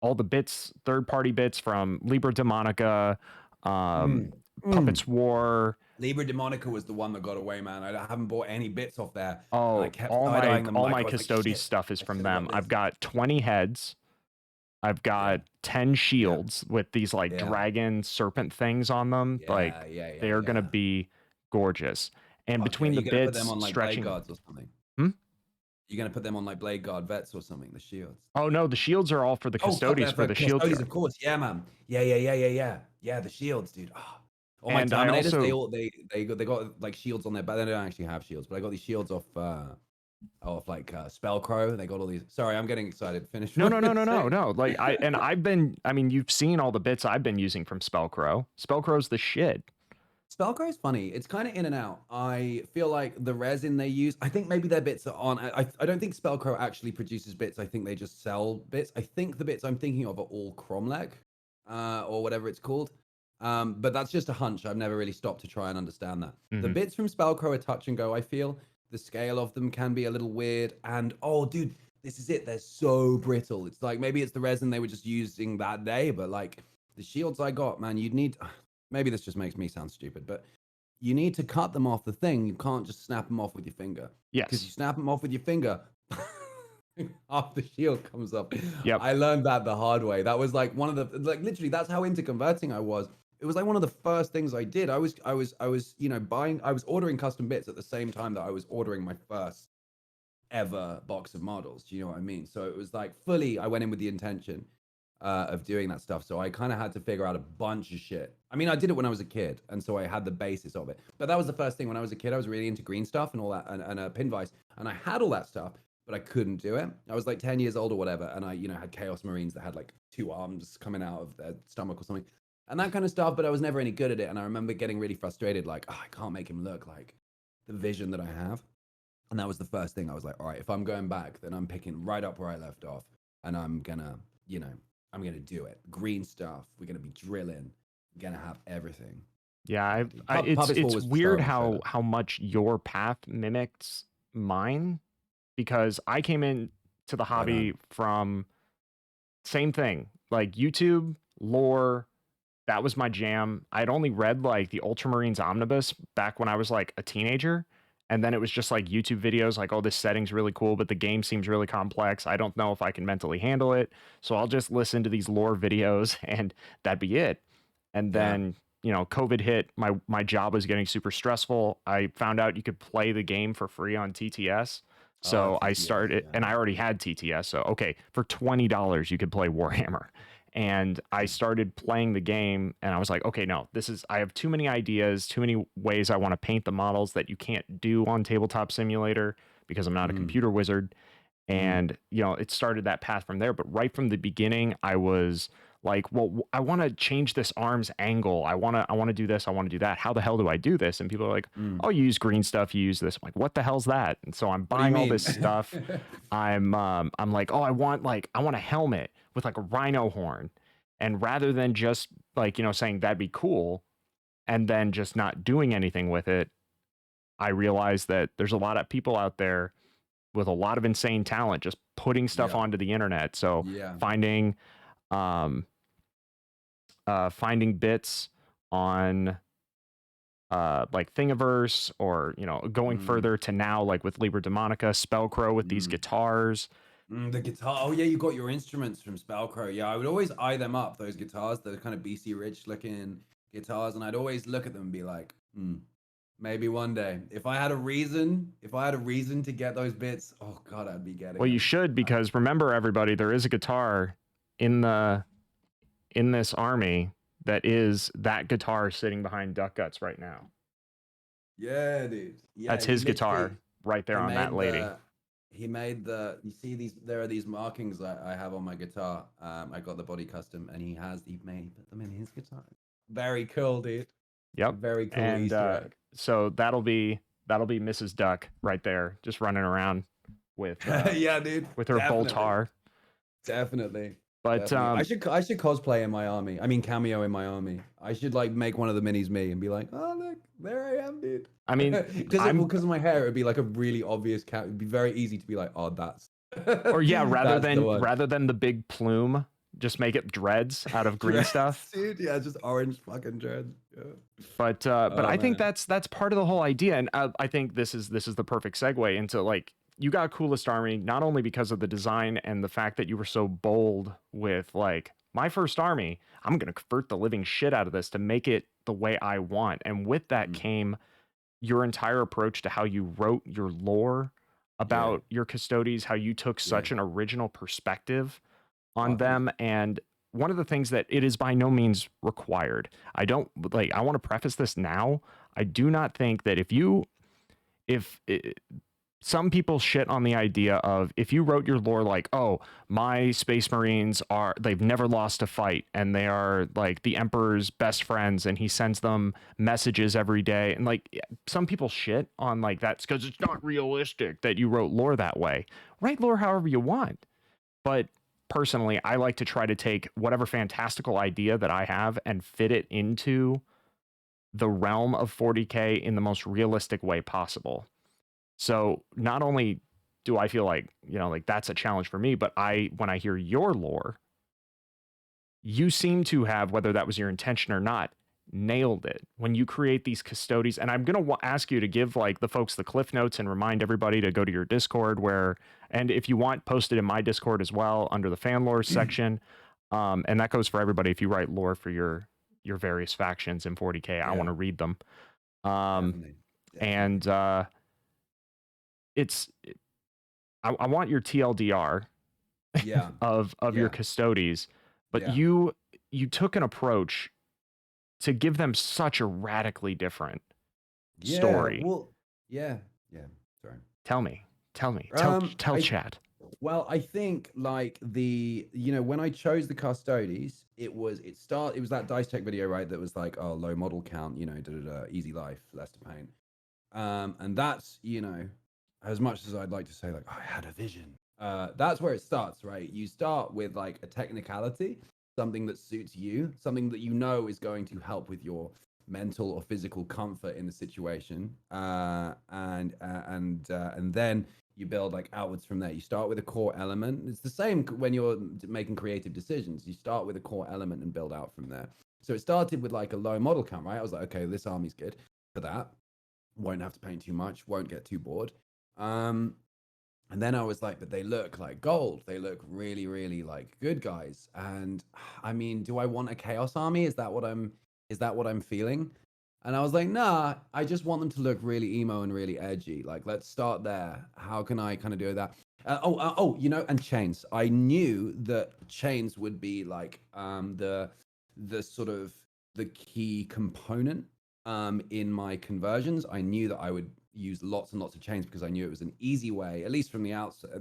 All the bits, third-party bits from Libra Demonica, Puppets War. Libra Demonica was the one that got away, man. I haven't bought any bits off there. Oh, I kept all my like, Custodes stuff is from them. got I've got 20 heads. I've got 10 shields with these like dragon serpent things on them. They are gonna be gorgeous. And between the bits, put them on, like, stretching. Blade Guards or something. You're gonna put them on like Blade Guard vets or something. The shields. Oh no, the shields are all for the Custodes for the shield. Custodes, of course. Yeah, man. Yeah. The shields, dude. Oh, my Terminators, they got like shields on their back. They don't actually have shields, but I got these shields off like Spellcrow. They got all these. Sorry, I'm getting excited. Finish. No. Like I mean, you've seen all the bits I've been using from Spellcrow. Spellcrow's the shit. Spellcrow's funny. It's kind of in and out. I feel like the resin they use, I think maybe their bits are on. I don't think Spellcrow actually produces bits. I think they just sell bits. I think the bits I'm thinking of are all Cromlech, or whatever it's called. But that's just a hunch. I've never really stopped to try and understand that. The bits from Spellcrow are touch and go, I feel. The scale of them can be a little weird. And, oh, dude, this is it. They're so brittle. It's like, maybe it's the resin they were just using that day. But, like, the shields I got, man, you'd need... Maybe this just makes me sound stupid, but you need to cut them off the thing. You can't just snap them off with your finger. Yes. Because you snap them off with your finger, half the shield comes up. Yep. I learned that the hard way. That was like one of the, like, literally, that's how into converting I was. It was like one of the first things I did. I was ordering custom bits at the same time that I was ordering my first ever box of models. Do you know what I mean? So it was like fully, I went in with the intention. of doing that stuff. So I kind of had to figure out a bunch of shit. I mean, I did it when I was a kid, and so I had the basis of it. But that was the first thing when I was a kid. I was really into green stuff and all that, and pin vice, and I had all that stuff, but I couldn't do it. I was like 10 years old or whatever, and I, had Chaos Marines that had like 2 arms coming out of their stomach or something, and that kind of stuff. But I was never any good at it, and I remember getting really frustrated, like, oh, I can't make him look like the vision that I have. And that was the first thing I was like, all right, if I'm going back, then I'm picking right up where I left off, and I'm gonna, I'm gonna do it. Green stuff. We're gonna be drilling. We're gonna have everything. Yeah, Puppet Sport it's was weird so much how much your path mimics mine, because I came in to the better. Right hobby on. from same thing, like YouTube, lore. That was my jam. I'd only read like the Ultramarines Omnibus back when I was like a teenager. And then it was just like YouTube videos like, oh, this setting's really cool, but the game seems really complex. I don't know if I can mentally handle it. So I'll just listen to these lore videos and that'd be it. And Yeah. then, COVID hit. My job was getting super stressful. I found out you could play the game for free on TTS. So I TTS, started, yeah. and I already had TTS. So, okay, for $20, you could play Warhammer. And I started playing the game and I was like, okay, no, I have too many ideas, too many ways I want to paint the models that you can't do on Tabletop Simulator because I'm not a computer wizard. And, it started that path from there. But right from the beginning, I was like, well, I want to change this arm's angle. I want to do this. I want to do that. How the hell do I do this? And people are like, oh, you use green stuff. You use this. I'm like, what the hell's that? And so I'm buying all this stuff. I'm like, oh, I want a helmet with like a rhino horn. And rather than just like, saying that'd be cool and then just not doing anything with it, I realized that there's a lot of people out there with a lot of insane talent just putting stuff onto the internet. So finding bits on like Thingiverse, or going further to now like with Liber Demonica, Spellcrow with these guitars. The guitar. Oh yeah, you got your instruments from Spellcrow. Yeah, I would always eye them up. Those guitars, the kind of BC Rich looking guitars, and I'd always look at them and be like, maybe one day, if I had a reason to get those bits, oh god, I'd be getting. Well, you should, because remember, everybody, there is a guitar in this army that is that guitar sitting behind Duck Guts right now. Yeah, dude. Yeah, that's his guitar right there on that lady. He made you see these, there are these markings I have on my guitar. I got the body custom, and he put them in his guitar. Very cool, dude. Yep. Very cool. And Easter egg. so that'll be Mrs. Duck right there, just running around with yeah, dude, with her boltar. Definitely. But I should cosplay in my army. I mean, cameo in my army. I should like make one of the minis me and be like, oh look, there I am, dude. I mean, because of my hair, it'd be like a really obvious cat. It'd be very easy to be like, oh, that's. Or yeah, rather than the big plume, just make it dreads out of green stuff. Dude, yeah, just orange fucking dreads. Yeah. But I think that's part of the whole idea, and I think this is the perfect segue into like, you got Coolest Army not only because of the design and the fact that you were so bold with like, my first army, I'm going to convert the living shit out of this to make it the way I want. And with that came your entire approach to how you wrote your lore about your Custodes, how you took such an original perspective on them. And one of the things that it is by no means required. I want to preface this now. I do not think that some people shit on the idea of, if you wrote your lore like, oh, my Space Marines they've never lost a fight and they are like the Emperor's best friends and he sends them messages every day. And like, some people shit on like that's because it's not realistic that you wrote lore that way. Write lore however you want. But personally, I like to try to take whatever fantastical idea that I have and fit it into the realm of 40K in the most realistic way possible. So not only do I feel like, like that's a challenge for me, but when I hear your lore, you seem to have, whether that was your intention or not, nailed it when you create these Custodes. And I'm going to ask you to give like the folks the cliff notes and remind everybody to go to your Discord and if you want, post it in my Discord as well under the fan lore section. And that goes for everybody. If you write lore for your various factions in 40K, I want to read them. Definitely. And I want your TLDR of your Custodes, but Yeah. you took an approach to give them such a radically different Yeah. story. Well, yeah. Yeah. Sorry. Tell me, tell I chat. Well, I think like when I chose the Custodes, it was that dice check video, right? That was like, oh, low model count, easy life, less to paint. And that's, as much as I'd like to say, like, I had a vision. That's where it starts, right? You start with like a technicality, something that suits you, something that is going to help with your mental or physical comfort in the situation, and then you build like outwards from there. You start with a core element. It's the same when you're making creative decisions. You start with a core element and build out from there. So it started with like a low model count, right? I was like, okay, this army's good for that. Won't have to paint too much. Won't get too bored. And then I was like, but they look like gold. They look really, really like good guys. And I mean, do I want a chaos army? Is that what I'm feeling? And I was like, nah, I just want them to look really emo and really edgy. Like, let's start there. How can I kind of do that? And chains. I knew that chains would be like the sort of the key component in my conversions. I knew that I would use lots and lots of chains because I knew it was an easy way, at least from the outset,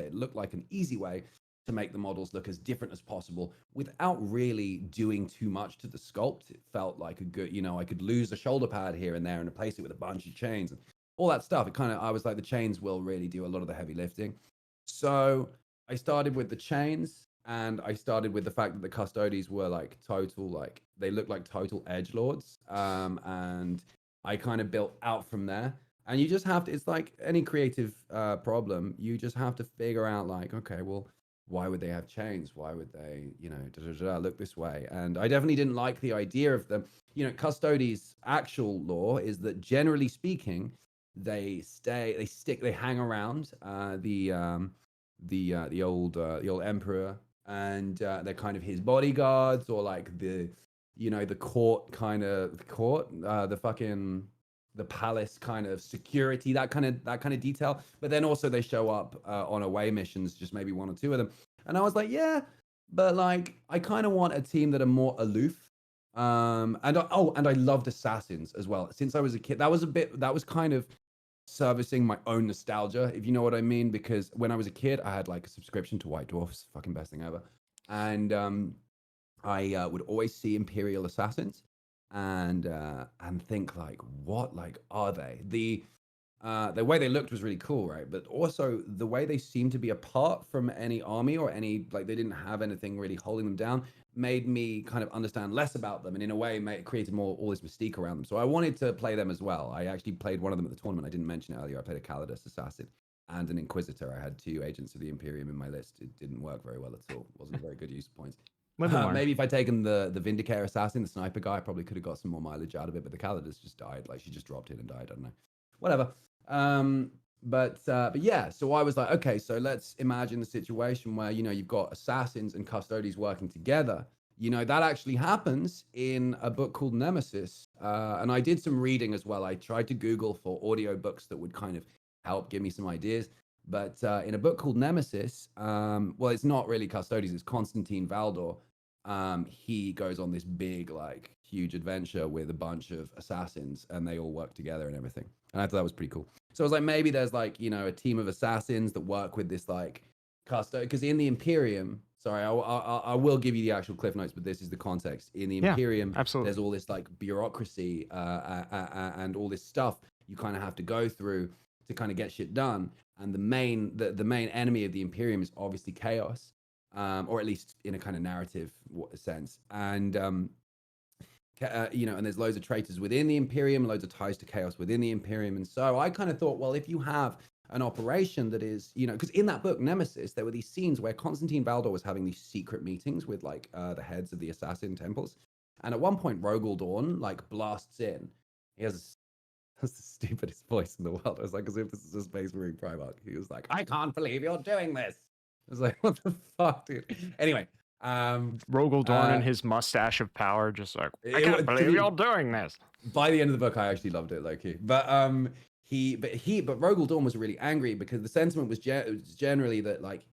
it looked like an easy way to make the models look as different as possible without really doing too much to the sculpt. It felt like a good, I could lose a shoulder pad here and there and replace it with a bunch of chains and all that stuff. I was like, the chains will really do a lot of the heavy lifting. So I started with the chains, and I started with the fact that the Custodes were like total, like they look like total edgelords. And I kind of built out from there. And you just have to, it's like any creative problem, you just have to figure out like, okay, well, why would they have chains? Why would they, look this way? And I definitely didn't like the idea of them. Custodes' actual law is that generally speaking, they hang around the old emperor, and they're kind of his bodyguards, or like the court the palace kind of security, that kind of detail. But then also they show up on away missions, just maybe one or two of them. And I was like, yeah, but like I kind of want a team that are more aloof. And I loved assassins as well. Since I was a kid, that was kind of servicing my own nostalgia, if you know what I mean. Because when I was a kid, I had like a subscription to White Dwarfs, fucking best thing ever. And I would always see Imperial assassins and think like, what like are they? The way they looked was really cool, right? But also the way they seemed to be apart from any army, or any, like, they didn't have anything really holding them down, made me kind of understand less about them, and in a way created more all this mystique around them. So I wanted to play them as well. I actually played one of them at the tournament. I didn't mention it earlier. I played a Calidus assassin and an Inquisitor. I had 2 agents of the Imperium in my list. It didn't work very well at all. It wasn't a very good use of points. Maybe if I'd taken the Vindicator assassin, the sniper guy, I probably could have got some more mileage out of it. But the Calidus just died. Like, she just dropped in and died. I don't know. Whatever. But yeah. So I was like, okay, so let's imagine the situation where you've got assassins and Custodes working together. That actually happens in a book called Nemesis. And I did some reading as well. I tried to Google for audio books that would kind of help give me some ideas. But in a book called Nemesis, well, it's not really Custodes, it's Constantine Valdor. He goes on this big, like, huge adventure with a bunch of assassins, and they all work together and everything. And I thought that was pretty cool. So I was like, maybe there's like, a team of assassins that work with this like Custodes, because in the Imperium, sorry, I will give you the actual cliff notes, but this is the context. In the Imperium, absolutely. there's all this like bureaucracy and all this stuff you kind of have to go through to kind of get shit done. And the main enemy of the Imperium is obviously chaos, or at least in a kind of narrative sense. And and there's loads of traitors within the Imperium, loads of ties to chaos within the Imperium. And so I kind of thought, well, if you have an operation that is, because in that book Nemesis, there were these scenes where Constantine Valdor was having these secret meetings with like the heads of the assassin temples. And at one point, Rogel Dawn like blasts in. He has the stupidest voice in the world. I was like, as if this is a Space Marine Primarch. He was like, I can't believe you're doing this. I was like, what the fuck, dude? Anyway, Rogel Dorn and his mustache of power, just like, I can't believe you're doing this. By the end of the book, I actually loved it, low-key. But Rogel Dawn was really angry because the sentiment was generally that, like,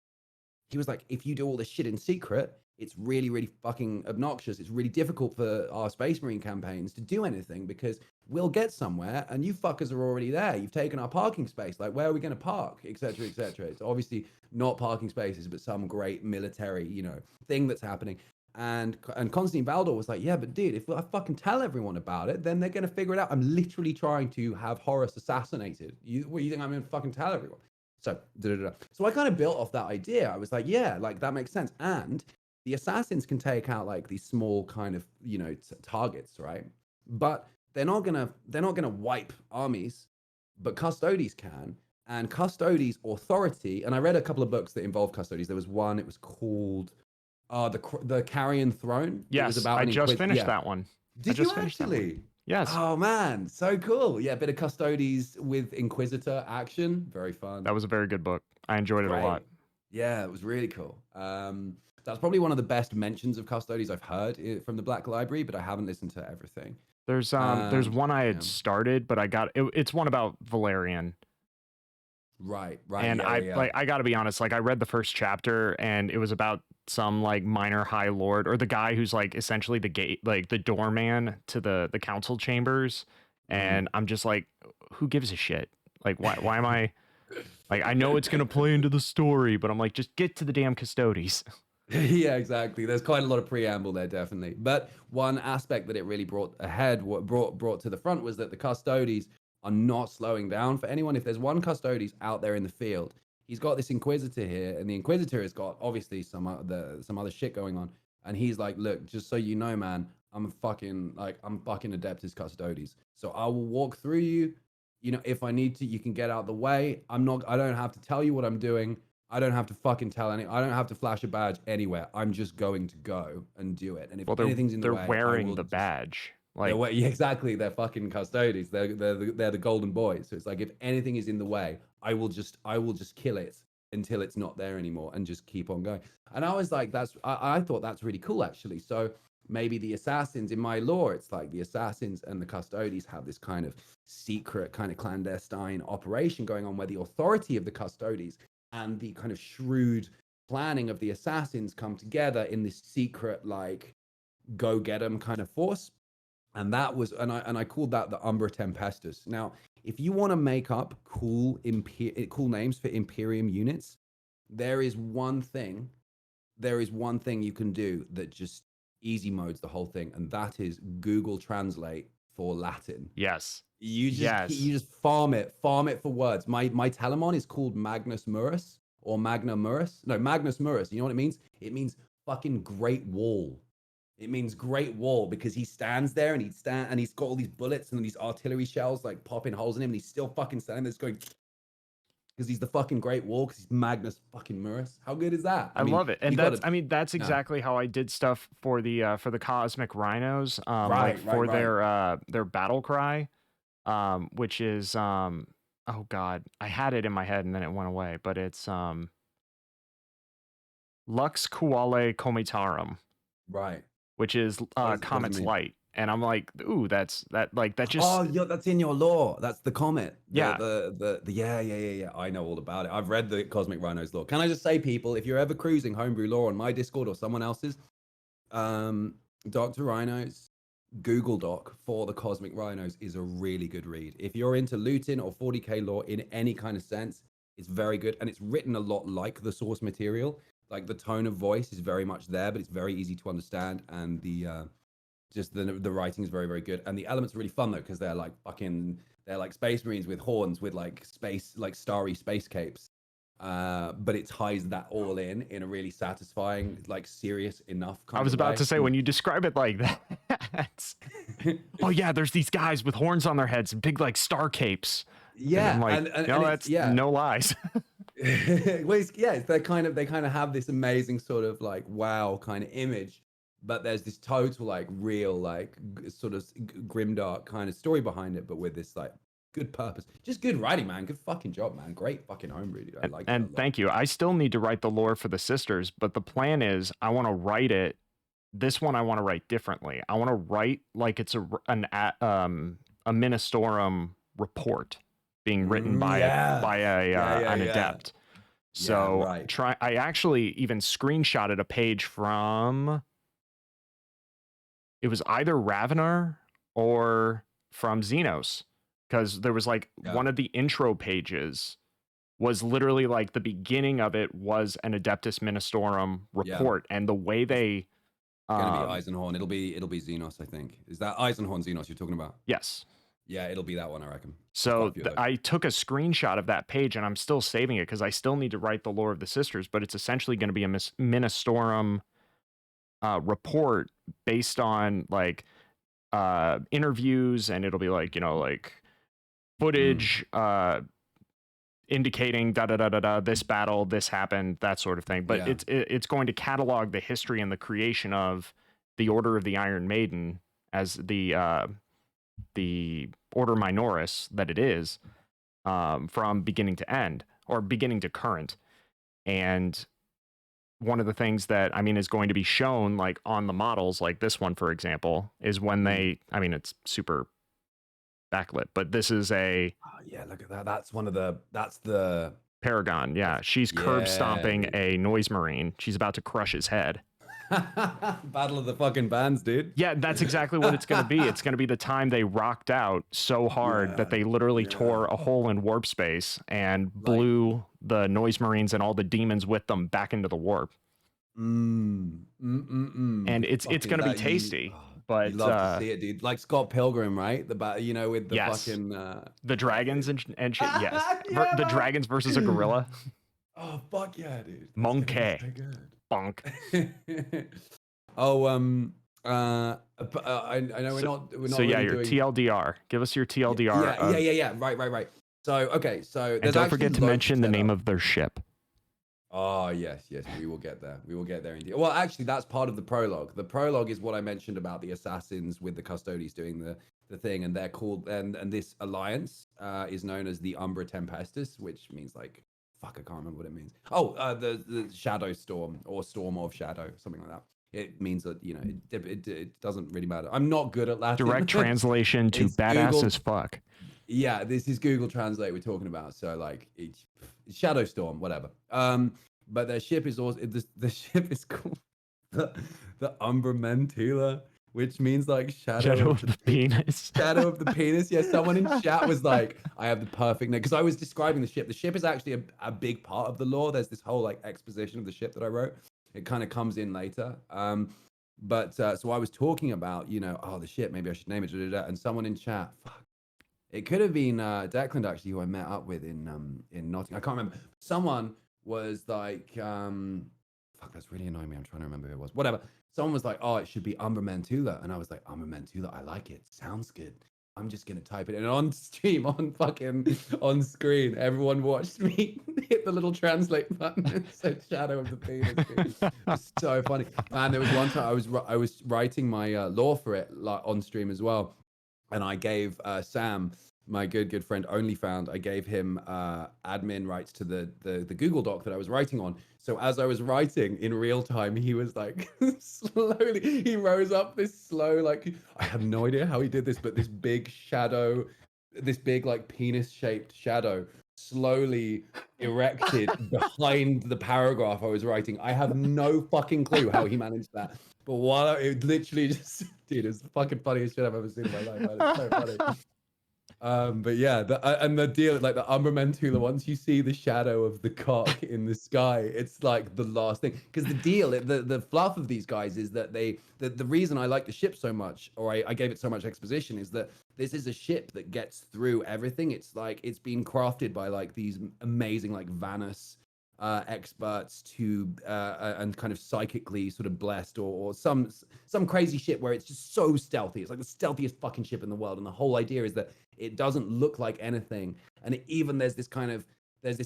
he was like, if you do all this shit in secret, it's really, really fucking obnoxious. It's really difficult for our Space Marine campaigns to do anything because we'll get somewhere and you fuckers are already there. You've taken our parking space. Like, where are we going to park, etc., etc. It's obviously not parking spaces, but some great military, thing that's happening. And Constantine Valdor was like, yeah, but dude, if I fucking tell everyone about it, then they're going to figure it out. I'm literally trying to have Horus assassinated. What, you think I'm going to fucking tell everyone? So, so I kind of built off that idea. I was like, yeah, like that makes sense. And the assassins can take out like these small kind of, targets, right? But they're not gonna wipe armies, but Custodes can. And Custodes' authority, and I read a couple of books that involve Custodes. There was one, it was called the Carrion Throne. It was Yes, about I an just finished yeah. that one. Did you actually? Yes. Oh man, so cool. Yeah, a bit of Custodes with Inquisitor action. Very fun. That was a very good book. I enjoyed it a lot. Yeah, it was really cool. That's probably one of the best mentions of Custodes I've heard from the Black Library, but I haven't listened to everything. There's one I had started, but I got it's one about Valerian. Right. And yeah. I got to be honest, like I read the first chapter and it was about some like minor high lord or the guy who's like essentially the gate, like the doorman to the council chambers. And I'm just like, who gives a shit? Like, why am I like, I know it's going to play into the story, but I'm like, just get to the damn Custodes. Yeah, exactly. There's quite a lot of preamble there, definitely. But one aspect that it really brought to the front was that the Custodes are not slowing down for anyone. If there's one Custodes out there in the field, he's got this Inquisitor here, and the Inquisitor has got obviously some other shit going on. And he's like, look, just so you know, man, I'm fucking Adeptus Custodes. So I will walk through you. If I need to, you can get out the way. I don't have to tell you what I'm doing. I don't have to fucking tell I don't have to flash a badge anywhere. I'm just going to go and do it. And if anything's in the way, they're wearing the badge. Like, yeah, exactly. They're fucking Custodes. They're the golden boys. So it's like, if anything is in the way, I will just kill it until it's not there anymore and just keep on going. And I was like, I thought that's really cool, actually. So maybe the assassins in my lore, it's like the assassins and the Custodes have this kind of secret, kind of clandestine operation going on where the authority of the Custodes and the kind of shrewd planning of the assassins come together in this secret, like, go get 'em kind of force. And that was, and I called that the Umbra Tempestus. Now, if you want to make up cool names for Imperium units, there is one thing you can do that just easy modes the whole thing, and that is Google Translate for Latin. yes. You just farm it for words. My Telemon is called Magnus Murus or Magna Murus. No, Magnus Murus. You know what it means? It means fucking Great Wall. It means Great Wall because he stands there and he's got all these bullets and these artillery shells like popping holes in him, and he's still fucking standing there, just going because he's the fucking Great Wall because he's Magnus fucking Murus. How good is that? I love it, and that's exactly how I did stuff for the Cosmic Rhinos, their battle cry. Which is oh god, I had it in my head and then it went away, but it's Lux Quale Comitarum, right, which is Comet's Light, and I'm like, ooh, that's just that's in your lore. That's the comet. Yeah. Yeah. I know all about it. I've read the Cosmic Rhinos lore. Can I just say, people, if you're ever cruising homebrew lore on my Discord or someone else's, Dr. Rhinos Google Doc for the Cosmic Rhinos is a really good read. If you're into looting or 40k lore in any kind of sense, it's very good, and it's written a lot like the source material. Like, the tone of voice is very much there, but it's very easy to understand, and the writing is very, very good, and the elements are really fun though because they're like Space Marines with horns with like starry space capes. But it ties that all in a really satisfying, like, serious enough kind I was of about way. to say, when you describe it like that, oh yeah, there's these guys with horns on their heads and big like star capes. Yeah, and I'm like, that's no lies. Well, they kind of have this amazing sort of like wow kind of image, but there's this total like real like sort of grimdark kind of story behind it, but with this like good purpose. Just good writing, man. Good fucking job, man. Great fucking homebrew, dude. I like it. And thank you. I still need to write the lore for the sisters, but the plan is I want to write it. This one I want to write differently. I want to write like it's a Ministorum report being written by an adept. So right. I actually even screenshotted a page from, it was either Ravenar or from Xenos, because there was like one of the intro pages was literally like the beginning of it was an Adeptus Ministorum report, and the way they gonna be Eisenhorn. It'll be Xenos, I think. Is that Eisenhorn Xenos you're talking about? Yes. Yeah, it'll be that one, I reckon. So I took a screenshot of that page, and I'm still saving it because I still need to write the lore of the sisters, but it's essentially going to be a Ministorum report based on like interviews, and it'll be like, you know, like footage indicating this battle, this happened, that sort of thing. But it's going to catalog the history and the creation of the Order of the Iron Maiden as the Order Minoris that it is, from beginning to end, or beginning to current. And one of the things that, I mean, is going to be shown like on the models, like this one, for example, is when they, I mean, it's super backlit, but this is a, yeah, look at that. That's the Paragon. Yeah, she's curb stomping a noise marine. She's about to crush his head. Battle of the fucking bands, dude. Yeah, that's exactly what it's going to be. It's going to be the time they rocked out so hard that they literally tore a hole in warp space and blew the noise marines and all the demons with them back into the warp. And it's going to be tasty. But you love to see it, dude. Like Scott Pilgrim, right? You know, with the fucking the dragons and shit. Yes, yeah, the dragons versus a gorilla. Oh fuck yeah, dude. Monkey. Bonk. I know we're not. So yeah, your TLDR. Give us your TLDR. Yeah. Right. So okay, so and don't forget to mention the name of their ship. Oh yes, we will get there. We will get there indeed. Well, actually, that's part of the prologue. The prologue is what I mentioned about the assassins with the Custodes doing the thing, and they're called and this alliance is known as the Umbra Tempestus, which means like fuck, I can't remember what it means. Oh, the Shadow Storm or Storm of Shadow, something like that. It means that, you know, it doesn't really matter. I'm not good at Latin. Direct translation to badass Google, as fuck. Yeah, this is Google Translate we're talking about. So like it's Shadow Storm, whatever. But their ship is also the ship is called the Umbra Mentula, which means like shadow of the penis. Shadow of the penis. Yeah, someone in chat was like, I have the perfect name. Because I was describing the ship. The ship is actually a big part of the lore. There's this whole like exposition of the ship that I wrote. It kind of comes in later. But so I was talking about, you know, the ship, maybe I should name it. And someone in chat, fuck. It could have been Declan, actually, who I met up with in Nottingham. I can't remember. Someone was like, fuck, that's really annoying me. I'm trying to remember who it was. Whatever. Someone was like, oh, it should be Umbra Mentula. And I was like, Umbra Mentula, I like it. Sounds good. I'm just going to type it in on stream, on screen. Everyone watched me hit the little translate button and said Shadow of the Penis. It's so funny. Man, there was one time I was writing my lore for it like, on stream as well. And I gave Sam, my good friend OnlyFound, I gave him admin rights to the Google Doc that I was writing on. So as I was writing in real time, he was like slowly, he rose up this slow, like, I have no idea how he did this, but this big shadow, this big like penis shaped shadow slowly erected behind the paragraph I was writing. I have no fucking clue how he managed that. But while it literally just, dude, it's the fucking funniest shit I've ever seen in my life. Man. It's so funny. But yeah, and the deal, like the Umbra Mentula, once you see the shadow of the cock in the sky, it's like the last thing. Because the deal, the fluff of these guys is that the reason I like the ship so much, or I gave it so much exposition, is that this is a ship that gets through everything. It's like, it's been crafted by like these amazing like Vanus experts to and kind of psychically sort of blessed, or some crazy ship where it's just so stealthy. It's like the stealthiest fucking ship in the world, and the whole idea is that it doesn't look like anything, and even there's this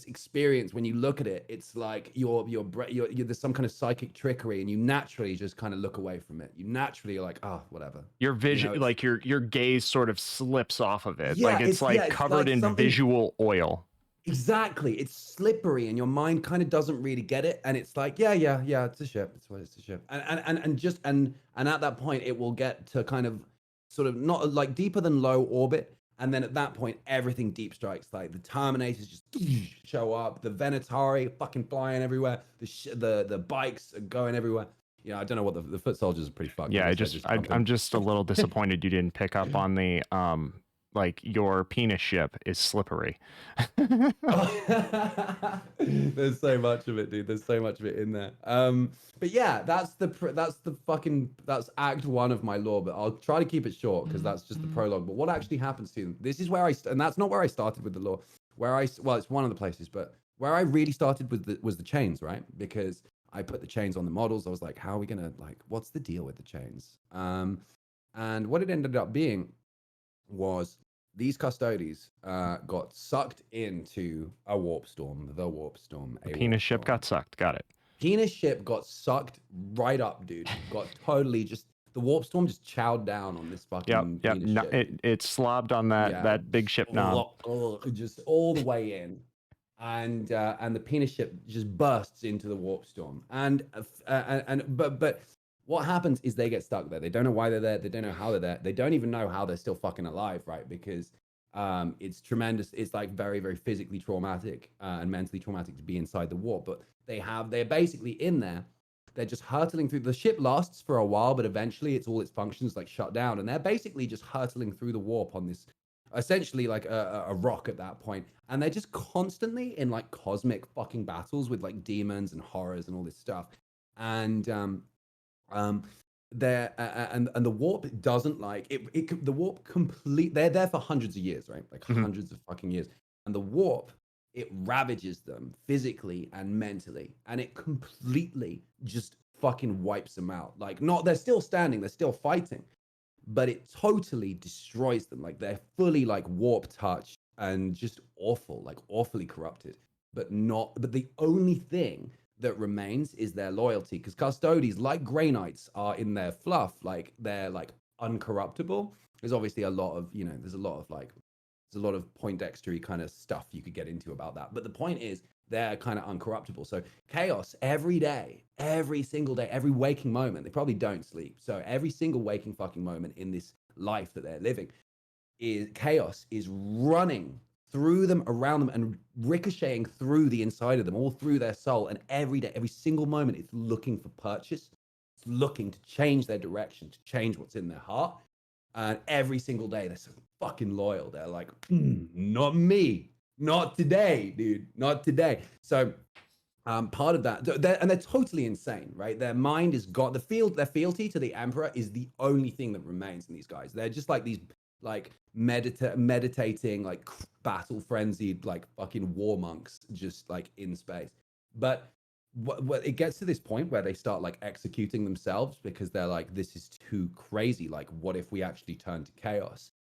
experience when you look at it. It's like you're there's some kind of psychic trickery, and you naturally just kind of look away from it. You naturally are like, whatever. Your vision, you know, like your gaze sort of slips off of it. Yeah, like it's covered in visual oil. Exactly. It's slippery and your mind kind of doesn't really get it. And it's like, yeah, it's a ship. It's a ship. And at that point it will get to kind of sort of not like deeper than low orbit, And then at that point, everything deep strikes. Like the Terminators just show up, the Venatari fucking flying everywhere, the bikes are going everywhere. I don't know what the foot soldiers are pretty fucked. Yeah, Obviously, I'm just a little disappointed you didn't pick up on the like your penis ship is slippery. There's so much of it, dude. There's so much of it in there. But yeah, that's act 1 of my lore. But I'll try to keep it short because that's just the prologue. But what actually happens to them? This is where and that's not where I started with the lore. Well, it's one of the places, but where I really started was the chains, right? Because I put the chains on the models. I was like, how are we gonna what's the deal with the chains? And what it ended up being was these custodies got sucked into a warp storm, the warp storm. The penis ship got sucked. Got it. Penis ship got sucked right up, dude. Got totally just the warp storm just chowed down on this fucking penis ship. It slobbed on that big ship knob. Just all the way in. And the penis ship just bursts into the warp storm. But what happens is they get stuck there. They don't know why they're there. They don't know how they're there. They don't even know how they're still fucking alive, right? Because it's tremendous. It's like very, very physically traumatic and mentally traumatic to be inside the warp. But they're basically in there. They're just hurtling through. The ship lasts for a while, but eventually it's all its functions like shut down. And they're basically just hurtling through the warp on this, essentially like a rock at that point. And they're just constantly in like cosmic fucking battles with like demons and horrors and all this stuff. And there and the warp doesn't like it the warp they're there for hundreds of years, right? Like hundreds of fucking years. And the warp, it ravages them physically and mentally, and it completely just fucking wipes them out. Like, not, they're still standing, they're still fighting, but it totally destroys them. Like, they're fully like warp touched and just awful, like awfully corrupted. But the only thing that remains is their loyalty, because custodies like Grey Knights are in their fluff, like they're like uncorruptible. There's obviously a lot of, there's a lot of Poindextery kind of stuff you could get into about that. But the point is, they're kind of uncorruptible. So chaos every day, every single day, every waking moment, they probably don't sleep. So every single waking fucking moment in this life that they're living, is chaos is running through them, around them, and ricocheting through the inside of them, all through their soul. And every day, every single moment, it's looking for purchase. It's looking to change their direction, to change what's in their heart. And every single day, they're so fucking loyal. They're like, not me, not today, dude, not today. So part of that, they're totally insane, right? Their mind is gone. Their fealty to the Emperor is the only thing that remains in these guys. They're just like these, like meditating, like battle frenzied, like fucking war monks, just like in space. But what it gets to this point where they start like executing themselves, because they're like, this is too crazy. Like, what if we actually turn to chaos?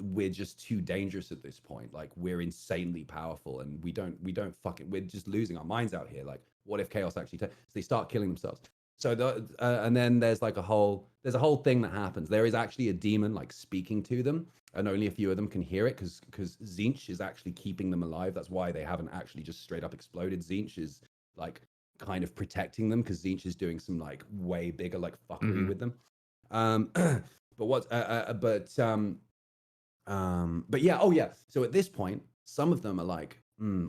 We're just too dangerous at this point. Like, we're insanely powerful, and we're just losing our minds out here. Like, what if chaos actually so they start killing themselves. So and then there's a whole thing that happens. There is actually a demon like speaking to them, and only a few of them can hear it, because Tzeentch is actually keeping them alive. That's why they haven't actually just straight up exploded. Tzeentch is like kind of protecting them, because Tzeentch is doing some like way bigger like fuckery with them. But yeah, oh yeah. So at this point, some of them are like,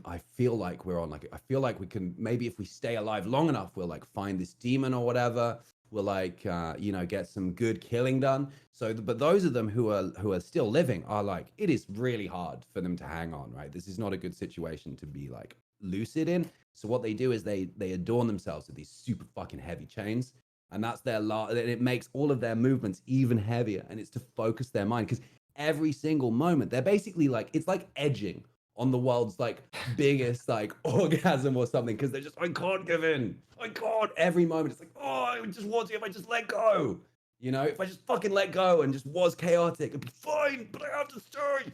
I feel like I feel like we can, maybe if we stay alive long enough, we'll like find this demon or whatever. We'll like, get some good killing done. So, but those of them who are still living are like, it is really hard for them to hang on, right? This is not a good situation to be like lucid in. So what they do is they adorn themselves with these super fucking heavy chains. And that's it makes all of their movements even heavier. And it's to focus their mind, because every single moment, they're basically like, it's like edging on the world's like biggest like orgasm or something, because they're just, I can't give in. I can't. Every moment, it's like, oh, I just want to, if I just let go. If I just fucking let go and just was chaotic, it'd be fine, but I have to stay.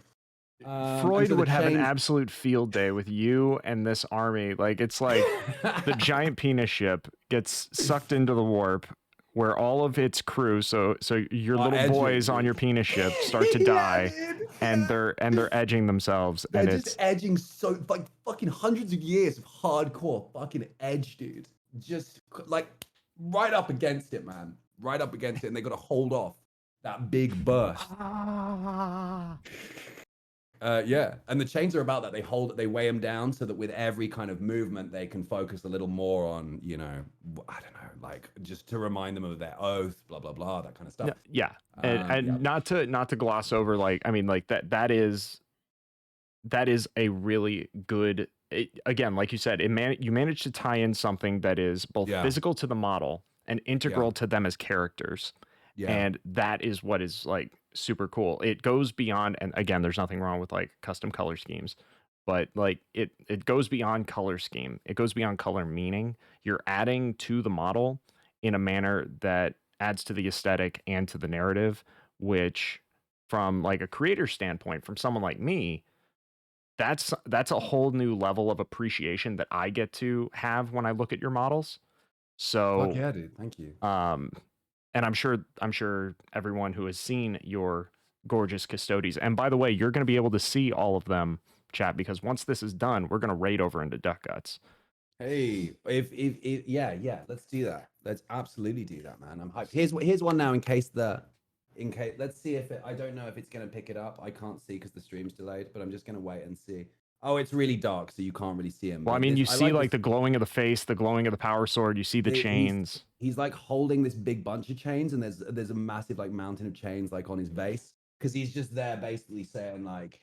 Freud would have an absolute field day with you and this army. Like, it's like the giant penis ship gets sucked into the warp, where all of its crew, so your little boys on your penis ship start to die, and they're edging themselves. They're and just edging, so like fucking hundreds of years of hardcore fucking edge, dude. Just like right up against it, man. Right up against it, and they got to hold off that big burst. Yeah, and the chains are about that. They weigh them down so that with every kind of movement, they can focus a little more on, I don't know, like just to remind them of their oath, blah blah blah, that kind of stuff. Yeah, Yeah, and not to gloss over, like, I mean, like that is a really good again, like you said, you managed to tie in something that is both yeah, physical to the model and integral to them as characters, yeah. and that is what is like super cool. It goes beyond, and again, there's nothing wrong with like custom color schemes, but like it goes beyond color scheme. It goes beyond color meaning. You're adding to the model in a manner that adds to the aesthetic and to the narrative, which from like a creator standpoint, from someone like me, that's a whole new level of appreciation that I get to have when I look at your models. Fuck So, yeah, dude. Thank you. and I'm sure everyone who has seen your gorgeous custodies, and by the way, you're going to be able to see all of them, chat, because once this is done, we're going to raid over into Duck Guts. Hey, if yeah, let's do that. Let's absolutely do that, man. I'm hyped. Here's one now in case let's see if I don't know if it's gonna pick it up. I can't see because the stream's delayed, but I'm just gonna wait and see. Oh, it's really dark, so you can't really see him. Well, I But mean, this you I see like like this. the glowing of the face, the glowing of the power sword. You see the chains. He's like holding this big bunch of chains, and there's a massive like mountain of chains like on his base because he's just there basically saying like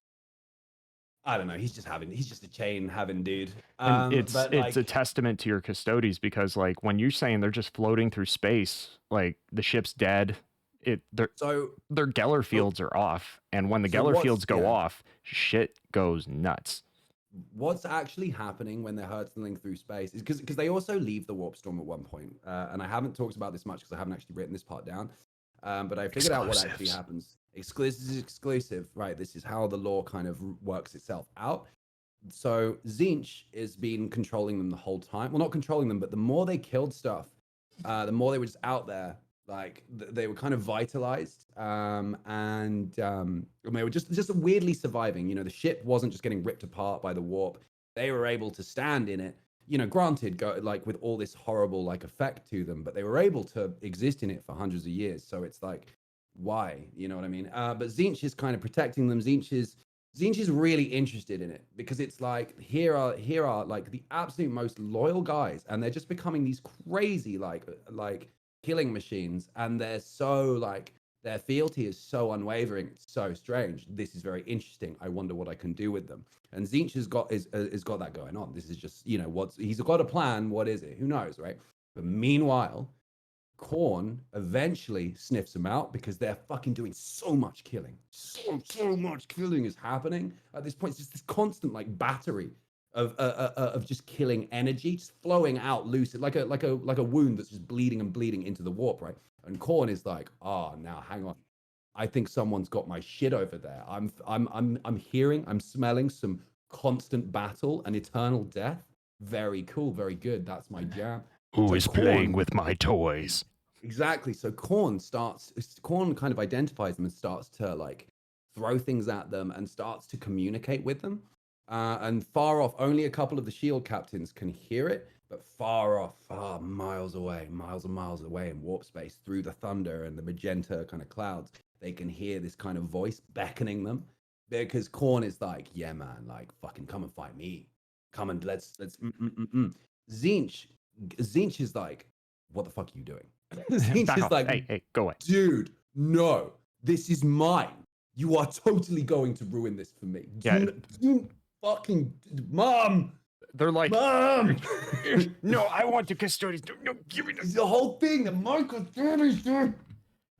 I don't know. He's just a chain having dude. And But it's a like testament to your custodies, because like when you're saying they're just floating through space, like the ship's dead, so their Geller so fields are off, and when the so Geller what's fields go off, shit goes nuts. what's actually happening when they're hurtling through space is because they also leave the warp storm at one point, and I haven't talked about this much because I haven't actually written this part down, but I figured out what actually Exclusives. happens. Exclusive, right? This is how the lore kind of works itself out. So Zinch has been controlling them the whole time. Well, not controlling them, but the more they killed stuff, the more they were just out there. Like they were kind of vitalized, and they were just weirdly surviving. You know, the ship wasn't just getting ripped apart by the warp. They were able to stand in it. You know, granted, go like with all this horrible like effect to them, but they were able to exist in it for hundreds of years. So it's like, why? You know what I mean? But Zinch is kind of protecting them. Zinch is really interested in it because it's like here are like the absolute most loyal guys, and they're just becoming these crazy like killing machines, and they're so like their fealty is so unwavering. It's so strange. This is very interesting. I wonder what I can do with them. And Zinch has got that going on. This is just he's got a plan. What is it? Who knows, right? But meanwhile, Korn eventually sniffs them out because they're fucking doing so much killing. So much killing is happening at this point. It's just this constant like battery of just killing energy, just flowing out loose, like a wound that's just bleeding and bleeding into the warp, right? And Korn is like, now hang on, I think someone's got my shit over there. I'm smelling some constant battle and eternal death. Very cool, very good. That's my jam. Who So is playing Korn with my toys? Exactly. So Korn kind of identifies them and starts to like throw things at them and starts to communicate with them. And far off, only a couple of the shield captains can hear it, but far off, far miles away, miles and miles away in warp space through the thunder and the magenta kind of clouds, they can hear this kind of voice beckoning them because Korn is like, yeah, man, like fucking come and fight me. Come and let's. Zinch, Zinch is like, what the fuck are you doing? He's Back just off. like, Hey, go away. dude, no, this is mine. You are totally going to ruin this for me. Yeah. You fucking mom. They're like, Mom. no, I want the custodians. No, give me the whole thing. The Michael dude.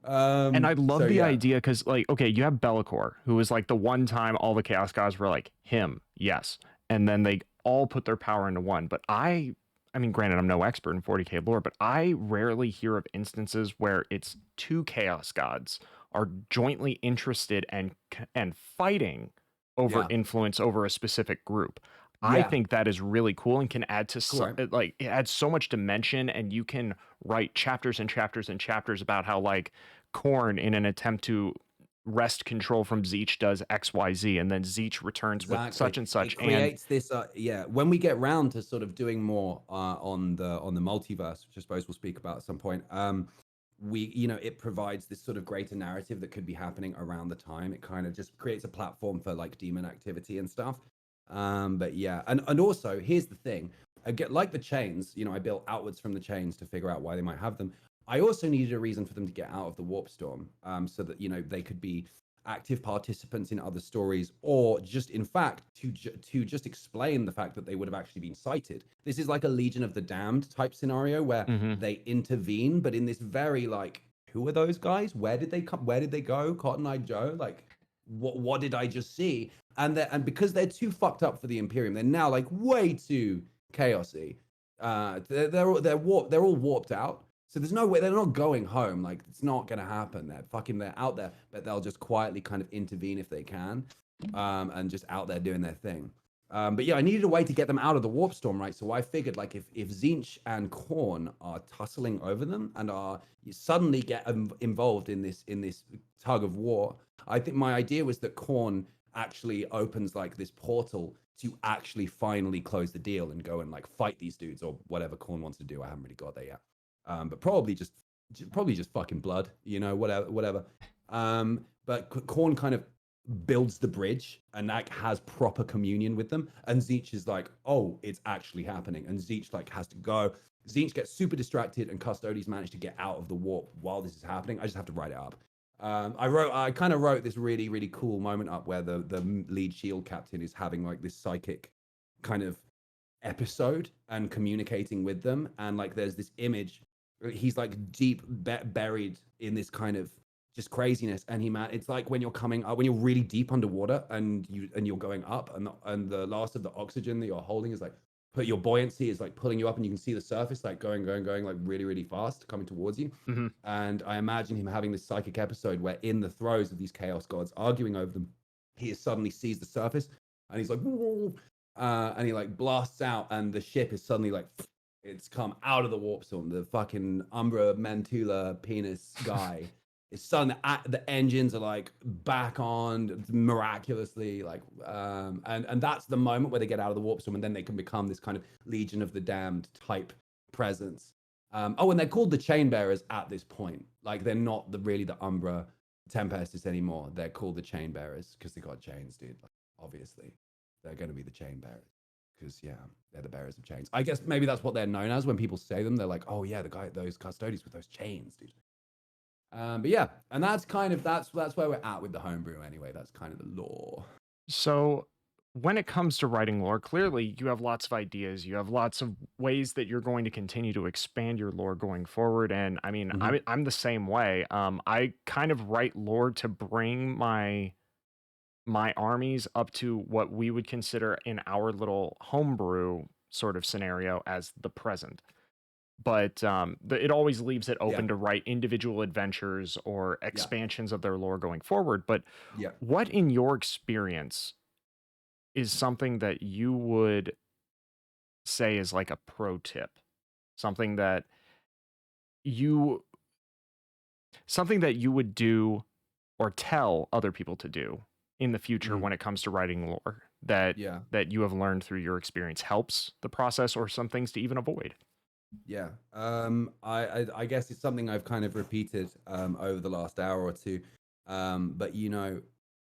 And I love so, the yeah. idea because, like, okay, you have Be'lakor, who was like the one time all the Chaos Gods were like him, yes, and then they all put their power into one. But I mean, granted, I'm no expert in 40k lore, but I rarely hear of instances where it's two Chaos Gods are jointly interested and fighting over Yeah. influence over a specific group. I Yeah. think that is really cool and can add to Correct. like it adds so much dimension, and you can write chapters and chapters and chapters about how like Korn, in an attempt to wrest control from Zeech, does XYZ, and then Zeech returns with such and such. It creates this when we get round to sort of doing more on the multiverse, which I suppose we'll speak about at some point, it provides this sort of greater narrative that could be happening around the time. It kind of just creates a platform for like demon activity and stuff. But yeah, and also here's the thing. I get like the chains, I built outwards from the chains to figure out why they might have them. I also needed a reason for them to get out of the warp storm, so that they could be active participants in other stories, or just in fact to just explain the fact that they would have actually been sighted. This is like a Legion of the Damned type scenario where Mhm. they intervene, but in this very like, who are those guys? Where did they come? Where did they go? Cotton Eye Joe? Like, what did I just see? And because they're too fucked up for the Imperium, they're now like way too chaosy. They're all warped out. So there's no way they're not going home. Like, it's not gonna happen. They're out there, but they'll just quietly kind of intervene if they can, and just out there doing their thing. But yeah, I needed a way to get them out of the warp storm, right? So I figured, like, if Zinch and Korn are tussling over them and are suddenly get involved in this tug of war, I think my idea was that Korn actually opens like this portal to actually finally close the deal and go and like fight these dudes or whatever Korn wants to do. I haven't really got there yet, but probably just fucking blood, whatever. But Korn kind of builds the bridge and like has proper communion with them, and Zeech is like, oh, it's actually happening, and Zeech like has to go. Zeech gets super distracted, and Custodes manage to get out of the warp while this is happening. I just have to write it up. I kind of wrote this really, really cool moment up where the lead shield captain is having like this psychic kind of episode and communicating with them, and like there's this image. He's like deep buried in this kind of just craziness, and it's like when you're coming up, when you're really deep underwater, and you're going up, and the last of the oxygen that you're holding is like, put your buoyancy is like pulling you up, and you can see the surface like going like really, really fast coming towards you. Mhm. And I imagine him having this psychic episode where, in the throes of these chaos gods arguing over them, he suddenly sees the surface, and he's like, and he like blasts out, and the ship is suddenly like, it's come out of the warp zone. The fucking Umbra Mantula penis guy is suddenly the engines are like back on miraculously, like, and that's the moment where they get out of the warp zone, and then they can become this kind of Legion of the Damned type presence. Oh, and they're called the Chain Bearers at this point. Like, they're not really the Umbra Tempestus anymore. They're called the Chain Bearers because they got chains, dude. Like, obviously, they're going to be the Chain Bearers because, yeah, they're the bearers of chains. I guess maybe that's what they're known as when people say them. They're like, oh yeah, those Custodes with those chains, dude. But yeah, and that's where we're at with the homebrew anyway. That's kind of the lore. So, when it comes to writing lore, clearly you have lots of ideas. You have lots of ways that you're going to continue to expand your lore going forward. And I mean, I'm the same way. I kind of write lore to bring my armies up to what we would consider in our little homebrew sort of scenario as the present. But it always leaves it open Yeah. to write individual adventures or Yeah. expansions of their lore going forward. But Yeah. what, in your experience, is something that you would say is like a pro tip? Something that you would do or tell other people to do in the future when it comes to writing lore that Yeah. that you have learned through your experience helps the process, or some things to even avoid? Yeah. I guess it's something I've kind of repeated over the last hour or two. But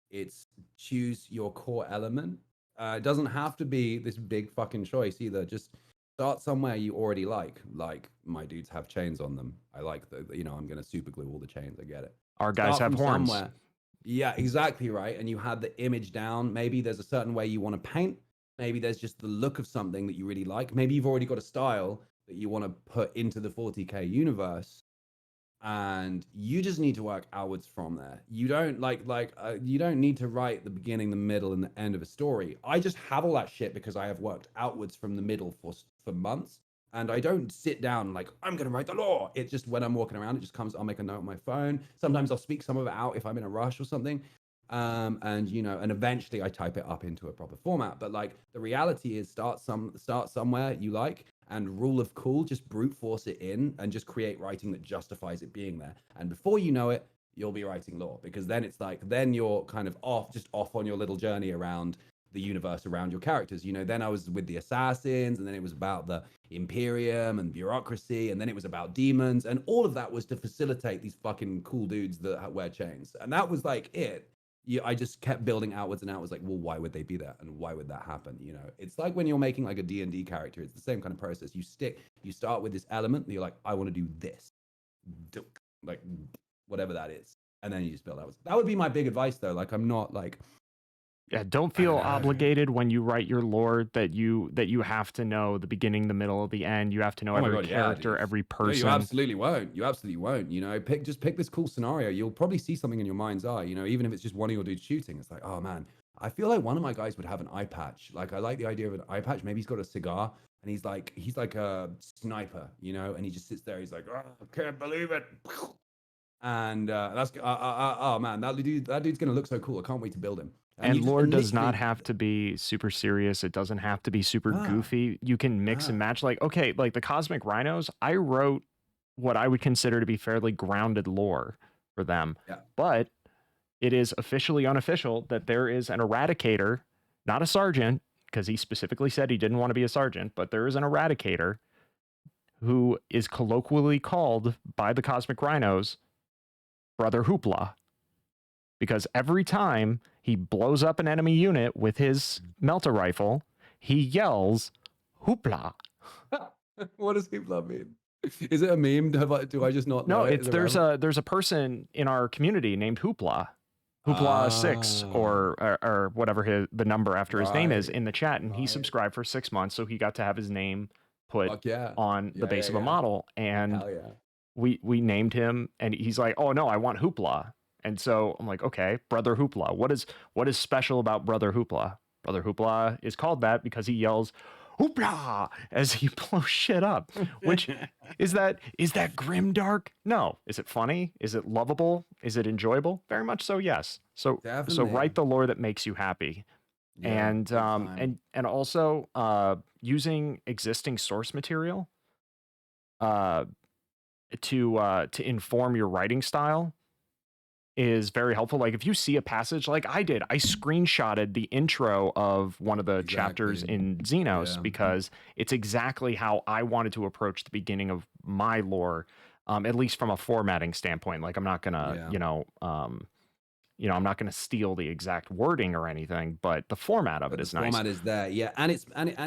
it's choose your core element. It doesn't have to be this big fucking choice either. Just start somewhere you already like. Like, my dudes have chains on them. I like I'm gonna super glue all the chains. I get it. Our guys Start have from horns. somewhere. Yeah, exactly right. And you had the image down. Maybe there's a certain way you want to paint. Maybe there's just the look of something that you really like. Maybe you've already got a style that you want to put into the 40k universe, and you just need to work outwards from there. You don't you don't need to write the beginning, the middle, and the end of a story. I just have all that shit because I have worked outwards from the middle for months, and I don't sit down like, I'm gonna write the lore. It just, when I'm walking around, it just comes. I'll make a note on my phone. Sometimes I'll speak some of it out if I'm in a rush or something. And eventually I type it up into a proper format. But like, the reality is, start somewhere you like, and rule of cool, just brute force it in and just create writing that justifies it being there. And before you know it, you'll be writing lore, because then it's like, then you're kind of off on your little journey around the universe around your characters. You know, then I was with the assassins, and then it was about the Imperium and bureaucracy, and then it was about demons, and all of that was to facilitate these fucking cool dudes that wear chains, and that was like it. I just kept building outwards and outwards, like, well, why would they be there, and why would that happen? You know, it's like when you're making like a D&D character, it's the same kind of process. You start with this element, and you're like, I want to do this, like whatever that is, and then you just build outwards. That would be my big advice, though. Like, I'm not like, yeah, don't feel obligated when you write your lore that you have to know the beginning, the middle, the end. You have to know every character, every person. No, you absolutely won't. You absolutely won't. You know, pick this cool scenario. You'll probably see something in your mind's eye. You know, even if it's just one of your dudes shooting, it's like, oh man, I feel like one of my guys would have an eye patch. Like, I like the idea of an eye patch. Maybe he's got a cigar and he's like a sniper, you know, and he just sits there. He's like, oh, I can't believe it. And that's oh man, that dude's gonna look so cool. I can't wait to build him. And lore does not have to be super serious. It doesn't have to be super goofy. You can mix and match. Like, okay, like the Cosmic Rhinos, I wrote what I would consider to be fairly grounded lore for them. Yeah. But it is officially unofficial that there is an Eradicator, not a sergeant, because he specifically said he didn't want to be a sergeant, but there is an Eradicator who is colloquially called by the Cosmic Rhinos Brother Hoopla. Because every time he blows up an enemy unit with his melter rifle, he yells, "Hoopla." What does hoopla mean? Is it a meme? Do I just not know? No, there's a person in our community named Hoopla. Hoopla 6 or whatever the number after his name is in the chat, and he subscribed for 6 months, so he got to have his name put on the base of a model, and we named him, and he's like, oh no, I want Hoopla. And so I'm like, okay, Brother Hoopla. What is special about Brother Hoopla? Brother Hoopla is called that because he yells "Hoopla" as he blows shit up. Which is that grimdark? No. Is it funny? Is it lovable? Is it enjoyable? Very much so, yes. So write the lore that makes you happy. Yeah, and also using existing source material to inform your writing style is very helpful. Like if you see a passage like I did, I screenshotted the intro of one of the chapters in Xenos because it's exactly how I wanted to approach the beginning of my lore, at least from a formatting standpoint. Like I'm not gonna, I'm not gonna steal the exact wording or anything, but the format of it is nice. The format is there, yeah, and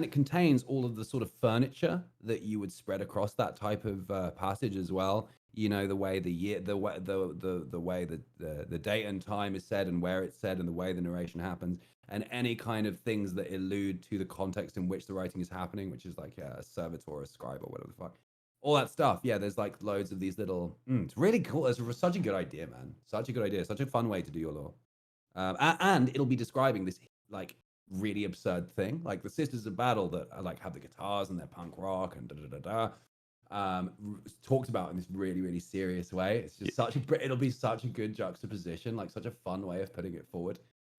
it contains all of the sort of furniture that you would spread across that type of passage as well. You know, the way the year, the way the date and time is said, and where it's said, and the way the narration happens, and any kind of things that allude to the context in which the writing is happening, which is like a servitor, a scribe, or whatever the fuck. All that stuff. Yeah, there's like loads of these little. It's really cool. It's such a good idea, man. Such a good idea. Such a fun way to do your lore. And it'll be describing this like really absurd thing, like the Sisters of Battle that like have the guitars and they're punk rock and da da da da. Talked about in this really, really serious way. It's just it'll be such a good juxtaposition, like such a fun way of putting it forward.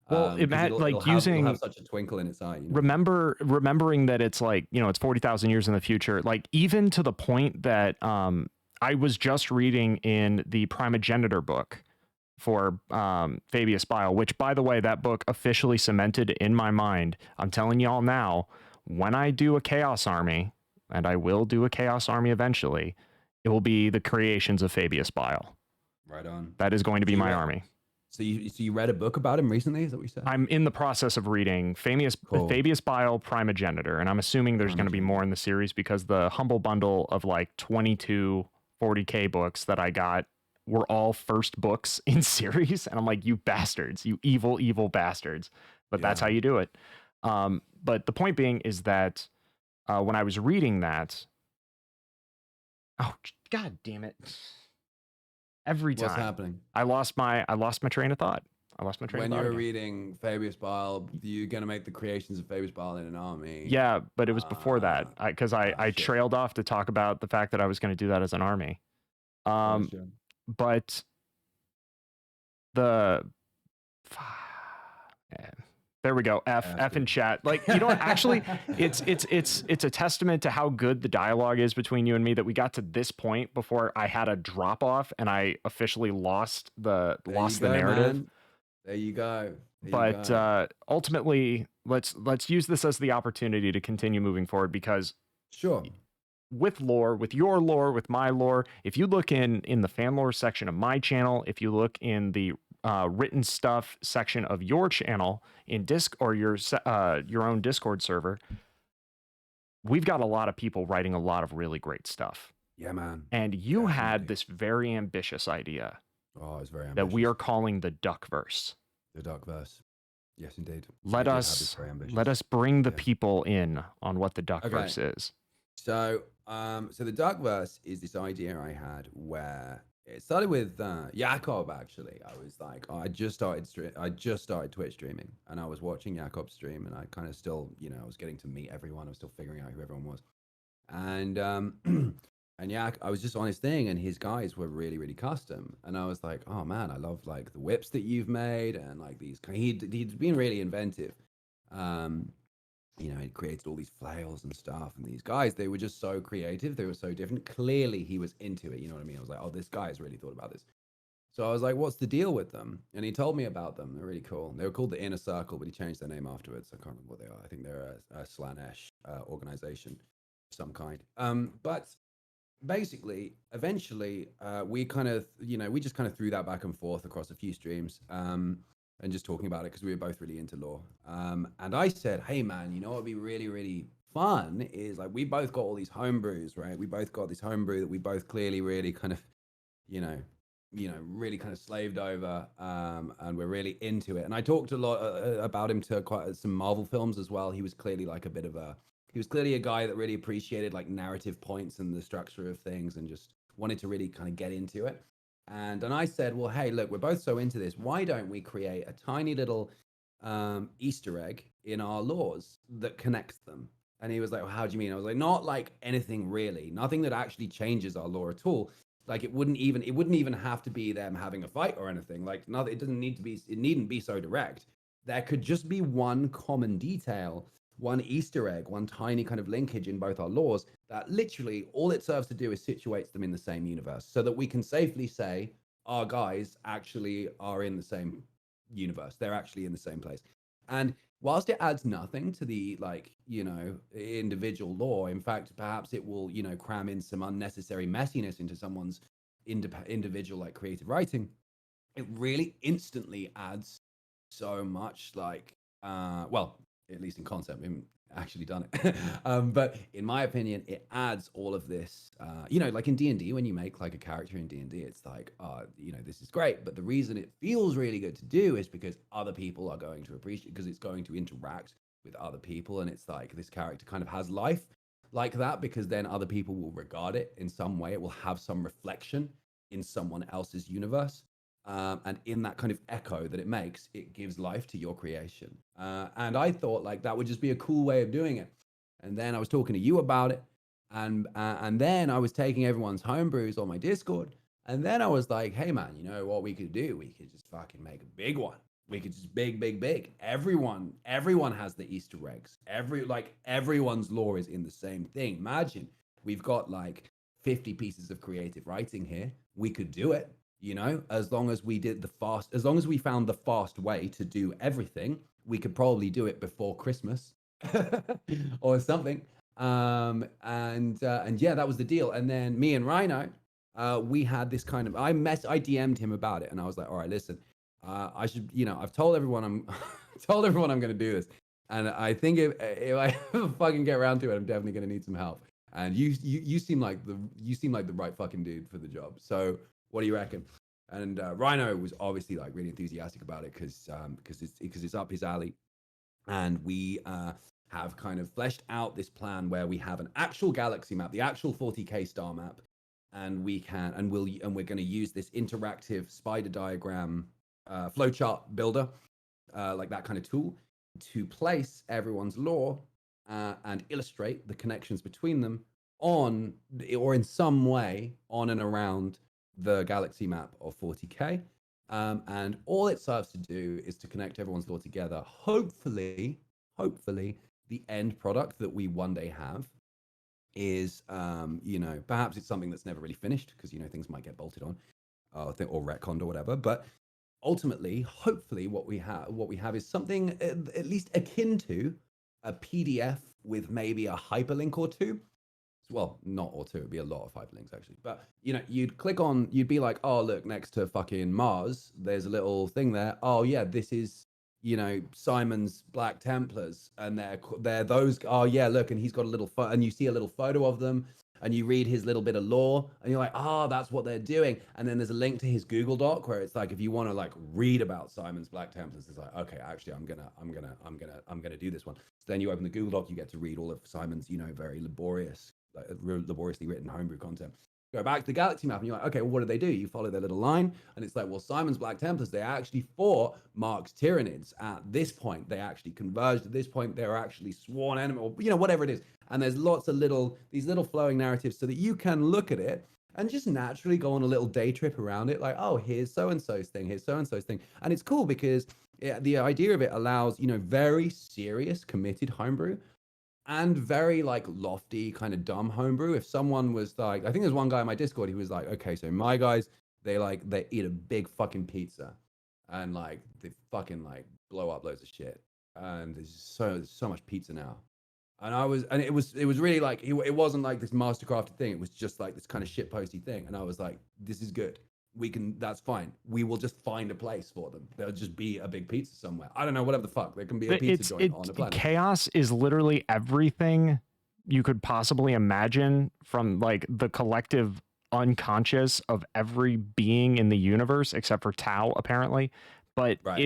Well, it'll have such a twinkle in its eye. You know? Remembering that it's like, it's 40,000 years in the future, like even to the point that I was just reading in the Primogenitor book for Fabius Bile, which by the way, that book officially cemented in my mind. I'm telling y'all now, when I do a Chaos Army, and I will do a Chaos Army eventually, it will be the creations of Fabius Bile. Right on. That is going to be my army. So you read a book about him recently? Is that what you said? I'm in the process of reading Fabius Bile Primogenitor, and I'm assuming there's going to be more in the series because the humble bundle of like 22 40K books that I got were all first books in series, and I'm like, you bastards, you evil, evil bastards. But that's how you do it. But the point being is that when I was reading that, oh god damn it! Every time, what's happening? I lost my train of thought. When you were reading Fabius Bile, you're gonna make the creations of Fabius Bile in an army. Yeah, but it was before that because I trailed off to talk about the fact that I was going to do that as an army. But the there we go. F in chat. Like, you know what? Actually, it's a testament to how good the dialogue is between you and me that we got to this point before I had a drop off and I officially lost the narrative. Man. There you go. Ultimately, let's use this as the opportunity to continue moving forward, because Sure. with lore, with your lore, with my lore, if you look in the fan lore section of my channel, if you look in the written stuff section of your channel in Disc or your own Discord server, we've got a lot of people writing a lot of really great stuff. Yeah, man. And you had Definitely. this very ambitious idea Oh, it's very ambitious. that we are calling the Duckverse. The Duckverse. Yes, indeed. Let us bring the people in on what the Duckverse is. So, so the Duckverse is this idea I had where it started with Jakob. Actually, I was like, I just started Twitch streaming, and I was watching Jakob stream, and I kind of still, I was getting to meet everyone. I was still figuring out who everyone was, and and I was just on his thing, and his guys were really, really custom, and I was like, oh man, I love like the whips that you've made, and like these. He'd been really inventive. He created all these flails and stuff, and these guys, they were just so creative. They were so different. Clearly, he was into it. You know what I mean? I was like, oh, this guy has really thought about this. So I was like, what's the deal with them? And he told me about them. They're really cool. They were called the Inner Circle, but he changed their name afterwards. I can't remember what they are. I think they're a Slanesh organization of some kind. But basically, eventually, we kind of, we just kind of threw that back and forth across a few streams. And just talking about it because we were both really into lore. And I said, hey man, what would be really, really fun is like we both got all these homebrews, right? We both got this homebrew that we both clearly really kind of, really kind of slaved over, and we're really into it. And I talked a lot about him to quite some Marvel films as well. He was clearly like he was clearly a guy that really appreciated like narrative points and the structure of things and just wanted to really kind of get into it. And I said, well, hey, look, we're both so into this. Why don't we create a tiny little Easter egg in our laws that connects them? And he was like, well, how do you mean? I was like, not like anything really, nothing that actually changes our law at all. Like it wouldn't even have to be them having a fight or anything. Like, no, it needn't be so direct. There could just be one common detail, one Easter egg, one tiny kind of linkage in both our laws that literally all it serves to do is situates them in the same universe so that we can safely say our guys actually are in the same universe. They're actually in the same place. And whilst it adds nothing to the individual law, in fact, perhaps it will, cram in some unnecessary messiness into someone's individual like creative writing. It really instantly adds so much like, well, at least in concept, we haven't actually done it. But in my opinion, it adds all of this, like in D&D, when you make like a character in D&D, it's like, this is great. But the reason it feels really good to do is because other people are going to appreciate, because it's going to interact with other people. And it's like this character kind of has life like that, because then other people will regard it in some way. It will have some reflection in someone else's universe. And in that kind of echo that it makes, it gives life to your creation. And I thought like that would just be a cool way of doing it. And then I was talking to you about it, and then I was taking everyone's homebrews on my Discord, and then I was like, hey man, you know what we could do? We could just fucking make a big one. We could just big. Everyone has the Easter eggs. Everyone's lore is in the same thing. Imagine we've got like 50 pieces of creative writing here. We could do it. As long as we found the fast way to do everything, we could probably do it before Christmas or something. And yeah, that was the deal. And then me and Rhino, we had this kind of, I DM'd him about it, and I was like, all right, listen, I should, I've told everyone I'm going to do this. And I think if I fucking get around to it, I'm definitely going to need some help. And you seem like the right fucking dude for the job. So what do you reckon? And Rhino was obviously like really enthusiastic about it because it's up his alley, and we have kind of fleshed out this plan where we have an actual galaxy map, the actual 40k star map, and we're going to use this interactive spider diagram flowchart builder, like that kind of tool, to place everyone's lore and illustrate the connections between them on or in some way on and around the galaxy map of 40k, and all it serves to do is to connect everyone's lore together. Hopefully the end product that we one day have is perhaps it's something that's never really finished, because things might get bolted on or retconned or whatever, but ultimately, hopefully, what we have is something at least akin to a PDF with maybe a hyperlink or two. Well, not or two, it'd be a lot of hyperlinks actually. But you'd click on, you'd be like, oh look, next to fucking Mars, there's a little thing there. Oh yeah, this is Simon's Black Templars, and they're those. Oh yeah, look, and he's got a little and you see a little photo of them, and you read his little bit of lore, and you're like, oh, that's what they're doing. And then there's a link to his Google Doc where it's like, if you want to like read about Simon's Black Templars, it's like, okay, actually, I'm gonna do this one. So then you open the Google Doc, you get to read all of Simon's, very laboriously written homebrew content. Go back to the galaxy map and you're like, okay, well, what do they do? You follow their little line, and it's like, well, Simon's Black Templars, they actually fought Mark's Tyranids at this point. They actually converged at this point. They were actually sworn enemy, or whatever it is. And there's lots of these little flowing narratives so that you can look at it and just naturally go on a little day trip around it. Like, oh, here's so-and-so's thing, here's so-and-so's thing. And it's cool because the idea of it allows, very serious, committed homebrew and very like lofty kind of dumb homebrew. If someone was like, I think there's one guy in my Discord, he was like, okay, so my guys, they eat a big fucking pizza and like they fucking like blow up loads of shit. And there's so much pizza now. And it was really like, it wasn't like this mastercrafted thing. It was just like this kind of shitposty thing. And I was like, this is good. That's fine. We will just find a place for them. There'll just be a big pizza somewhere. I don't know, whatever the fuck. There can be a pizza joint on the planet. Chaos is literally everything you could possibly imagine from like the collective unconscious of every being in the universe, except for Tau, apparently. But right.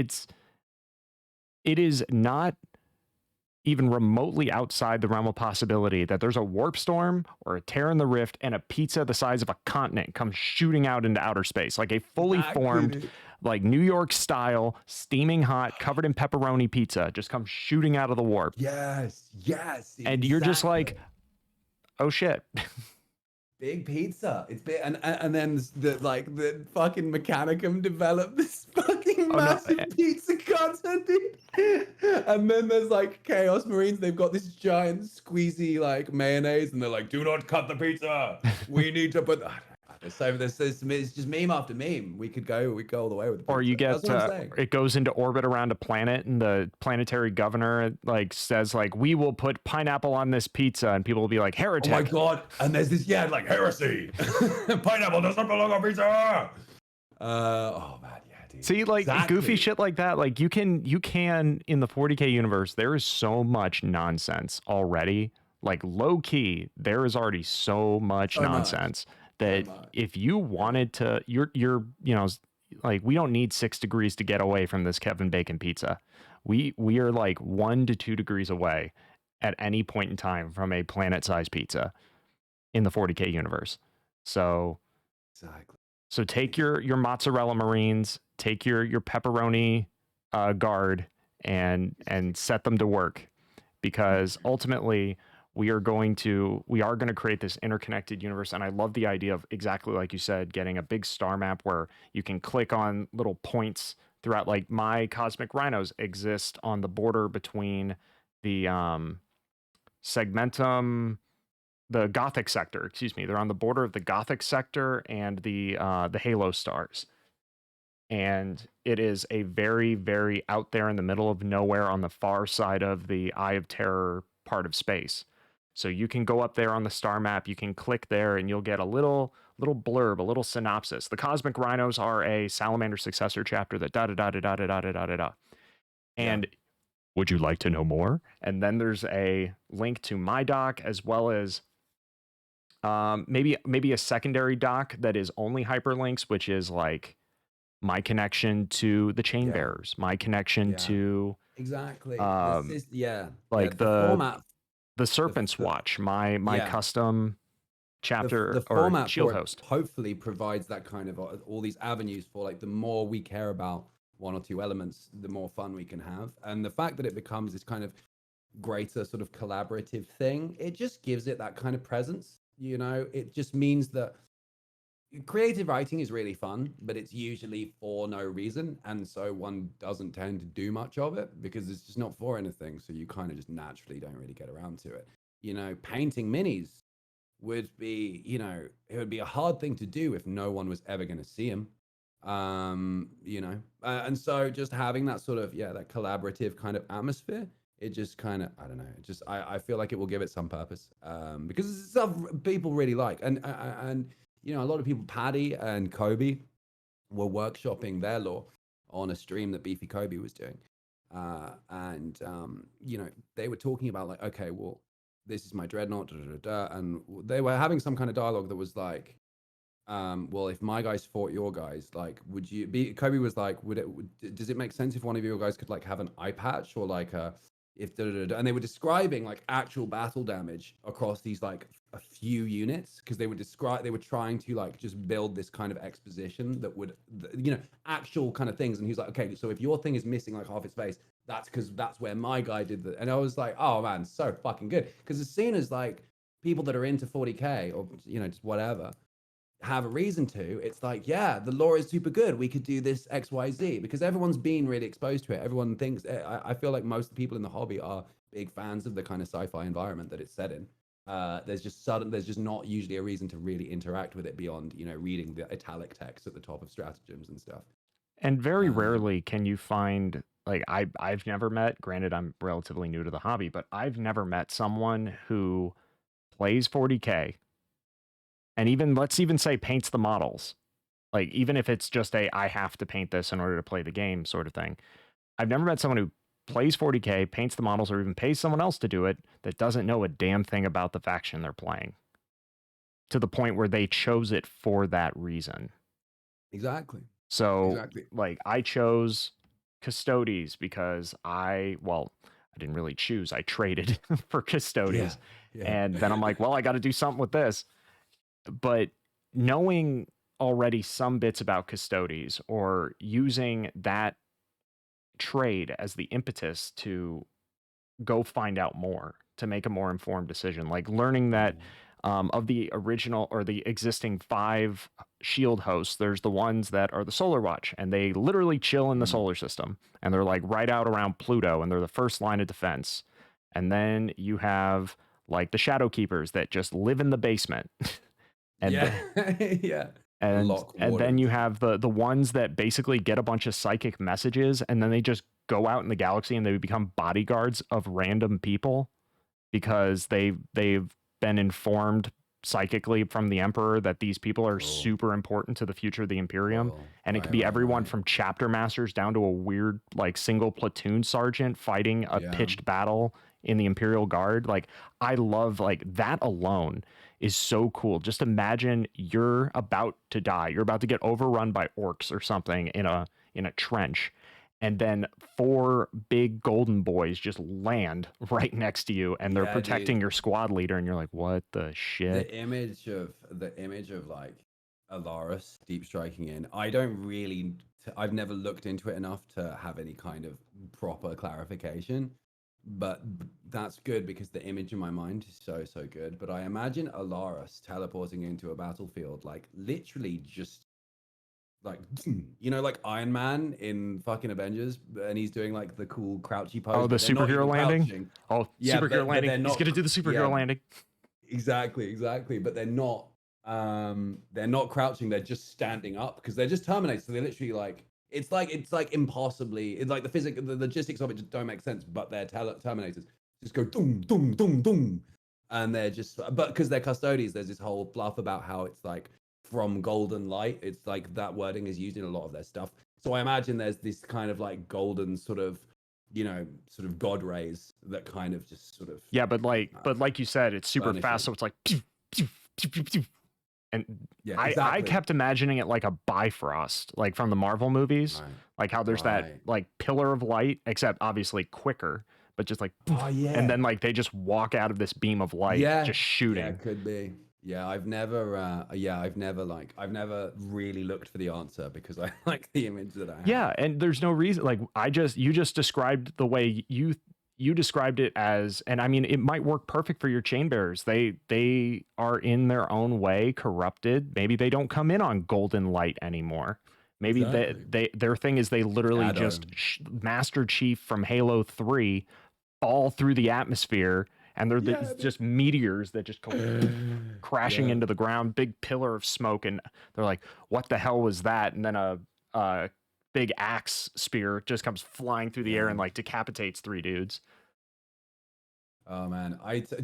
it is not even remotely outside the realm of possibility that there's a warp storm or a tear in the rift and a pizza the size of a continent comes shooting out into outer space, like a fully formed, like New York style, steaming hot, covered in pepperoni pizza just comes shooting out of the warp. Yes. And you're just like, oh shit. Big pizza. It's big, and then the fucking Mechanicum developed this fucking massive pizza content, dude. And then there's like Chaos Marines. They've got this giant squeezy like mayonnaise, and they're like, "Do not cut the pizza. We need to put." It's just meme after meme. We could go all the way with the pizza. Or you get it goes into orbit around a planet, and the planetary governor like says like, we will put pineapple on this pizza, and people will be like, heretic. Oh my god! And there's this like heresy. Pineapple does not belong on pizza. Oh man, yeah, dude. See, like goofy shit like that. Like you can in the 40K universe, there is so much nonsense already. Like low key, there is already so much nonsense. That if you wanted to, you're like, we don't need 6 degrees to get away from this Kevin Bacon pizza. We are like 1 to 2 degrees away at any point in time from a planet-sized pizza in the 40K universe. So exactly. So take your mozzarella Marines, take your pepperoni guard, and set them to work, because ultimately we are going to create this interconnected universe. And I love the idea of, exactly like you said, getting a big star map where you can click on little points throughout. Like my cosmic rhinos exist on the border between the segmentum, the Gothic sector, excuse me. They're on the border of the Gothic sector and the Halo stars. And it is a very, very out there in the middle of nowhere on the far side of the Eye of Terror part of space. So you can go up there on the star map, you can click there, and you'll get a little blurb, a little synopsis. The Cosmic Rhinos are a Salamander successor chapter that da-da-da-da-da-da-da-da-da. And would you like to know more? And then there's a link to my doc, as well as maybe a secondary doc that is only hyperlinks, which is like my connection to the chain bearers, my connection to exactly like the format, the Serpent's Watch, my custom chapter the format or shield host hopefully provides that kind of all these avenues for, like, the more we care about one or two elements, the more fun we can have. And the fact that it becomes this kind of greater sort of collaborative thing, it just gives it that kind of presence. It just means that creative writing is really fun, but it's usually for no reason, and so one doesn't tend to do much of it because it's just not for anything, so you kind of just naturally don't really get around to it. Painting minis would be, it would be a hard thing to do if no one was ever going to see them. You know, and so just having that sort of that collaborative kind of atmosphere, it just kind of, I don't know, it just I feel like it will give it some purpose, because it's stuff people really like, and you know, a lot of people, Paddy and Kobe, were workshopping their lore on a stream that Beefy Kobe was doing, and you know, they were talking about like, okay, well, this is my dreadnought, and they were having some kind of dialogue that was like, well, if my guys fought your guys, like, would you be? Kobe was like, does it make sense if one of your guys could like have an eye patch or like if and they were describing like actual battle damage across these like a few units, because they were trying to like just build this kind of exposition that would, you know, actual kind of things. And he's like, okay, so if your thing is missing like half its face, that's because that's where my guy did that. And I was like, oh man, so fucking good, because as soon as like people that are into 40k or, you know, just whatever, have a reason to, it's like, yeah, the lore is super good, we could do this XYZ, because everyone's been really exposed to it. Everyone thinks, I feel like most people in the hobby are big fans of the kind of sci-fi environment that it's set in. There's just not usually a reason to really interact with it beyond, you know, reading the italic text at the top of stratagems and stuff. And very rarely can you find, like, I've never met, granted I'm relatively new to the hobby, but I've never met someone who plays 40k and even, let's even say, paints the models. Like, even if it's just I have to paint this in order to play the game sort of thing. I've never met someone who plays 40k, paints the models, or even pays someone else to do it that doesn't know a damn thing about the faction they're playing, to the point where they chose it for that reason. Exactly. So, like, I chose Custodes because I didn't really choose. I traded for Custodes. And then I'm like, well, I got to do something with this. But knowing already some bits about Custodes, or using that trade as the impetus to go find out more, to make a more informed decision, like learning that of the original or the existing 5 shield hosts, there's the ones that are the Solar Watch, and they literally chill in the solar system, and they're like right out around Pluto, and they're the first line of defense. And then you have like the Shadow Keepers that just live in the basement. And and then you have the ones that basically get a bunch of psychic messages, and then they just go out in the galaxy and they become bodyguards of random people because they've been informed psychically from the Emperor that these people are super important to the future of the Imperium. And it can be everyone from chapter masters down to a weird like single platoon sergeant fighting a pitched battle in the Imperial Guard. Like, I love, like, that alone is so cool. Just imagine you're about to die. You're about to get overrun by orcs or something in a trench. And then 4 big golden boys just land right next to you, and they're protecting your squad leader, and you're like, what the shit? The image of like Alaris deep striking in, I've never looked into it enough to have any kind of proper clarification, but that's good because the image in my mind is so good. But I imagine Alaris teleporting into a battlefield, like literally just like, you know, like Iron Man in fucking Avengers, and he's doing like the cool crouchy pose. Oh, the superhero landing. Oh, yeah, superhero landing. He's gonna do the superhero landing. Exactly. But they're not crouching. They're just standing up because they're just Terminators. So they literally like it's like impossibly. It's like the logistics of it just don't make sense. But they're Terminators. Just go doom doom doom doom, and they're just, but because they're Custodians, there's this whole fluff about how it's like from golden light. It's like that wording is used in a lot of their stuff. So I imagine there's this kind of like golden sort of, you know, sort of god rays that kind of just sort of, but like you said, it's super fast, so it's like pew, pew, pew, pew, pew. And I kept imagining it like a Bifrost, like from the Marvel movies, like how there's that like pillar of light, except obviously quicker, but just like and then like they just walk out of this beam of light, just shooting. Yeah, could be. Yeah, I've never really looked for the answer because I like the image that I have. Yeah, and there's no reason, like, you just described the way you described it as, and I mean, it might work perfect for your chain bearers. They are in their own way corrupted. Maybe they don't come in on golden light anymore. Maybe their thing is they literally just Master Chief from Halo 3 fall through the atmosphere, and they're Yeah, just meteors that just go crashing yeah. into the ground, big pillar of smoke, and they're like, "What the hell was that?" And then a big axe spear just comes flying through the air Yeah. and like decapitates 3 dudes. Oh man,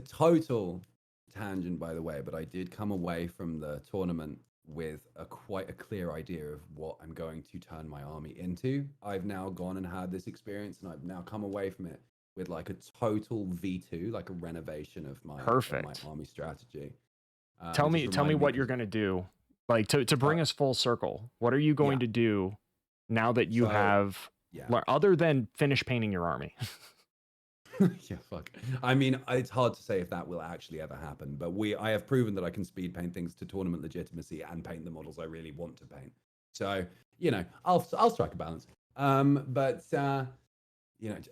total tangent by the way, but I did come away from the tournament with quite a clear idea of what I'm going to turn my army into. I've now gone and had this experience, and I've now come away from it with like a total V2, like a renovation of my Perfect. army strategy. Tell It just me reminded me what you're 'cause, going to do. Like to uh, bring us full circle. What are you going yeah. to do now that you So have yeah. other than finish painting your army? Yeah, fuck. I mean, it's hard to say if that will actually ever happen, but I have proven that I can speed paint things to tournament legitimacy and paint the models I really want to paint. So, I'll strike a balance. But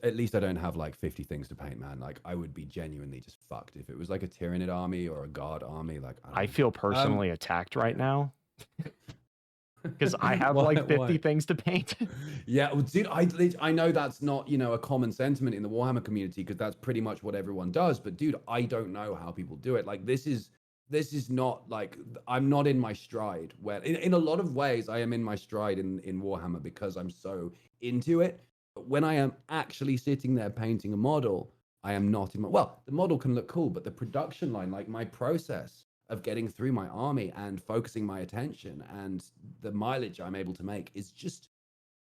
at least I don't have like 50 things to paint, man. Like I would be genuinely just fucked if it was like a Tyranid army or a guard army. Like I don't I know. feel personally attacked right yeah. now because I have Why? like 50 Why? things to paint. Yeah, well, dude, I know that's not, a common sentiment in the Warhammer community because that's pretty much what everyone does. But dude, I don't know how people do it. Like this is not like I'm not in my stride. Where in a lot of ways I am in my stride in Warhammer because I'm so into it. But when I am actually sitting there painting a model, I am not in my the model can look cool, but the production line, like my process of getting through my army and focusing my attention and the mileage I'm able to make is just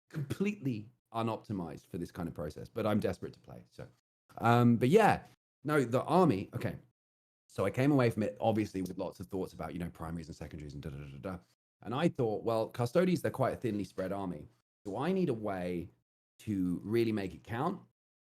completely unoptimized for this kind of process, but I'm desperate to play. So, but yeah, no, the army. Okay, so I came away from it obviously with lots of thoughts about primaries and secondaries and da da da da. And I thought, well, custodies, they're quite a thinly spread army, so I need a way to really make it count.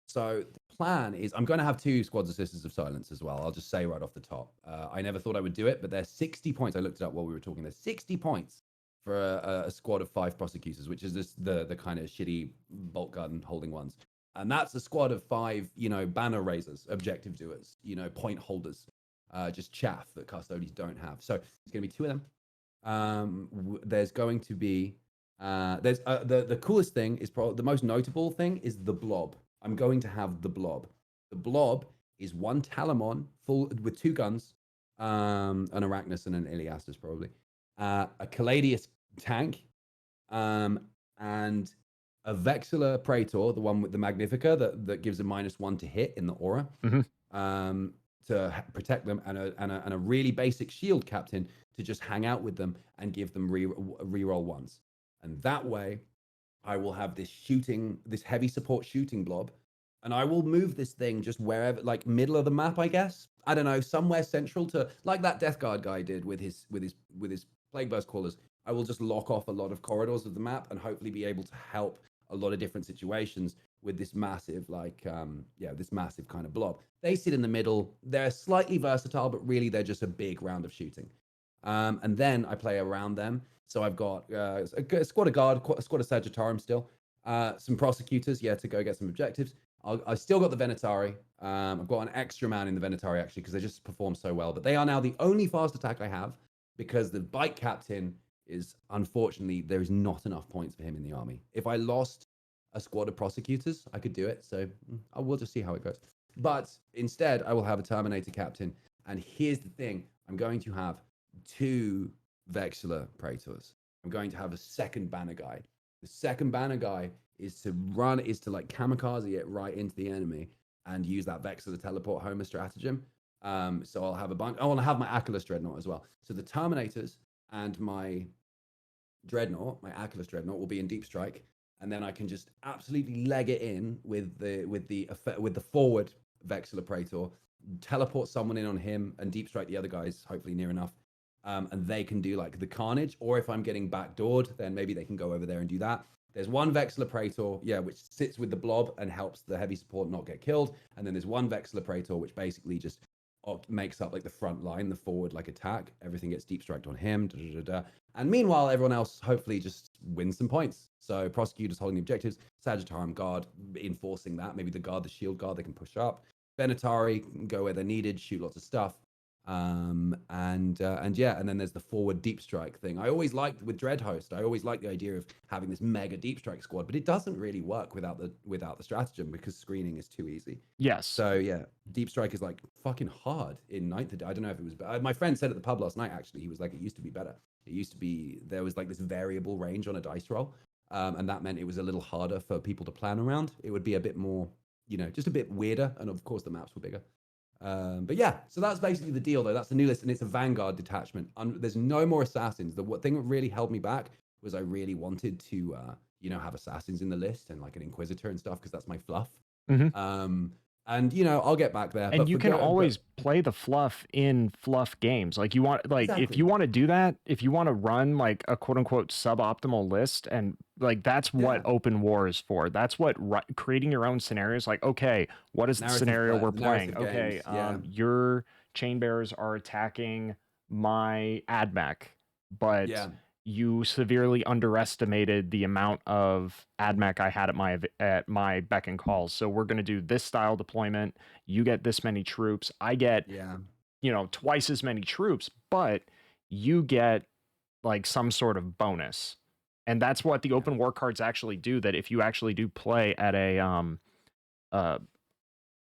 So the plan is I'm going to have 2 squads of Sisters of Silence as well. I'll just say right off the top. I never thought I would do it, but they're 60 points. I looked it up while we were talking. There's 60 points for a squad of 5 prosecutors, which is just the kind of shitty bolt gun holding ones. And that's a squad of 5, banner raisers, objective doers, point holders, just chaff that custodians don't have. So there's going to be 2 of them. There's going to be there's the coolest thing is probably the most notable thing is the blob. I'm going to have the blob. The blob is 1 Talamon full with 2 guns, an Arachnus and an Iliastus probably, a Caladius tank, and a Vexilla Praetor, the one with the Magnifica that gives a -1 to hit in the aura, to protect them, and a really basic shield captain to just hang out with them and give them reroll ones. And that way, I will have this heavy support shooting blob, and I will move this thing just wherever, like middle of the map, I guess. I don't know, somewhere central to, like that Death Guard guy did with his Plague Burst callers. I will just lock off a lot of corridors of the map and hopefully be able to help a lot of different situations with this massive, this massive kind of blob. They sit in the middle. They're slightly versatile, but really they're just a big round of shooting. And then I play around them. So I've got a squad of guard, a squad of Sagittarium still, some prosecutors, to go get some objectives. I've still got the Venatari. I've got an extra man in the Venatari actually because they just perform so well. But they are now the only fast attack I have because the bike captain is, unfortunately, there is not enough points for him in the army. If I lost a squad of prosecutors, I could do it. So I will just see how it goes. But instead, I will have a Terminator captain. And here's the thing. I'm going to have 2 Vexilla Praetors. I'm going to have a second banner guy. The second banner guy is to like kamikaze it right into the enemy and use that Vexilla teleport Homer stratagem. So I'll have a bunch. I want to have my Aculus Dreadnought as well. So the Terminators and my Dreadnought, my Aculus Dreadnought, will be in Deep Strike, and then I can just absolutely leg it in with the forward Vexilla Praetor, teleport someone in on him, and Deep Strike the other guys, hopefully near enough. And they can do like the carnage, or if I'm getting backdoored, then maybe they can go over there and do that. There's 1 Vexilla Praetor, which sits with the blob and helps the heavy support not get killed. And then there's 1 Vexilla Praetor, which basically just makes up like the front line, the forward like attack. Everything gets deep striked on him. And meanwhile, everyone else hopefully just wins some points. So prosecutors holding the objectives, Sagittarium guard enforcing that. Maybe the shield guard, they can push up. Venatari can go where they're needed, shoot lots of stuff. And yeah, and then there's the forward deep strike thing. I always liked with Dreadhost. I always liked the idea of having this mega deep strike squad, but it doesn't really work without the stratagem because screening is too easy. Yes. So yeah, deep strike is like fucking hard in ninth. I don't know if it was. My friend said at the pub last night. Actually, he was like, it used to be better. It used to be there was like this variable range on a dice roll, and that meant it was a little harder for people to plan around. It would be a bit more, just a bit weirder, and of course the maps were bigger. But yeah, so that's basically the deal, though. That's the new list, and it's a Vanguard detachment. There's no more assassins. The thing that really held me back was I really wanted to, have assassins in the list and like an Inquisitor and stuff because that's my fluff. Mhm. And I'll get back there. And But you can always play the fluff in fluff games. Like you want, like if Exactly. you want to do that, if you want to run like a quote unquote suboptimal list, and like that's what Yeah. open war is for. That's what creating your own scenarios. Like, okay, what is the scenario we're playing? narrative Okay, games, yeah. your chain bearers are attacking my admech, but Yeah. you severely underestimated the amount of admech I had at my beck and call. So we're going to do this style deployment. You get this many troops. I get, Yeah. twice as many troops, but you get like some sort of bonus. And that's what the open war cards actually do. That if you actually do play at a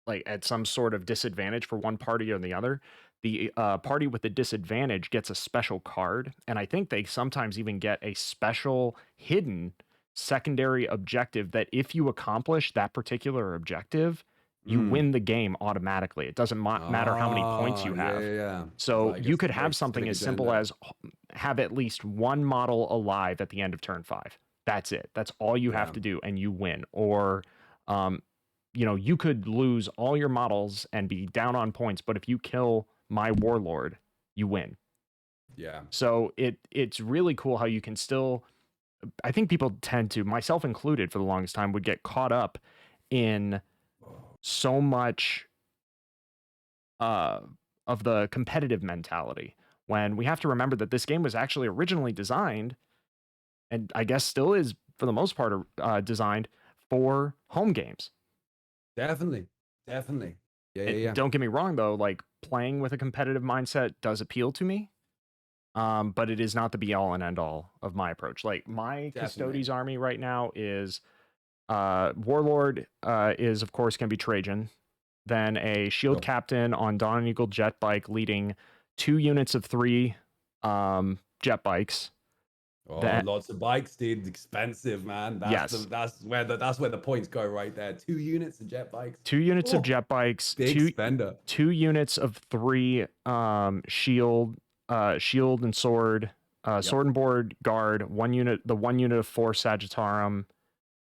like at some sort of disadvantage for one party or the other, the party with the disadvantage gets a special card, and I think they sometimes even get a special hidden secondary objective that if you accomplish that particular objective, you win the game automatically. It doesn't matter how many points you have. Yeah. So Like you a could have very something specific as simple agenda. as have at least one model alive at the end of turn 5. That's it. That's all you have Yeah. to do, and you win. Or you could lose all your models and be down on points, but if you kill my warlord, you win. Yeah. So it's really cool how you can still, I think people tend to, myself included for the longest time, would get caught up in so much of the competitive mentality, when we have to remember that this game was actually originally designed, and I guess still is for the most part designed for home games. Definitely. Yeah. Don't get me wrong though, like playing with a competitive mindset does appeal to me. But it is not the be all and end all of my approach. Like my Custodes army right now is Warlord is of course going to be Trajan, then a shield captain on Dawn and Eagle jet bike leading 2 units of 3 jet bikes. Lots of bikes, dude. Expensive, man. That's where the points go right there. 2 units of jet bikes. 2 units of jet bikes. Big spender. 2 units of 3 shield and sword. Sword and board guard. The 1 unit of 4 Sagittarum.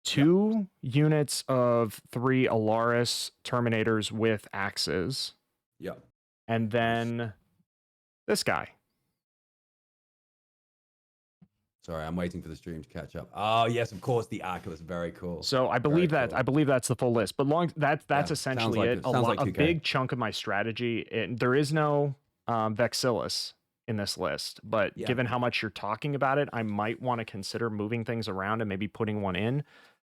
2 units of 3 Alaris Terminators with axes. Yep. And then this guy. Sorry, I'm waiting for the stream to catch up. Oh yes, of course, the Oculus, very cool. So I believe that's the full list. But that's essentially like it. A big chunk of my strategy. There is no Vexillus in this list, but given how much you're talking about it, I might want to consider moving things around and maybe putting one in.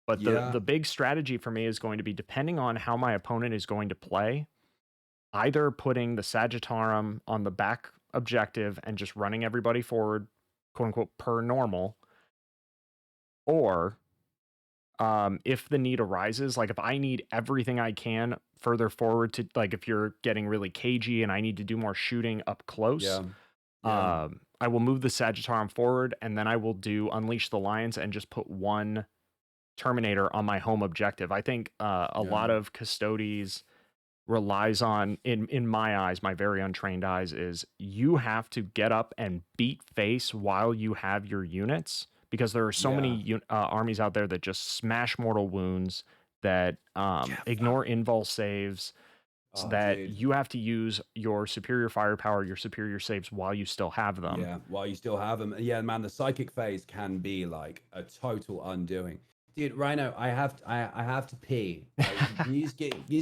But the big strategy for me is going to be, depending on how my opponent is going to play, either putting the Sagittarum on the back objective and just running everybody forward, quote unquote, per normal, or if the need arises, like if I need everything I can further forward to, like if you're getting really cagey and I need to do more shooting up close, I will move the Sagittarum forward, and then I will do Unleash the Lions and just put one Terminator on my home objective. I think a lot of Custodes relies on, in my eyes, my very untrained eyes, is you have to get up and beat face while you have your units, because there are so many armies out there that just smash mortal wounds, that ignore invul saves, so that you have to use your superior firepower, your superior saves while you still have them. Yeah, while you still have them. Yeah, man, the psychic phase can be like a total undoing. Dude, Rhino, I have to pee. Can you just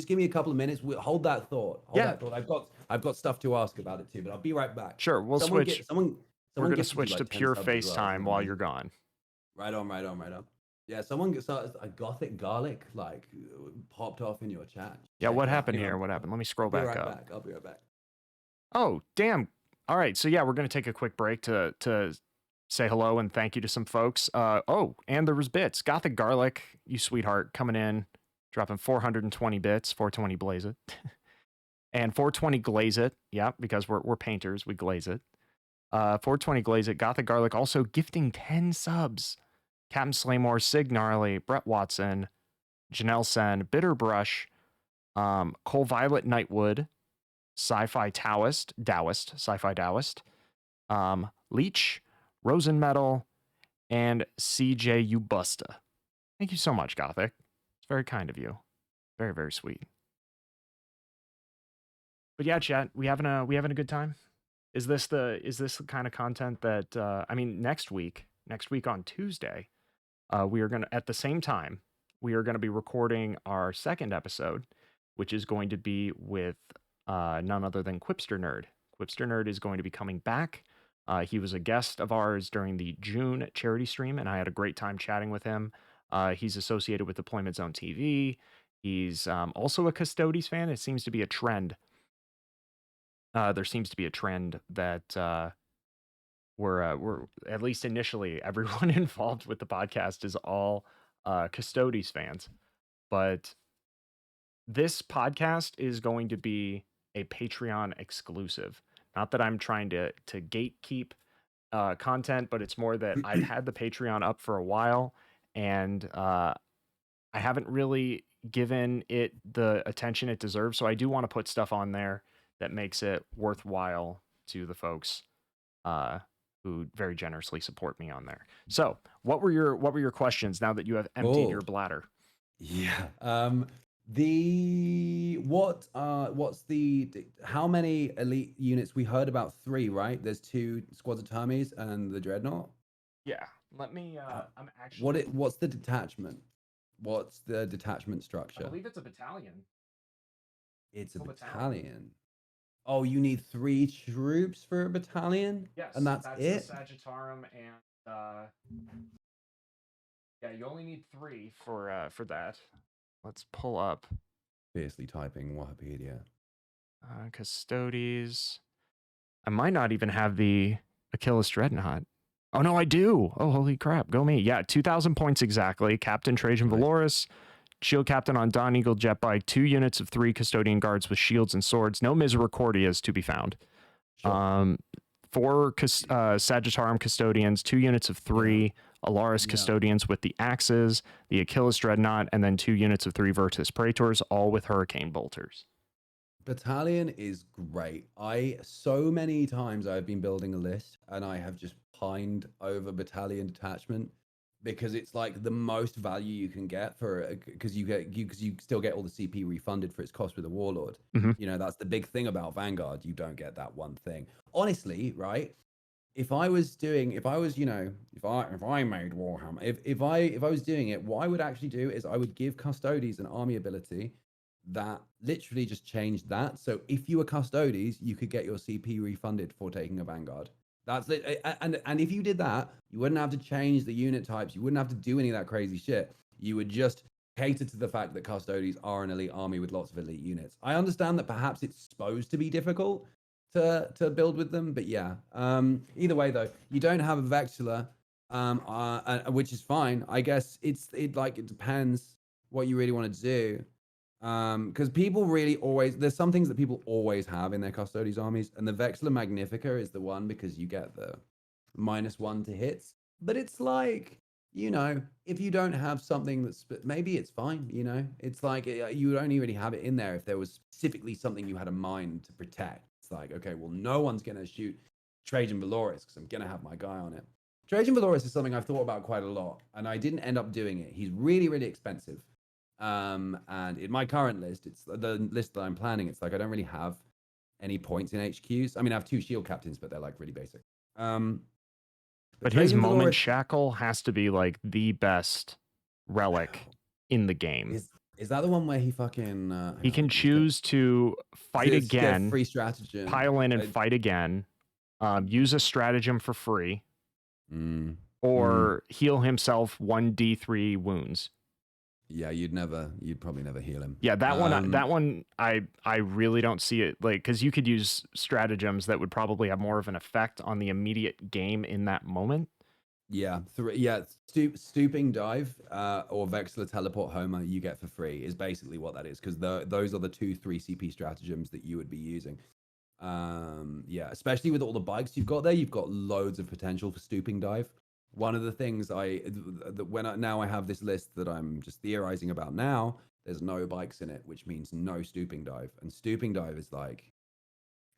give me a couple of minutes? Hold that thought. That thought. I've got stuff to ask about it too, but I'll be right back. Sure, we'll switch. We're gonna switch to pure FaceTime while you're gone. Right on. Yeah, someone gets a gothic garlic like popped off in your chat. Yeah, what happened here? What happened? Let me scroll back up. I'll be right back. Oh, damn. All right. So yeah, we're gonna take a quick break to say hello and thank you to some folks. Oh, and there was bits. Gothic Garlic, you sweetheart, coming in, dropping 420 bits, 420 blaze it. And 420 glaze it. Yeah, because we're painters, we glaze it. 420 glaze it. Gothic Garlic also gifting 10 subs. Captain Slaymore, Sig Gnarly, Brett Watson, Janelle Sen, Bitter Brush, Cole Violet Nightwood, Sci-Fi Sci-Fi Taoist, Leech, Rosen Metal, and CJ Ubusta. Thank you so much, Gothic. It's very kind of you. Very, very sweet. But yeah, chat, we having a good time? Is this the kind of content that I mean, next week on Tuesday, we are gonna at the same time, we are gonna be recording our second episode, which is going to be with none other than Quipster Nerd. Quipster Nerd is going to be coming back. He was a guest of ours during the June charity stream, and I had a great time chatting with him. He's associated with Deployment Zone TV. He's also a Custodes fan. It seems to be a trend. There seems to be a trend that we're at least initially everyone involved with the podcast is all Custodes fans, but this podcast is going to be a Patreon exclusive. Not that I'm trying to gatekeep content, but it's more that I've had the Patreon up for a while, and I haven't really given it the attention it deserves. So I do want to put stuff on there that makes it worthwhile to the folks who very generously support me on there. So what were your questions now that you have emptied your bladder? Yeah. What's the how many elite units? We heard about 3, right? There's 2 squads of Termies and the Dreadnought. Yeah. Let me I'm actually What's the detachment? What's the detachment I structure? believe it's a battalion. It's a a battalion. Oh, you need 3 troops for a battalion? Yes. And that's it? The Sagittarum and yeah, you only need 3 for that. Let's pull up Fiercely typing Wikipedia. Custodes. I might not even have the Achilles Dreadnought. Oh no, I do. Oh, holy crap. Go me. Yeah, 2,000 points exactly. Captain Trajan Nice. Valoris. Shield Captain on Dawn Eagle Jet Bike. 2 units of 3 Custodian Guards with shields and swords. No Misericordias to be found. Sure. 4 Sagittarum Custodians. 2 units of 3 Alaris Custodians with the axes. The Achilles Dreadnought. And then 2 units of 3 Virtus Praetors, all with Hurricane Bolters. Battalion is great. So many times I've been building a list and I have just pined over battalion detachment because it's like the most value you can get for because you still get all the CP refunded for its cost with a warlord. Mhm. You know, that's the big thing about Vanguard. You don't get that one thing. Honestly, right? If I was, you know, if I made Warhammer, if I was doing it, what I would actually do is I would give Custodes an army ability that literally just changed that. So if you were Custodes, you could get your CP refunded for taking a Vanguard. That's it. And if you did that, you wouldn't have to change the unit types. You wouldn't have to do any of that crazy shit. You would just cater to the fact that Custodes are an elite army with lots of elite units. I understand that perhaps it's supposed to be difficult to build with them, but yeah. Either way though, you don't have a Vexilla, which is fine. I guess it depends what you really want to do. Because people really always, there's some things that people always have in their Custodes armies, and the Vexilla Magnifica is the one because you get the -1 to hits. But it's like, you know, if you don't have something that's, maybe it's fine, you know? It's like you would only really have it in there if there was specifically something you had in mind to protect. It's like, okay, well, no one's going to shoot Trajan Valoris because I'm going to have my guy on it. Trajan Valoris is something I've thought about quite a lot, and I didn't end up doing it. He's really, really expensive. And in my current list, it's the list that I'm planning. It's like I don't really have any points in HQs. I mean, I have 2 shield captains, but they're like really basic. But his moment shackle has to be like the best relic in the game. Is that the one where he fucking he can choose to fight again, free stratagem, pile in and fight again, use a stratagem for free, or heal himself 1d3 wounds. Yeah, you'd probably never heal him. Yeah, that one, I really don't see it, like, because you could use stratagems that would probably have more of an effect on the immediate game in that moment. Yeah, stooping dive or Vexler teleport Homer you get for free is basically what that is, because those are the 2 3 CP stratagems that you would be using. Yeah, especially with all the bikes you've got there, you've got loads of potential for stooping dive. One of the things now I have this list that I'm just theorizing about now, there's no bikes in it, which means no stooping dive. And stooping dive is like,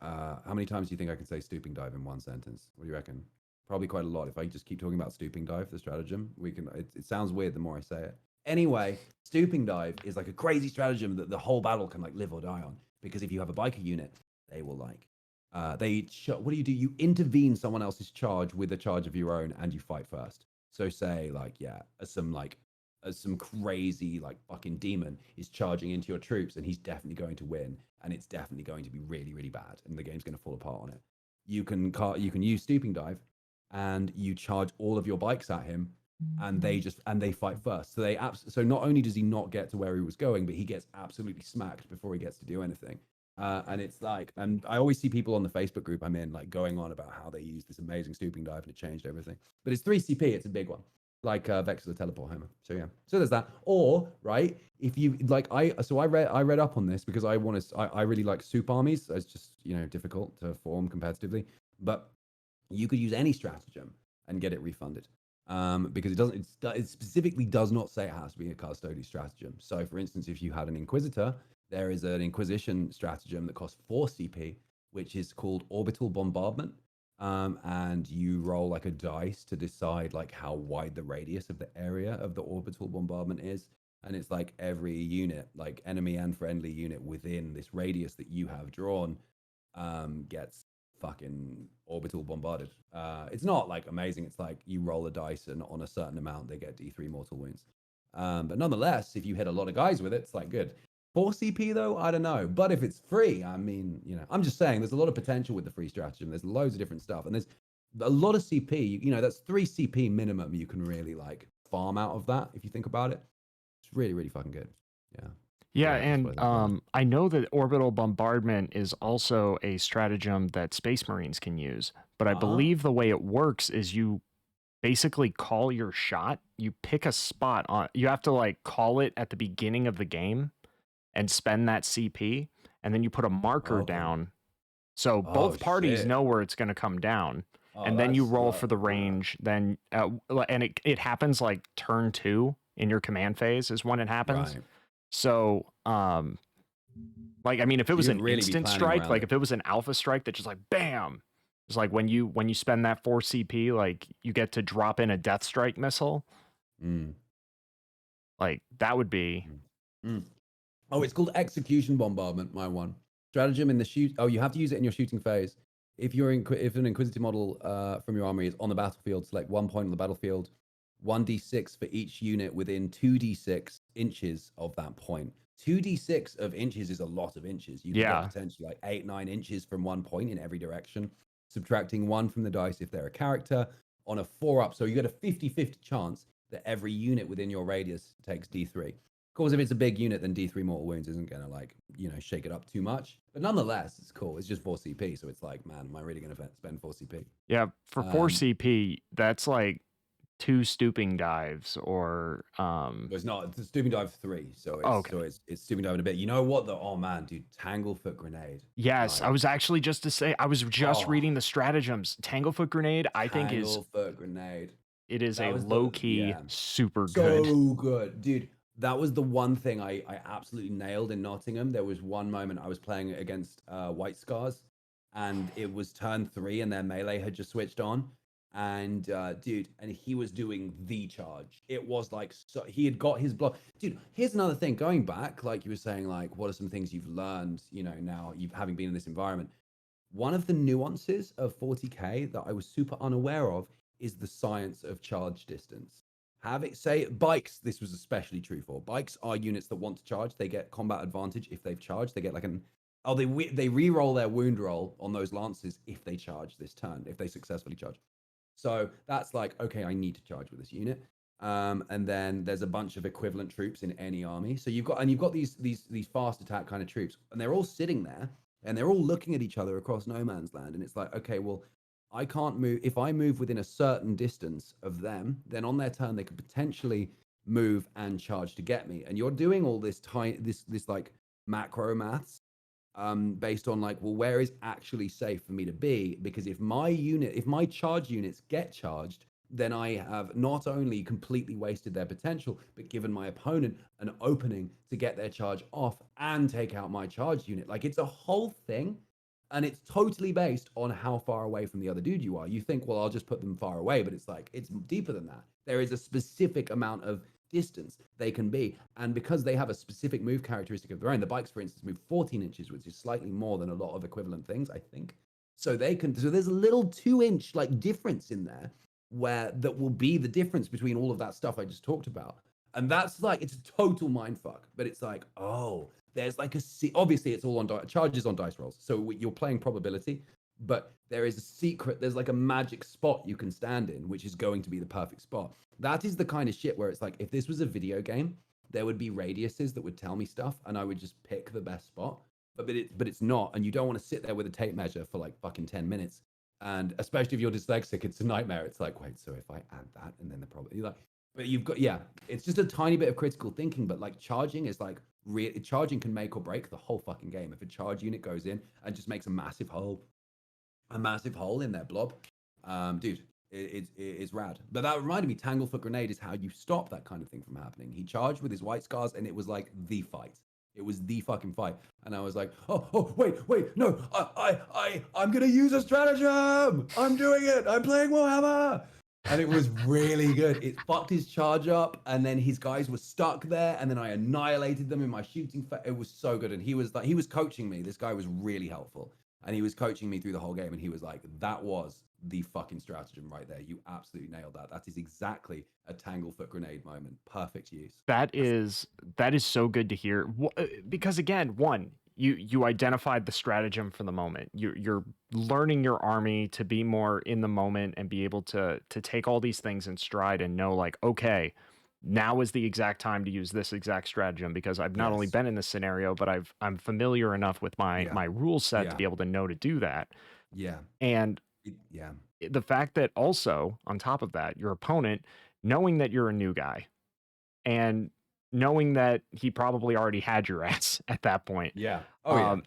how many times do you think I can say stooping dive in one sentence? What do you reckon? Probably quite a lot. If I just keep talking about stooping dive, the stratagem, it sounds weird the more I say it. Anyway, stooping dive is like a crazy stratagem that the whole battle can like live or die on. Because if you have a biker unit, they will like, what do? You intervene someone else's charge with a charge of your own, and you fight first. So say like, yeah, as some crazy like fucking demon is charging into your troops, and he's definitely going to win, and it's definitely going to be really really bad, and the game's going to fall apart on it. You can use stooping dive, and you charge all of your bikes at him, and they fight first. So not only does he not get to where he was going, but he gets absolutely smacked before he gets to do anything. And it's like, and I always see people on the Facebook group I'm in like going on about how they use this amazing stooping dive and it changed everything. But it's 3 CP, it's a big one, like Vex the teleport Homer. So yeah, so there's that. Or right, if you like, I read up on this because I really like soup armies. It's just difficult to form competitively, but you could use any stratagem and get it refunded. Because it specifically does not say it has to be a custody stratagem. So for instance, if you had an Inquisitor, there is an Inquisition stratagem that costs 4 CP, which is called Orbital Bombardment. And you roll like a dice to decide like how wide the radius of the area of the orbital bombardment is. And it's like every unit, like enemy and friendly unit within this radius that you have drawn, gets fucking orbital bombarded. It's not like amazing. It's like you roll a dice and on a certain amount, they get D3 mortal wounds. But nonetheless, if you hit a lot of guys with it, it's like good. 4 CP though, I don't know. But if it's free, I mean, I'm just saying there's a lot of potential with the free stratagem. There's loads of different stuff, and there's a lot of CP. That's 3 CP minimum. You can really like farm out of that if you think about it. It's really, really fucking good. Yeah. Yeah, that's and what I think about it. I know that orbital bombardment is also a stratagem that Space Marines can use, but I believe the way it works is you basically call your shot. You pick a spot on. You have to like call it at the beginning of the game and spend that CP, and then you put a marker down. So both parties shit. know where it's going to come down, Oh, and then you roll for the wow. range. Then and it happens like turn 2 in your command phase is when it happens. Right. So like I mean, if it was an really instant strike, like if it was an alpha strike that just like bam, it's like when you spend that 4 CP, like you get to drop in a death strike missile. Like that would be. Oh, it's called execution bombardment. My one stratagem in the shoot. Oh, you have to use it in your shooting phase. If an Inquisitor model from your army is on the battlefield, select 1 point on the battlefield, 1d6 for each unit within 2d6 inches of that point. 2d6 of inches is a lot of inches. You can get potentially like 8-9 inches from 1 point in every direction. Subtracting 1 from the dice if they're a character on a 4-up. So you get a 50-50 chance that every unit within your radius takes D3. Of course, if it's a big unit, then D3 mortal wounds isn't going to like, shake it up too much. But nonetheless, it's cool. It's just 4 CP. So it's like, man, am I really going to spend 4 CP? Yeah, for 4 CP, that's like 2 stooping dives or it's not. It's stooping dive 3. So it's stooping dive in a bit. You know what though? Oh man, dude, Tanglefoot Grenade. Yes, I was actually just to say, I was just reading the stratagems. Tanglefoot Grenade, I think is Tanglefoot Grenade. It is a low-key super good. So good, dude. That was the one thing I absolutely nailed in Nottingham. There was one moment I was playing against White Scars, and it was turn 3, and their melee had just switched on. And dude, and he was doing the charge. It was like, so he had got his block. Dude, here's another thing. Going back, like you were saying, like, what are some things you've learned, now you've having been in this environment? One of the nuances of 40k that I was super unaware of is the science of charge distance. Say bikes, this was especially true for. Bikes are units that want to charge. They get combat advantage if they've charged. They get like they re-roll their wound roll on those lances if they charge this turn, if they successfully charge. So that's like, okay, I need to charge with this unit. And then there's a bunch of equivalent troops in any army. So you've got these fast attack kind of troops, and they're all sitting there and they're all looking at each other across no man's land. And it's like, okay, well, I can't move. If I move within a certain distance of them, then on their turn they could potentially move and charge to get me. And you're doing all this this like macro maths based on like, well, where is actually safe for me to be? Because if my charge units get charged, then I have not only completely wasted their potential, but given my opponent an opening to get their charge off and take out my charge unit. Like, it's a whole thing. And it's totally based on how far away from the other dude you are. You think, well, I'll just put them far away, but it's like, it's deeper than that. There is a specific amount of distance they can be. And because they have a specific move characteristic of their own, the bikes, for instance, move 14 inches, which is slightly more than a lot of equivalent things, I think. So there's a little 2-inch like difference in there that will be the difference between all of that stuff I just talked about. And that's like, it's a total mindfuck, but it's like, oh, there's like obviously it's all on charges on dice rolls. So you're playing probability, but there is a secret, there's like a magic spot you can stand in, which is going to be the perfect spot. That is the kind of shit where it's like, if this was a video game, there would be radiuses that would tell me stuff and I would just pick the best spot. But it's not. And you don't want to sit there with a tape measure for like fucking 10 minutes. And especially if you're dyslexic, it's a nightmare. It's like, wait, so if I add that and then the problem, like, but you've got, yeah, it's just a tiny bit of critical thinking, but like charging is like, charging can make or break the whole fucking game. If a charge unit goes in and just makes a massive hole in their blob, dude, it's rad. But that reminded me, Tanglefoot Grenade is how you stop that kind of thing from happening. He charged with his white scars and it was like the fight. It was the fucking fight. And I was like, wait, no, I'm going to use a stratagem. I'm doing it. I'm playing Warhammer. And it was really good. It fucked his charge up, and then his guys were stuck there, and then I annihilated them in my shooting. It was so good. And he was coaching me. This guy was really helpful. And he was coaching me through the whole game, and he was like, that was the fucking stratagem right there. You absolutely nailed that. That is exactly a Tanglefoot Grenade moment. Perfect use. That is so good to hear. Because again, you identified the stratagem for the moment. You're learning your army to be more in the moment and be able to take all these things in stride and know like, okay, now is the exact time to use this exact stratagem because I've not only been in this scenario, but I'm familiar enough with my rule set to be able to know to do that. Yeah. And the fact that also on top of that, your opponent, knowing that you're a new guy and knowing that he probably already had your ass at that point. Yeah.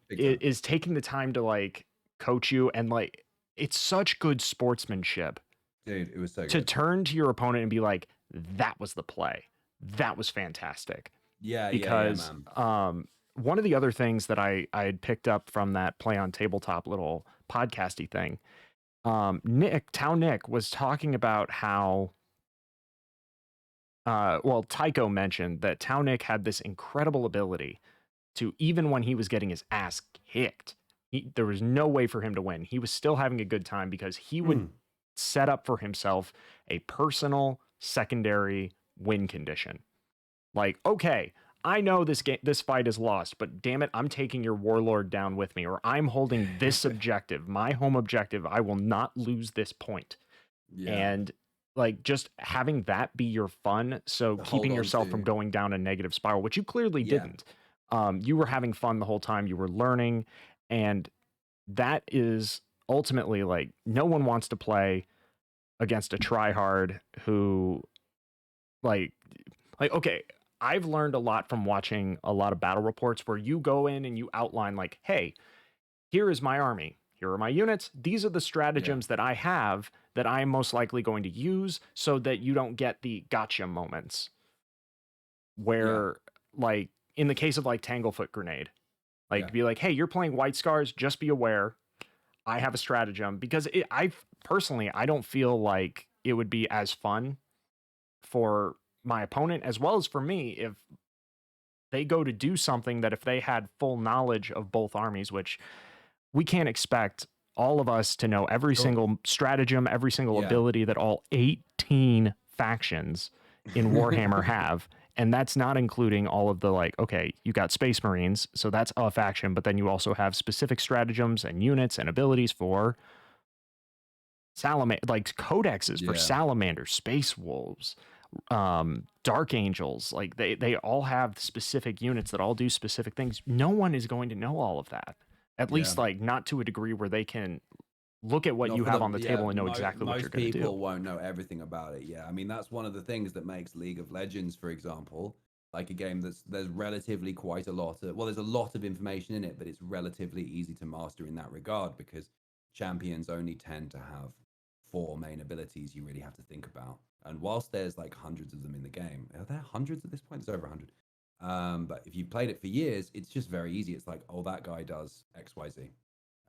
Is taking the time to like coach you, and like, it's such good sportsmanship. Dude, it was so good. To turn to your opponent and be like, that was the play. That was fantastic. Yeah. Because one of the other things that I had picked up from that Play on Tabletop little podcasty thing, Nick was talking about how Tycho mentioned that Tau Nick had this incredible ability to, even when he was getting his ass kicked, there was no way for him to win. He was still having a good time because he would set up for himself a personal secondary win condition. Like, okay, I know this fight is lost, but damn it, I'm taking your warlord down with me, or I'm holding this objective, my home objective. I will not lose this point. Yeah. And like, just having that be your fun, so keeping yourself from going down a negative spiral, which you clearly didn't. You were having fun the whole time. You were learning, and that is ultimately like, no one wants to play against a tryhard who like okay, I've learned a lot from watching a lot of battle reports where you go in and you outline like, hey, here is my army. Here are my units. These are the stratagems that I have that I'm most likely going to use, so that you don't get the gotcha moments where like in the case of like Tanglefoot Grenade, like be like, hey, you're playing White Scars. Just be aware. I have a stratagem, because I personally don't feel like it would be as fun for my opponent as well as for me if they go to do something that, if they had full knowledge of both armies, which we can't expect all of us to know every single stratagem, every single ability that all 18 factions in Warhammer have. And that's not including all of the like, okay, you got Space Marines, so that's a faction, but then you also have specific stratagems and units and abilities for like codexes for Salamanders, Space Wolves, Dark Angels. Like they all have specific units that all do specific things. No one is going to know all of that. At Yeah. least like not to a degree where they can look at what you have on the table and know exactly what you're going to do. Most people won't know everything about it. Yeah, I mean that's one of the things that makes League of Legends, for example, like a game there's relatively quite a lot of there's a lot of information in it, but it's relatively easy to master in that regard because champions only tend to have 4 main abilities you really have to think about. And whilst there's like hundreds of them in the game, are there hundreds at this point? There's over 100. But if you've played it for years, it's just very easy. It's like, oh, that guy does XYZ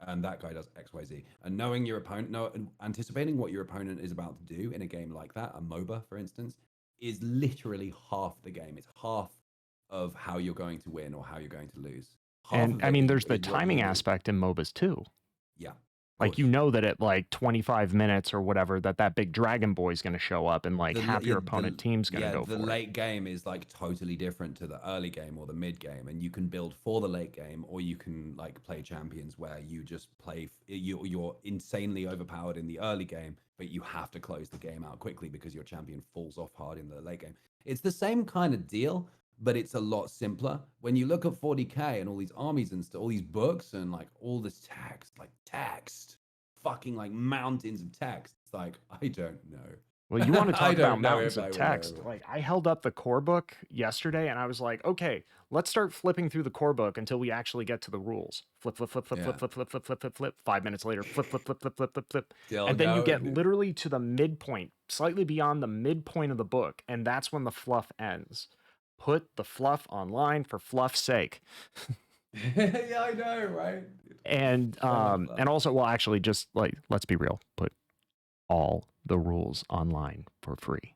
and that guy does XYZ. And knowing your opponent, anticipating what your opponent is about to do in a game like that, a MOBA, for instance, is literally half the game. It's half of how you're going to win or how you're going to lose. And I mean, there's the timing aspect in MOBAs too. Yeah. Like, you know that at like 25 minutes or whatever, that big dragon boy is going to show up and like half your opponent team's going to go for it. The late game is like totally different to the early game or the mid game, and you can build for the late game, or you can like play champions where you just play. You're insanely overpowered in the early game, but you have to close the game out quickly because your champion falls off hard in the late game. It's the same kind of deal, but it's a lot simpler. When you look at 40K and all these armies and all these books and like all this text, fucking like mountains of text. It's like, I don't know. Well, you want to talk about mountains of text. Like, I held up the core book yesterday and I was like, okay, let's start flipping through the core book until we actually get to the rules. Flip, flip, flip, flip, flip, flip, flip, flip, flip, flip, flip. 5 minutes later, flip, flip, flip, flip, flip, flip, flip. And then you get literally to the midpoint, slightly beyond the midpoint of the book, and that's when the fluff ends. Put the fluff online for fluff's sake. Yeah, I know, right? And also, well, actually, just like, let's be real, put all the rules online for free.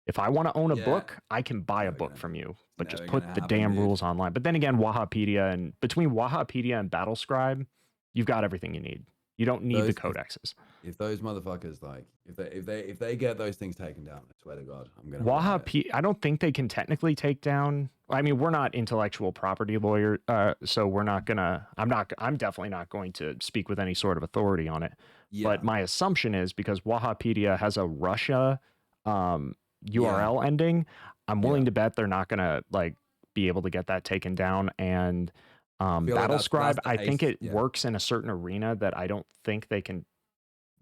If I want to own a book, I can buy a book from you, but just put the damn rules online. But then again, Wahapedia, and between Wahapedia and Battlescribe, you've got everything you need. You don't need the codexes. If those motherfuckers, like, if they get those things taken down, I swear to God, I'm gonna. Wahapedia, I don't think they can technically take down. I mean, we're not intellectual property lawyer, so we're not gonna. I'm definitely not going to speak with any sort of authority on it. Yeah. But my assumption is because Wahapedia has a Russia URL ending, I'm willing to bet they're not gonna like be able to get that taken down. And Battlescribe, I think it works in a certain arena that I don't think they can,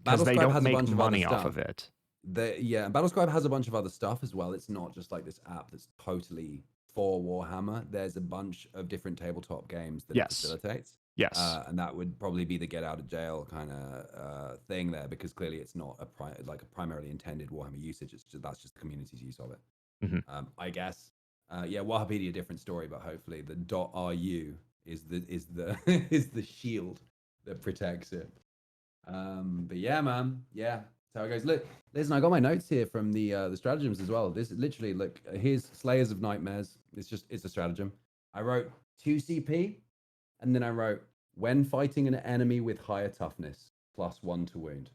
because they don't make money off of it. Battlescribe has a bunch of other stuff as well. It's not just like this app that's totally for Warhammer. There's a bunch of different tabletop games that it facilitates. Yes. And that would probably be the get out of jail kind of thing there, because clearly it's not a primarily intended Warhammer usage. That's just the community's use of it. Mm-hmm. I guess. Wahapedia, different story, but hopefully the .ru is the shield that protects it. But yeah, man, yeah, that's how it goes. Look, listen, I got my notes here from the stratagems as well. This is literally, look, here's Slayers of Nightmares. It's a stratagem. I wrote 2 CP, and then I wrote, when fighting an enemy with higher toughness, +1 to wound.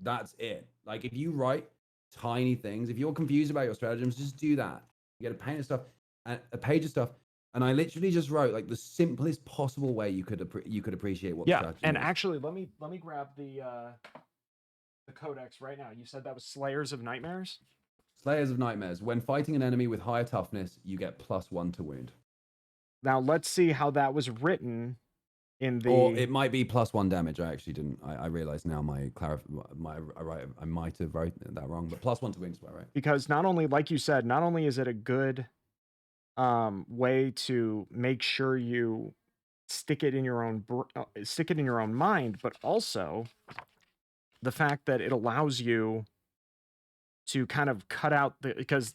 That's it. Like, if you write tiny things, if you're confused about your stratagems, just do that. You get a page of stuff, and I literally just wrote like the simplest possible way you could appreciate what. Yeah, and actually, let me grab the codex right now. You said that was Slayers of Nightmares. Slayers of Nightmares. When fighting an enemy with higher toughness, you get +1 to wound. Now let's see how that was written in the. Or it might be +1 damage. I actually didn't. I realize now I might have wrote that wrong, but +1 to wound is right. Because not only, like you said, not only is it a good way to make sure you stick it in your own mind, but also the fact that it allows you to kind of cut out because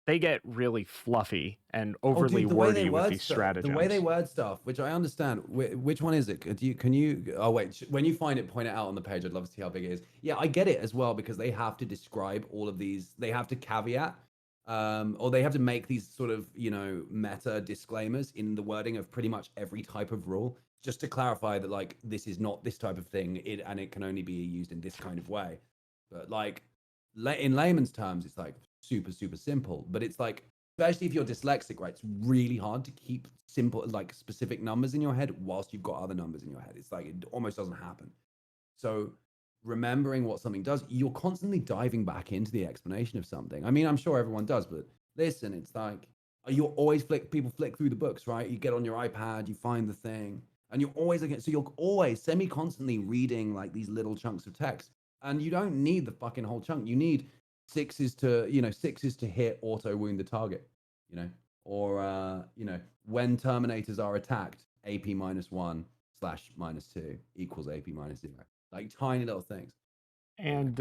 they get really fluffy and overly wordy with these stratagems. The way they word stuff, which I understand. Which one is it? Can you? Oh wait, when you find it, point it out on the page. I'd love to see how big it is. Yeah, I get it as well, because they have to describe all of these. They have to caveat, or they have to make these sort of, meta disclaimers in the wording of pretty much every type of rule, just to clarify that like this is not this type of thing, and it can only be used in this kind of way. But like in layman's terms, it's like super simple. But it's like, especially if you're dyslexic, right, it's really hard to keep simple, like specific numbers in your head whilst you've got other numbers in your head. It's like it almost doesn't happen. So remembering what something does, you're constantly diving back into the explanation of something. I mean, I'm sure everyone does, but listen, it's like you're always people flick through the books, right? You get on your iPad, you find the thing, and you're always looking. So you're always semi-constantly reading like these little chunks of text, and you don't need the fucking whole chunk. You need sixes to hit auto wound the target, or when Terminators are attacked, AP -1 / -2 equals AP -0. Like tiny little things. And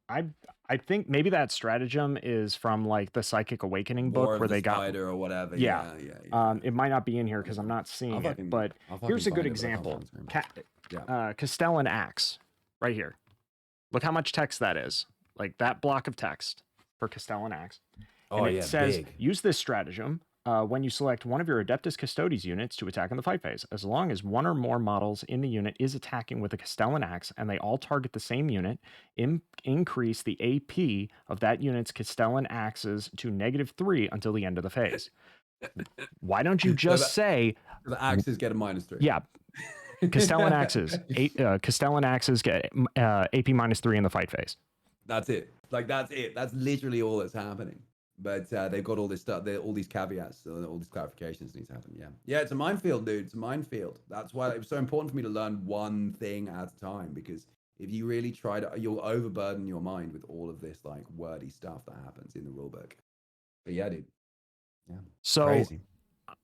I think maybe that stratagem is from like the Psychic Awakening War book of where the they got Spider or whatever. Yeah. Yeah. It might not be in here because I'm not seeing it, but here's a good example. Castellan Axe, right here. Look how much text that is. Like that block of text for Castellan Axe. And it says, big. use this stratagem when you select one of your Adeptus Custodes units to attack in the fight phase. As long as one or more models in the unit is attacking with a Castellan Axe and they all target the same unit, increase the AP of that unit's Castellan Axes to -3 until the end of the phase. Why don't you just say... The axes get a -3. Yeah. Castellan Axes. Castellan Axes get AP -3 in the fight phase. That's it. Like, that's it. That's literally all that's happening. But they've got all this stuff, all these caveats, all these clarifications need to happen. Yeah, it's a minefield, dude. It's a minefield. That's why it was so important for me to learn one thing at a time, because if you really try to, you'll overburden your mind with all of this like wordy stuff that happens in the rulebook. But yeah, dude. Yeah. So crazy.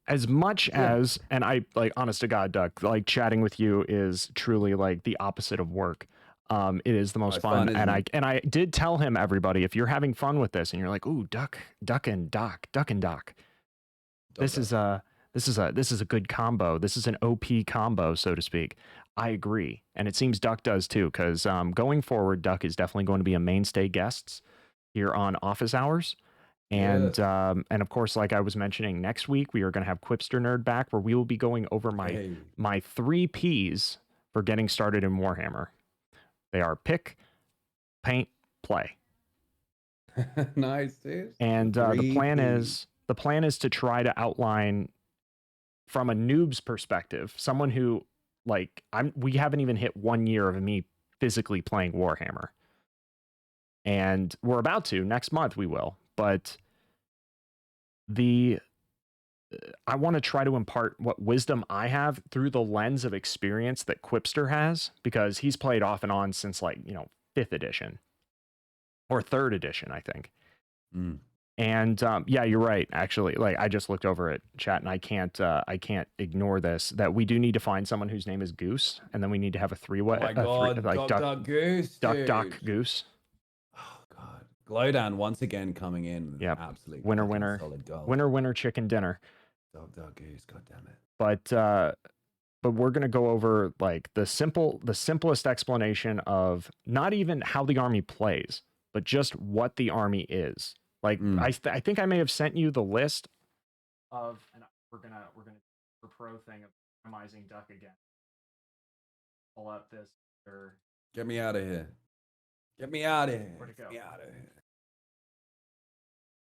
As much as, and I like, honest to God, Duck, like chatting with you is truly like the opposite of work. It is the most fun, and I did tell him, everybody, if you're having fun with this and you're like, ooh, Duck and Doc, this is a good combo. This is an OP combo, so to speak. I agree, and it seems Duck does too, because going forward, Duck is definitely going to be a mainstay guest here on Office Hours. And and of course, like I was mentioning, next week we are going to have Quipster Nerd back, where we will be going over my 3 Ps for getting started in Warhammer. They are pick, paint, play. Nice, dude. And the plan is to try to outline from a noob's perspective, someone who we haven't even hit 1 year of me physically playing Warhammer. And we're about to, next month we will, but I want to try to impart what wisdom I have through the lens of experience that Quipster has, because he's played off and on since 5th edition or 3rd edition, I think. And yeah, you're right. Actually, like I just looked over at chat and I can't ignore this, that we do need to find someone whose name is Goose, and then we need to have a 3-way. Oh my God, Duck Goose. Duck Goose. Oh God. Glowdown once again coming in. Yeah, absolutely. Winner, chicken dinner. Dog Goose, God damn it. But we're gonna go over like the simplest explanation of not even how the army plays, but just what the army is. Like I think I may have sent you the list of, and we're gonna for pro thing of optimizing Duck again. Pull up this. Get me out of here. Get me out of here. Where'd it go? Get me out of here.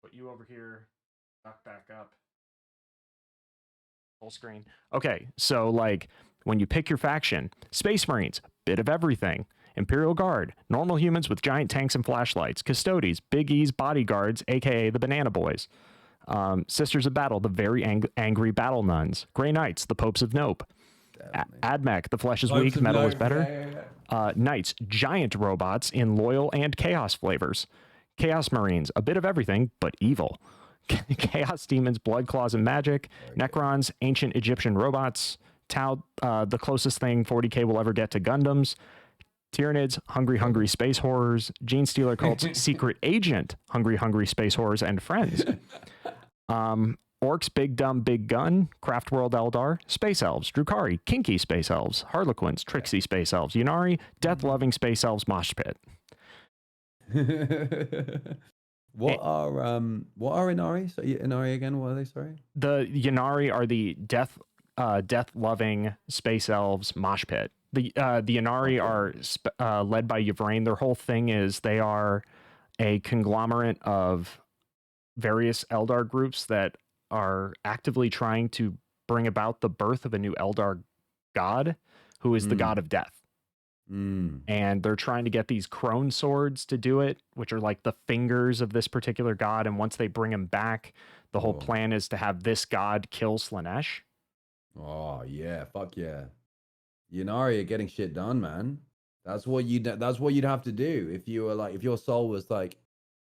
Put you over here. Duck back up. Full screen. Okay, so like when you pick your faction, Space Marines, bit of everything. Imperial Guard, normal humans with giant tanks and flashlights. Custodes, Big E's bodyguards, aka the Banana Boys. Sisters of Battle, the very angry battle nuns. Grey Knights, the Popes of Nope. Admech, the flesh is weak, metal is better. Knights, giant robots in loyal and chaos flavors. Chaos Marines, a bit of everything, but evil. Chaos Demons, Blood Claws and Magic. Necrons, ancient Egyptian robots. Tau, the closest thing 40k will ever get to Gundams. Tyranids, hungry space horrors. Gene Stealer cults, secret agent, hungry space horrors and friends. Orcs, big dumb big gun. Craft World Eldar, space elves. Drukhari, kinky space elves. Harlequins, tricksy space elves. Yunari, death loving space elves. Mosh pit. What are Inari? So Inari again? What are they? Sorry. The Yunari are the death loving space elves. Mosh pit. The Yunari are led by Yvrain. Their whole thing is they are a conglomerate of various Eldar groups that are actively trying to bring about the birth of a new Eldar god, who is the god of death. Mm. And they're trying to get these crone swords to do it, which are like the fingers of this particular god. And once they bring him back, the whole Oh. plan is to have this god kill Slanesh. Oh yeah, fuck yeah. Yunari are getting shit done, man. That's what you'd have to do if you were like if your soul was like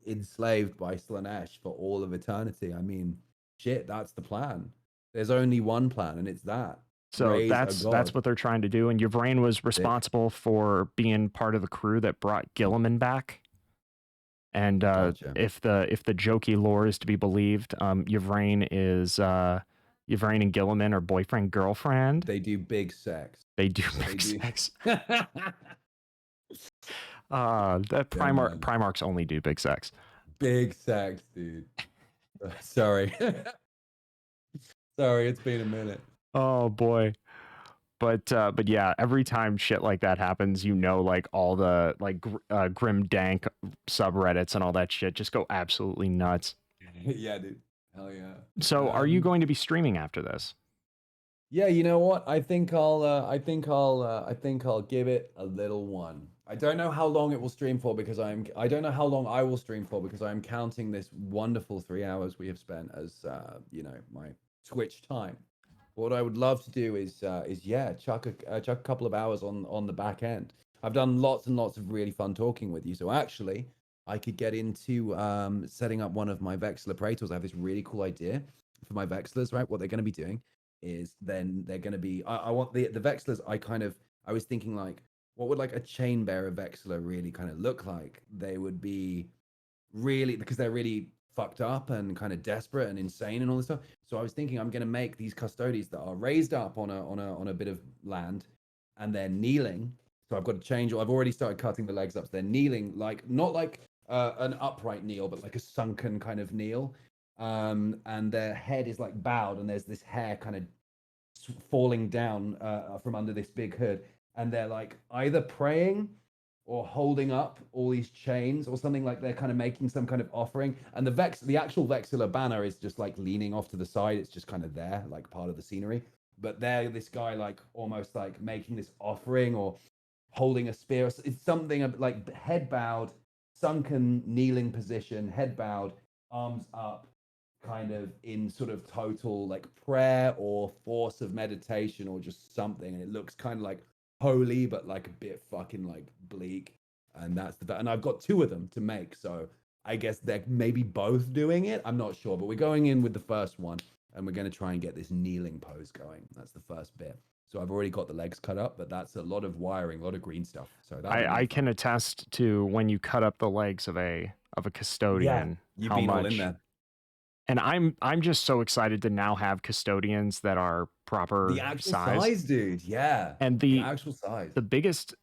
enslaved by Slanesh for all of eternity. I mean, shit, that's the plan. There's only one plan, and it's that. So Raise a that's god. what they're trying to do. And Yvraine was responsible for being part of the crew that brought Gilliman back. And Gotcha. if the jokey lore is to be believed, Yvraine and Gilliman are boyfriend girlfriend. They do big sex. They do They big do. sex. That Primarchs only do big sex. Big sex, dude. Sorry. Sorry, it's been a minute. Oh boy. But yeah, every time shit like that happens, you know, like all the like grim dank subreddits and all that shit just go absolutely nuts. Yeah, dude. Hell yeah. So, are you going to be streaming after this? Yeah, you know what? I think I'll give it a little one. I don't know how long it will stream for because I don't know how long I will stream for because I'm counting this wonderful 3 hours we have spent as you know, my Twitch time. What I would love to do is yeah, chuck a couple of hours on the back end. I've done lots and lots of really fun talking with you. So actually, I could get into setting up one of my Vexillor Praetors. I have this really cool idea for my Vexillors, right? What they're going to be doing is then they're going to be I want the Vexillors. I was thinking like, what would like a chain bearer Vexillor really kind of look like? They would be really, because they're really fucked up and kind of desperate and insane and all this stuff. So I was thinking I'm going to make these custodians that are raised up on a bit of land, and they're kneeling. So I've got to change. I've already started cutting the legs up. So they're kneeling, like not like an upright kneel, but like a sunken kind of kneel. And their head is like bowed, and there's this hair kind of falling down from under this big hood, and they're like either praying or holding up all these chains or something, like they're kind of making some kind of offering. And the actual Vexillor banner is just like leaning off to the side. It's just kind of there, like part of the scenery. But there, this guy like almost like making this offering or holding a spear. It's something like head bowed, sunken, kneeling position, head bowed, arms up, kind of in sort of total like prayer or force of meditation or just something. And it looks kind of like holy, but like a bit fucking like bleak. And and I've got 2 of them to make. So I guess they're maybe both doing it. I'm not sure, but we're going in with the first one and we're going to try and get this kneeling pose going. That's the first bit. So I've already got the legs cut up, but that's a lot of wiring, a lot of green stuff. So I can attest to when you cut up the legs of a custodian, you've how been much. all in there. And I'm just so excited to now have custodians that are proper The actual size, dude. Yeah. And the actual size. The biggest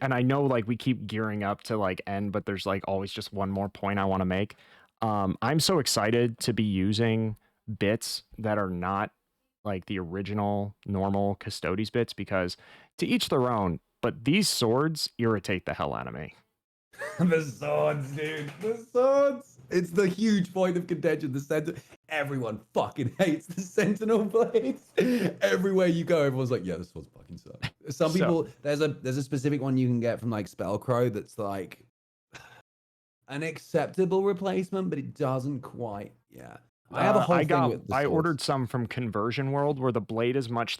and I know like we keep gearing up to like end, but there's like always just one more point I want to make. I'm so excited to be using bits that are not like the original normal Custodes bits, because to each their own, but these swords irritate the hell out of me. The swords, dude. The swords. It's the huge point of contention. The center. Everyone fucking hates the Sentinel blades. Everywhere you go, everyone's like, "Yeah, this sword's fucking sucks." Some people, there's a specific one you can get from like Spellcrow that's like an acceptable replacement, but it doesn't quite. Yeah, I have a whole thing with the I swords. ordered some from Conversion World where the blade is much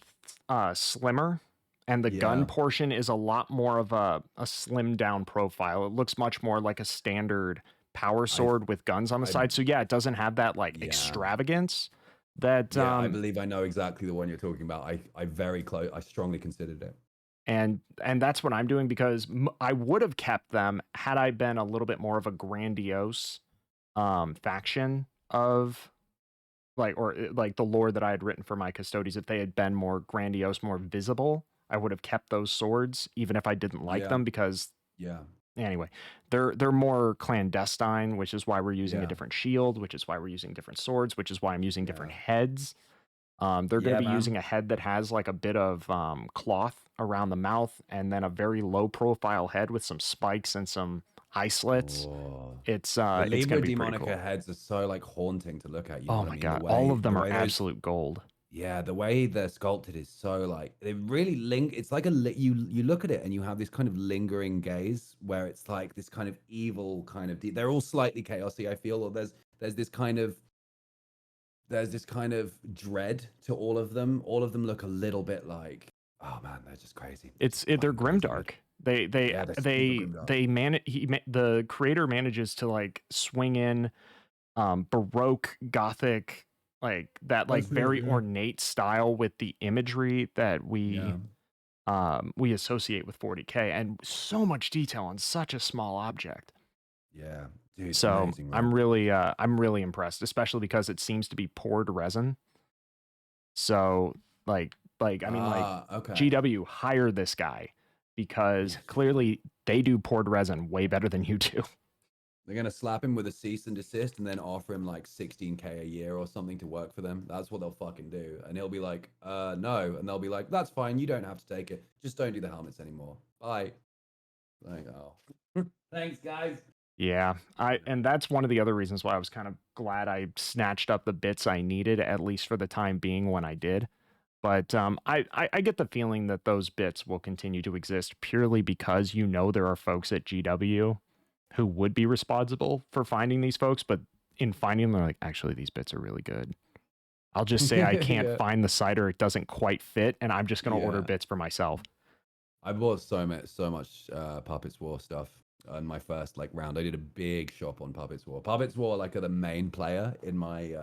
slimmer. And the gun portion is a lot more of a slimmed down profile. It looks much more like a standard power sword with guns on the side. So yeah, it doesn't have that like extravagance that I believe I know exactly the one you're talking about. I strongly considered it. And that's what I'm doing, because I would have kept them had I been a little bit more of a grandiose faction of like the lore that I had written for my Custodes. If they had been more grandiose, more visible, I would have kept those swords, even if I didn't like them, because anyway, they're more clandestine, which is why we're using a different shield, which is why we're using different swords, which is why I'm using different heads. They're going to be using a head that has like a bit of cloth around the mouth, and then a very low profile head with some spikes and some eye slits. It's the it's going to be Demonica pretty cool. heads are so like haunting to look at. You Oh know my what I mean? god, all of them are absolute gold. Yeah, the way they're sculpted is so like they really it's like you look at it and you have this kind of lingering gaze where it's like this kind of evil kind of they're all slightly chaotic, I feel, or there's this kind of dread to all of them. All of them look a little bit like, oh man, they're just crazy. They're Fucking crazy good. grimdark. Yeah, they're super grimdark. The creator manages to like swing in Baroque Gothic, like that, like That's weird, very yeah. ornate style with the imagery that Yeah. we associate with 40K, and so much detail on such a small object. Yeah. Dude, it's So amazing, man. I'm really impressed, especially because it seems to be poured resin. So like I mean, like Okay. GW hire this guy because Yes. clearly they do poured resin way better than you do. They're gonna slap him with a cease and desist and then offer him like 16K a year or something to work for them. That's what they'll fucking do. And he'll be like, no. And they'll be like, that's fine, you don't have to take it. Just don't do the helmets anymore. Bye. Like, oh. Thanks, guys. Yeah, and that's one of the other reasons why I was kind of glad I snatched up the bits I needed, at least for the time being when I did. But I get the feeling that those bits will continue to exist purely because there are folks at GW who would be responsible for finding these folks, but in finding them, they're like, actually, these bits are really good. I'll just say I can't Yeah. find the site or it doesn't quite fit, and I'm just going to order Yeah. bits for myself. I bought so much Puppets War stuff on my first like round. I did a big shop on Puppets War. Puppets War like are the main player in my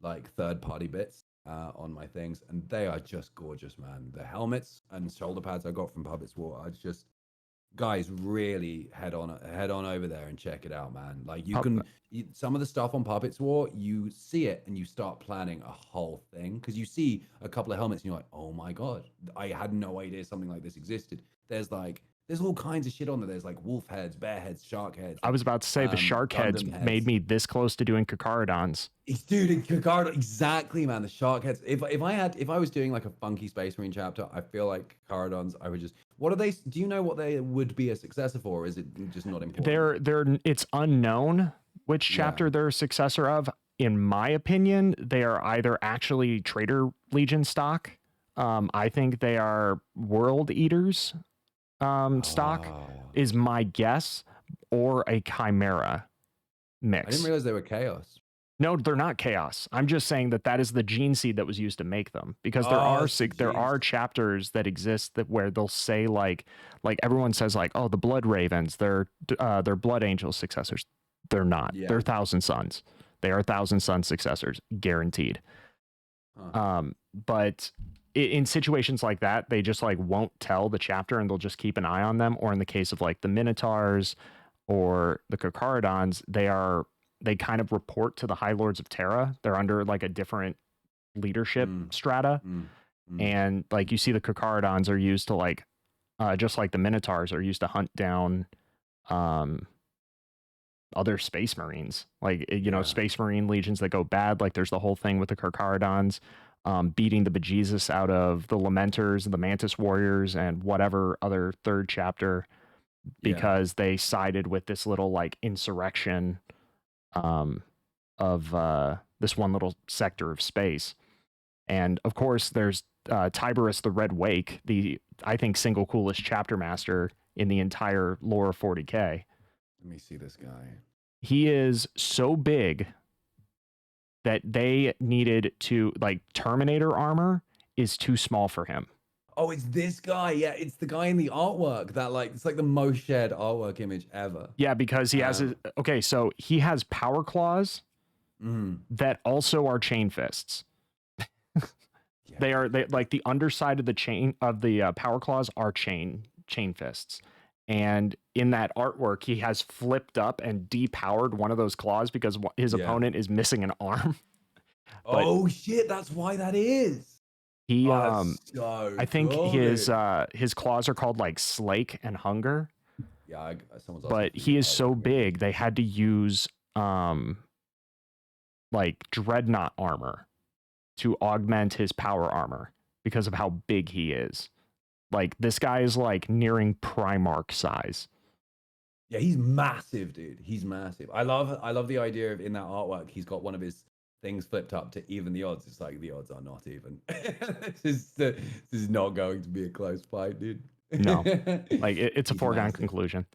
like third party bits on my things, and they are just gorgeous, man. The helmets and shoulder pads I got from Puppets War are just, guys, really head on over there and check it out, man. Like some of the stuff on Puppets War, you see it and you start planning a whole thing because you see a couple of helmets and you're like, oh my god, I had no idea something like this existed. There's all kinds of shit on there. There's like wolf heads, bear heads, shark heads. I was about to say the shark heads made me this close to doing Kakaradons. Dude, in Kakardo, exactly, man. The shark heads. If I was doing like a funky Space Marine chapter, I feel like Kakaradons, I would just. What are they? Do you know what they would be a successor for? Or is it just not important? It's unknown which chapter they're a successor of. In my opinion, they are either actually Traitor Legion stock. I think they are World Eaters stock is my guess, or a Chimera mix. I didn't realize they were Chaos. No, they're not Chaos. I'm just saying that is the gene seed that was used to make them, because there are chapters that exist where they'll say like everyone says like, oh, the Blood Ravens, they're Blood Angel successors. They're not. Yeah. They're Thousand Sons. They are Thousand Sons successors, guaranteed. But in situations like that, they just like won't tell the chapter and they'll just keep an eye on them. Or in the case of like the Minotaurs or the Kakaradons, they kind of report to the High Lords of Terra. They're under like a different leadership strata. And like you see the Kakaradons are used to like, just like the Minotaurs are used to hunt down other Space Marines. Like, Space Marine legions that go bad. Like there's the whole thing with the Kakaradons beating the bejesus out of the Lamenters and the Mantis Warriors and whatever other third chapter because they sided with this little like insurrection of this one little sector of space. And of course there's Tiberus the Red Wake, the I think single coolest chapter master in the entire lore of 40K. Let me see this guy. He is so big that they needed to, like, Terminator armor is too small for him. Oh, it's this guy. Yeah, it's the guy in the artwork that like it's like the most shared artwork image ever. Yeah, because he has so he has power claws that also are chain fists. They like the underside of the chain of the power claws are chain fists. And in that artwork, he has flipped up and depowered one of those claws because his opponent is missing an arm. Oh shit, that's why that is. He so I think good. his claws are called like Slake and Hunger. Yeah, but he is so big they had to use like Dreadnought armor to augment his power armor because of how big he is. Like this guy is like nearing Primarch size. Yeah, he's massive, dude. He's massive. I love the idea of in that artwork, he's got one of his things flipped up to even the odds. It's like the odds are not even. This is not going to be a close fight, dude. No, like it's a He's foregone massive. conclusion.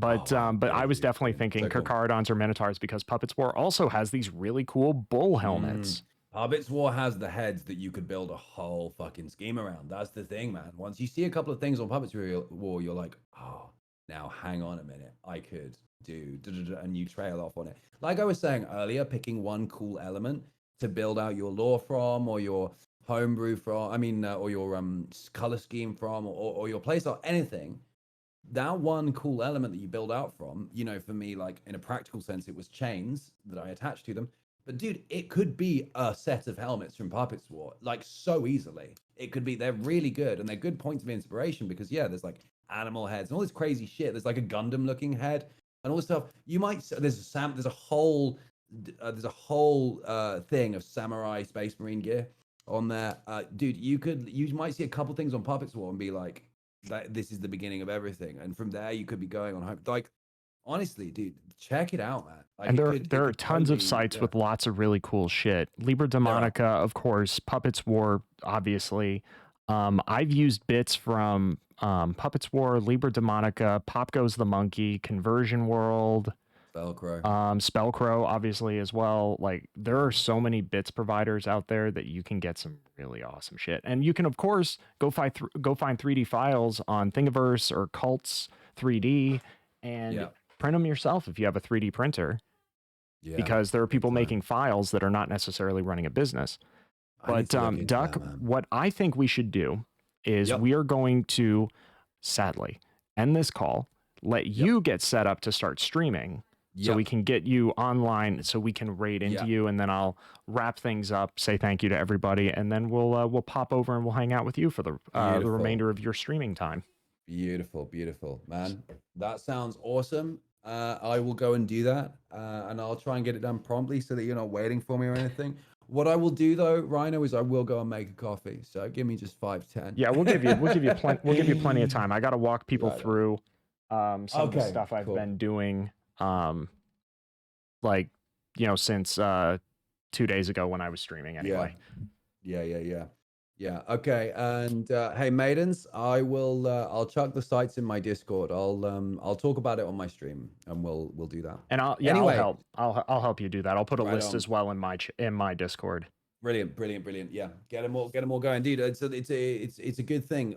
Oh, wow. But I was Dude, definitely brilliant. thinking So cool. Carcharodons or Minotaurs because Puppets War also has these really cool bull helmets. Puppets War has the heads that you could build a whole fucking scheme around. That's the thing, man. Once you see a couple of things on Puppets War, you're like, oh, now hang on a minute. I could do and you trail off on it. Like I was saying earlier, picking one cool element to build out your lore from, or your homebrew from, or your color scheme from, or your playstyle, anything. That one cool element that you build out from, for me, like in a practical sense, it was chains that I attached to them. But dude, it could be a set of helmets from Puppets War, like so easily. It could be, they're really good and they're good points of inspiration because there's like animal heads and all this crazy shit. There's like a Gundam looking head and all this stuff. You might, there's a whole thing of samurai space marine gear on there. Dude, you might see a couple things on Puppets War and be like, that this is the beginning of everything, and from there you could be going on home. Like honestly, dude, check it out, man. Like, and there are tons of sites with lots of really cool shit. Libra Demonica, of course, Puppets War, obviously. I've used bits from Puppets War, Libra Demonica, Pop Goes the Monkey, Conversion World, Spellcrow, obviously, as well. Like there are so many bits providers out there that you can get some really awesome shit. And you can, of course, go find 3D files on Thingiverse or Cults 3D and print them yourself if you have a 3D printer. Yeah, because there are people making files that are not necessarily running a business. But Duck, what I think we should do is we are going to, sadly, end this call, let you get set up to start streaming. So we can get you online, so we can raid into you, and then I'll wrap things up, say thank you to everybody, and then we'll pop over and we'll hang out with you for the remainder of your streaming time. Beautiful, man. That sounds awesome. I will go and do that, and I'll try and get it done promptly so that you're not waiting for me or anything. What I will do though, Rhino, is I will go and make a coffee. So give me just 5-10. Yeah, we'll give you plenty of time. I got to walk people through some of the stuff I've been doing. Since 2 days ago when I was streaming anyway. Yeah. Okay. And hey, maidens, I'll chuck the sites in my Discord. I'll talk about it on my stream, and we'll do that. And I'll help. I'll help you do that. I'll put a list as well in my Discord. Brilliant. Yeah, get them all going, dude. It's a good thing.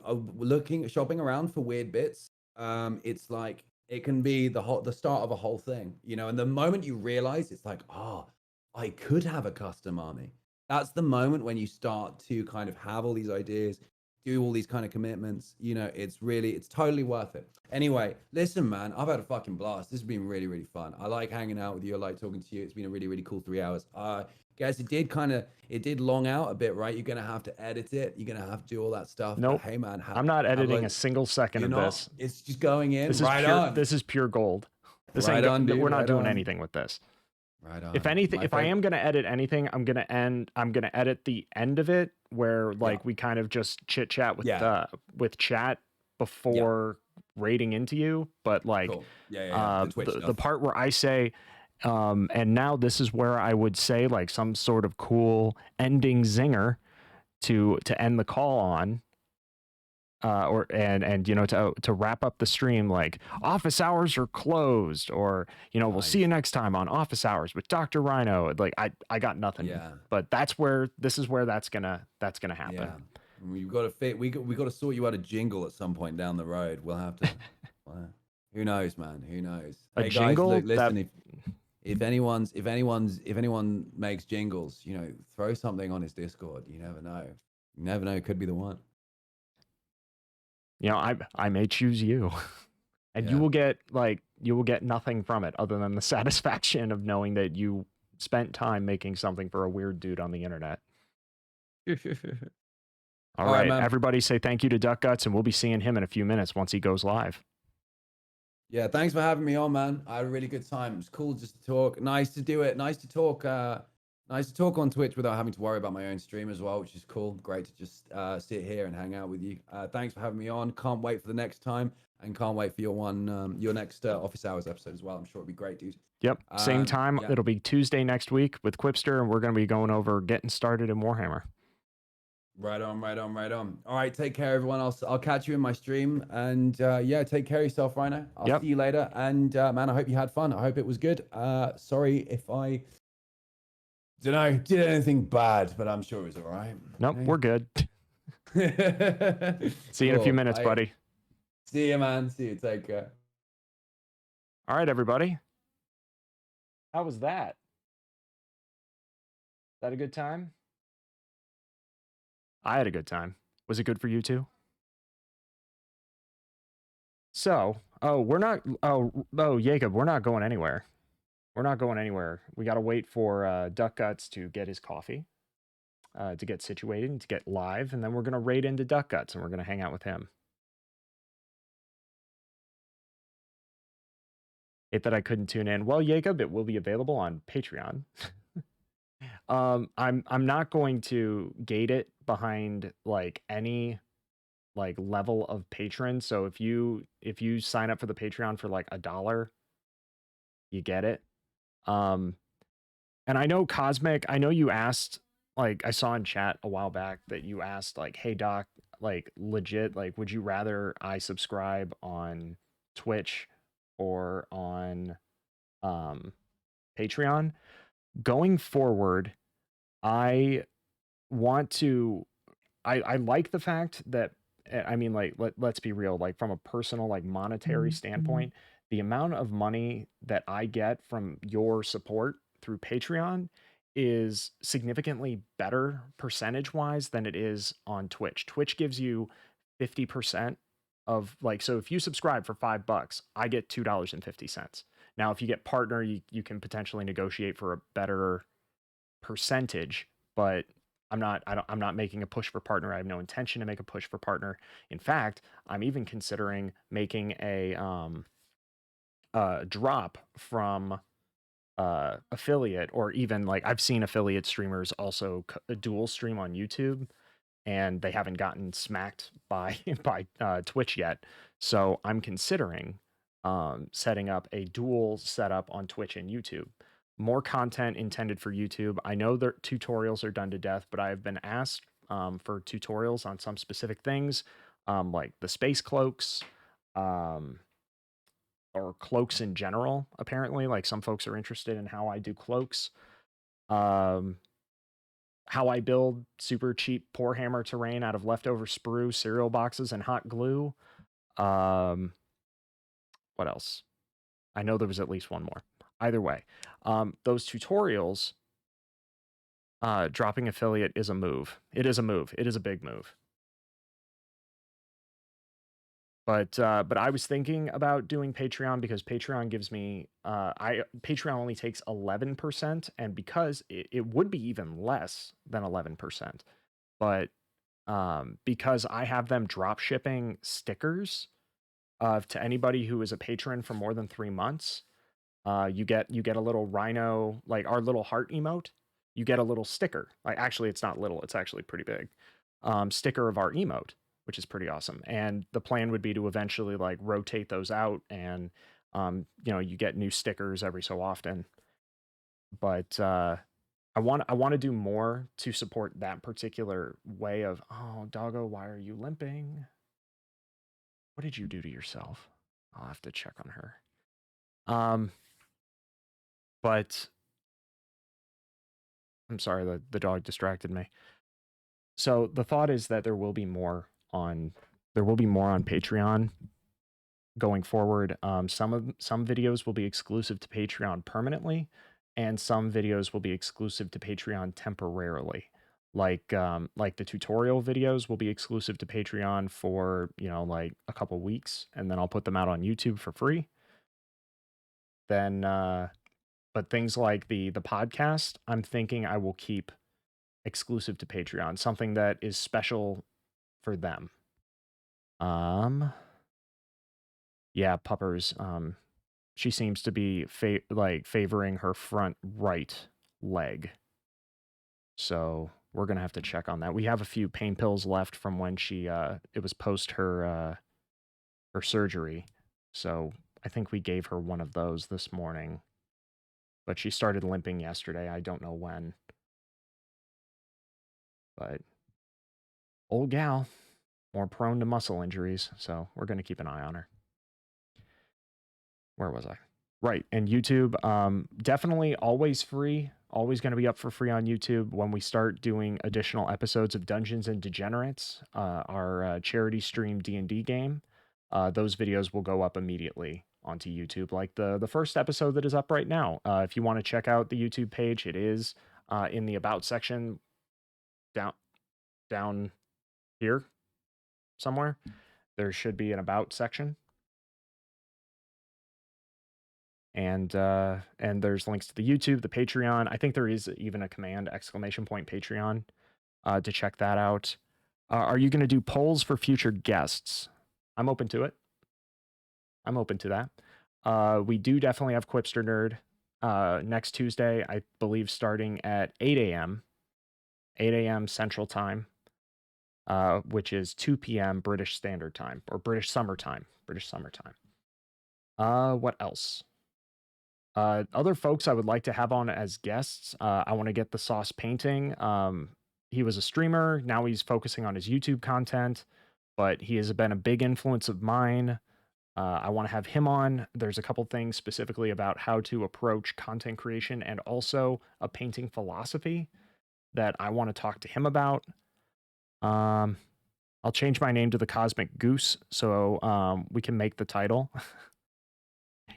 Shopping around for weird bits. It's like it can be the start of a whole thing, and the moment you realize, it's like, oh, I could have a custom army. That's the moment when you start to kind of have all these ideas, do all these kind of commitments. It's totally worth it. Anyway, listen, man, I've had a fucking blast. This has been really, really fun. I like hanging out with you. I like talking to you. It's been a really, really cool 3 hours. Guys, it did long out a bit, right? You're going to have to edit it. You're going to have to do all that stuff. Nope. But hey, man. I'm not editing a single second of this. It's just going in. This is pure gold. We're not doing anything with this. Right on. If anything, if I am going to edit anything, I'm going to edit the end of it where we kind of just chit chat with chat before raiding into you. But cool. The part where I say, and now this is where I would say like some sort of cool ending zinger to end the call on. To wrap up the stream, like office hours are closed, or we'll see you next time on office hours with Dr. Rhino. Like I got nothing. But that's where that's gonna happen. Yeah. We've got to we got to sort you out a jingle at some point down the road. We'll have to. Who knows, man? Who knows? A jingle. Guys, listen, if anyone makes jingles, throw something on his Discord. You never know. It could be the one. I may choose you, and you will get nothing from it other than the satisfaction of knowing that you spent time making something for a weird dude on the internet. All right, everybody say thank you to Duck Guts, and we'll be seeing him in a few minutes once he goes live. Yeah, thanks for having me on, man. I had a really good time. It was cool just to talk. Nice to do it. Nice to talk Nice to talk on Twitch without having to worry about my own stream as well, which is cool. Great to just sit here and hang out with you. Thanks for having me on. Can't wait for the next time, and can't wait for your next office hours episode as well. I'm sure it'll be great, dude. Yep, same time. Yeah. It'll be Tuesday next week with Quipster, and we're going to be going over getting started in Warhammer. Right on, right on, right on. All right, take care, everyone. I'll catch you in my stream, and yeah, take care of yourself, Rhino. I'll see you later. And man, I hope you had fun. I hope it was good. Sorry if I don't know, did anything bad, but I'm sure it was all right. Nope, we're good. See you in a few minutes, buddy. See you, man. See you. Take care. All right, everybody. How was that? Is that a good time? I had a good time. Was it good for you too? So, Jacob, we're not going anywhere. We're not going anywhere. We got to wait for Duck Guts to get his coffee, to get situated, and to get live, and then we're going to raid into Duck Guts, and we're going to hang out with him. Hate that I couldn't tune in. Well, Jacob, it will be available on Patreon. I'm not going to gate it behind like any like level of patron. So if you sign up for the Patreon for like $1, you get it. And I know Cosmic, I know you asked, like I saw in chat a while back that you asked like, hey Doc, like legit, like would you rather I subscribe on Twitch or on Patreon? Going forward, I want to I like the fact that I mean like let's be real, like from a personal like monetary standpoint, the amount of money that I get from your support through Patreon is significantly better percentage wise than it is on Twitch. Twitch gives you 50% of like, so if you subscribe for $5, I get $2.50. Now, if you get partner, you can potentially negotiate for a better percentage, but I'm not making a push for partner. I have no intention to make a push for partner. In fact, I'm even considering making a drop from affiliate, or even like I've seen affiliate streamers also dual stream on YouTube, and they haven't gotten smacked by Twitch yet. So I'm considering setting up a dual setup on Twitch and YouTube. More content intended for YouTube. I know their tutorials are done to death, but I've been asked for tutorials on some specific things, like the space cloaks, or cloaks in general. Apparently, like some folks are interested in how I do cloaks. How I build super cheap Warhammer terrain out of leftover sprue, cereal boxes, and hot glue. What else? I know there was at least one more. Either way, those tutorials, dropping affiliate is a move. It is a move. It is a big move. But I was thinking about doing Patreon because Patreon gives me Patreon only takes 11%, and because it would be even less than 11%, but because I have them drop shipping stickers to anybody who is a patron for more than 3 months, you get a little rhino, like our little heart emote. You get a little sticker. Like actually, it's not little; it's actually pretty big. Sticker of our emote, which is pretty awesome. And the plan would be to eventually like rotate those out, and you get new stickers every so often. But I want to do more to support that particular way of, oh, doggo, why are you limping? What did you do to yourself? I'll have to check on her. But I'm sorry, the dog distracted me. So the thought is that there will be more on Patreon going forward. Some videos will be exclusive to Patreon permanently, and some videos will be exclusive to Patreon temporarily. Like the tutorial videos will be exclusive to Patreon for, like a couple weeks, and then I'll put them out on YouTube for free. Then but things like the podcast, I'm thinking I will keep exclusive to Patreon, something that is special for them. Yeah, Puppers, she seems to be favoring her front right leg. So we're gonna have to check on that. We have a few pain pills left from when she it was post her her surgery. So I think we gave her one of those this morning. But she started limping yesterday. I don't know when. But old gal, more prone to muscle injuries, so we're going to keep an eye on her. Where was I? Right, and YouTube, definitely always free, always going to be up for free on YouTube when we start doing additional episodes of Dungeons and Degenerates, our charity stream D&D game. Those videos will go up immediately onto YouTube, like the first episode that is up right now. If you want to check out the YouTube page, it is in the About section down here somewhere. There should be an About section. And there's links to the YouTube, the Patreon. I think there is even a command ! Patreon to check that out. Are you going to do polls for future guests? I'm open to it. I'm open to that. We do definitely have Quipster Nerd next Tuesday, I believe, starting at 8 a.m. 8 a.m. Central Time, which is 2 p.m. British Standard Time, or British Summer Time. British Summer Time. What else? Other folks I would like to have on as guests. I want to get the Sauce painting. He was a streamer. Now he's focusing on his YouTube content, but he has been a big influence of mine. I want to have him on. There's a couple things specifically about how to approach content creation and also a painting philosophy that I want to talk to him about. I'll change my name to the Cosmic Goose so we can make the title.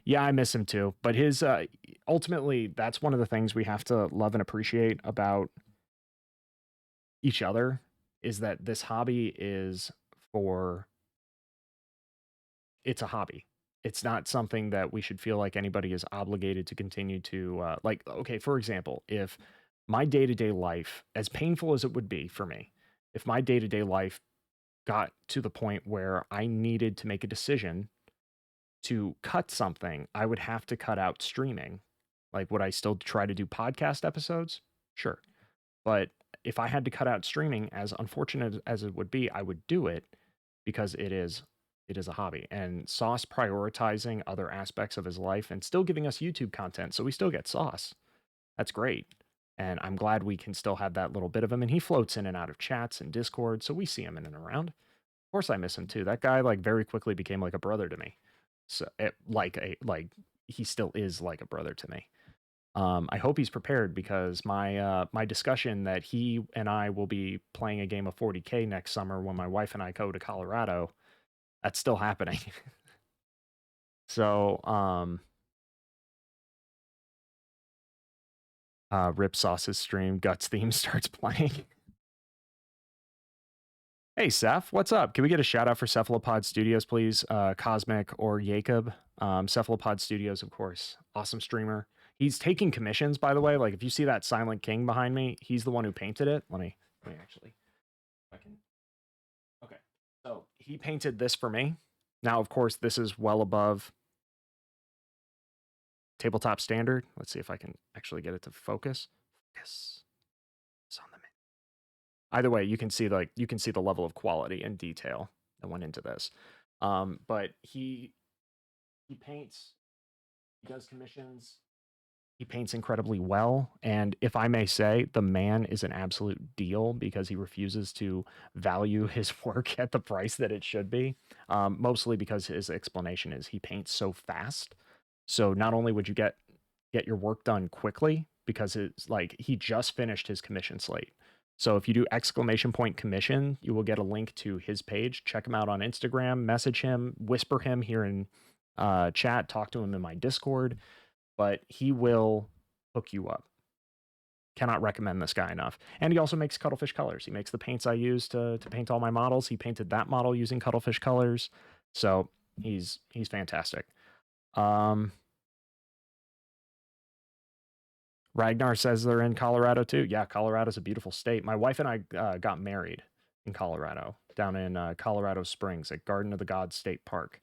Yeah, I miss him too. But his ultimately, that's one of the things we have to love and appreciate about each other is that this hobby is it's a hobby. It's not something that we should feel like anybody is obligated to continue to like. Okay, for example, if my day-to-day life, as painful as it would be for me, if my day-to-day life got to the point where I needed to make a decision to cut something, I would have to cut out streaming. Like, would I still try to do podcast episodes? Sure. But if I had to cut out streaming, as unfortunate as it would be, I would do it because it is a hobby. And Sauce prioritizing other aspects of his life and still giving us YouTube content, so we still get Sauce. That's great. And I'm glad we can still have that little bit of him. And he floats in and out of chats and Discord, so we see him in and around. Of course I miss him too. That guy like very quickly became like a brother to me. So like he still is like a brother to me. I hope he's prepared because my discussion that he and I will be playing a game of 40K next summer when my wife and I go to Colorado, that's still happening. So Rip Sauce's stream Guts theme starts playing. Hey, Seth, what's up? Can we get a shout out for Cephalopod Studios, please? Cosmic or Jacob. Cephalopod Studios, of course. Awesome streamer. He's taking commissions, by the way. Like, if you see that Silent King behind me, he's the one who painted it. Let me actually. Okay. So he painted this for me. Now, of course, this is well above tabletop standard. Let's see if I can actually get it to focus. Focus. It's on the menu. Either way, you can see the level of quality and detail that went into this. But he paints, he does commissions, he paints incredibly well, and if I may say, the man is an absolute deal because he refuses to value his work at the price that it should be. Mostly because his explanation is he paints so fast. So not only would you get your work done quickly because it's like he just finished his commission slate. So if you do !commission, you will get a link to his page. Check him out on Instagram, message him, whisper him here in chat, talk to him in my Discord, but he will hook you up. Cannot recommend this guy enough. And he also makes Cuttlefish colors. He makes the paints I use to paint all my models. He painted that model using Cuttlefish colors. So he's fantastic. Ragnar says they're in Colorado too. Yeah, Colorado's a beautiful state. My wife and I got married in Colorado, down in Colorado Springs at Garden of the Gods State Park.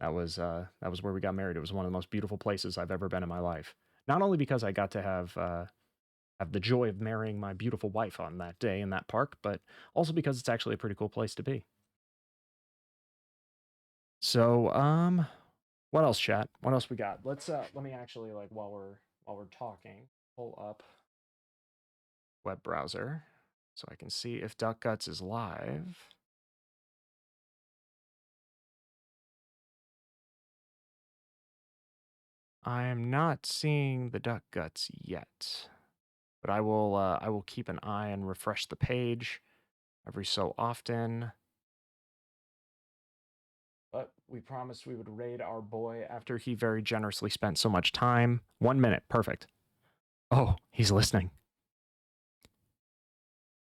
That was where we got married. It was one of the most beautiful places I've ever been in my life. Not only because I got to have have the joy of marrying my beautiful wife on that day in that park, but also because it's actually a pretty cool place to be. So, what else, chat? What else we got? Let's let me actually, like, while we're talking, pull up web browser so I can see if Duck Guts is live. I am not seeing the Duck Guts yet, but I will keep an eye and refresh the page every so often. But we promised we would raid our boy after he very generously spent so much time. 1 minute, perfect. Oh, he's listening.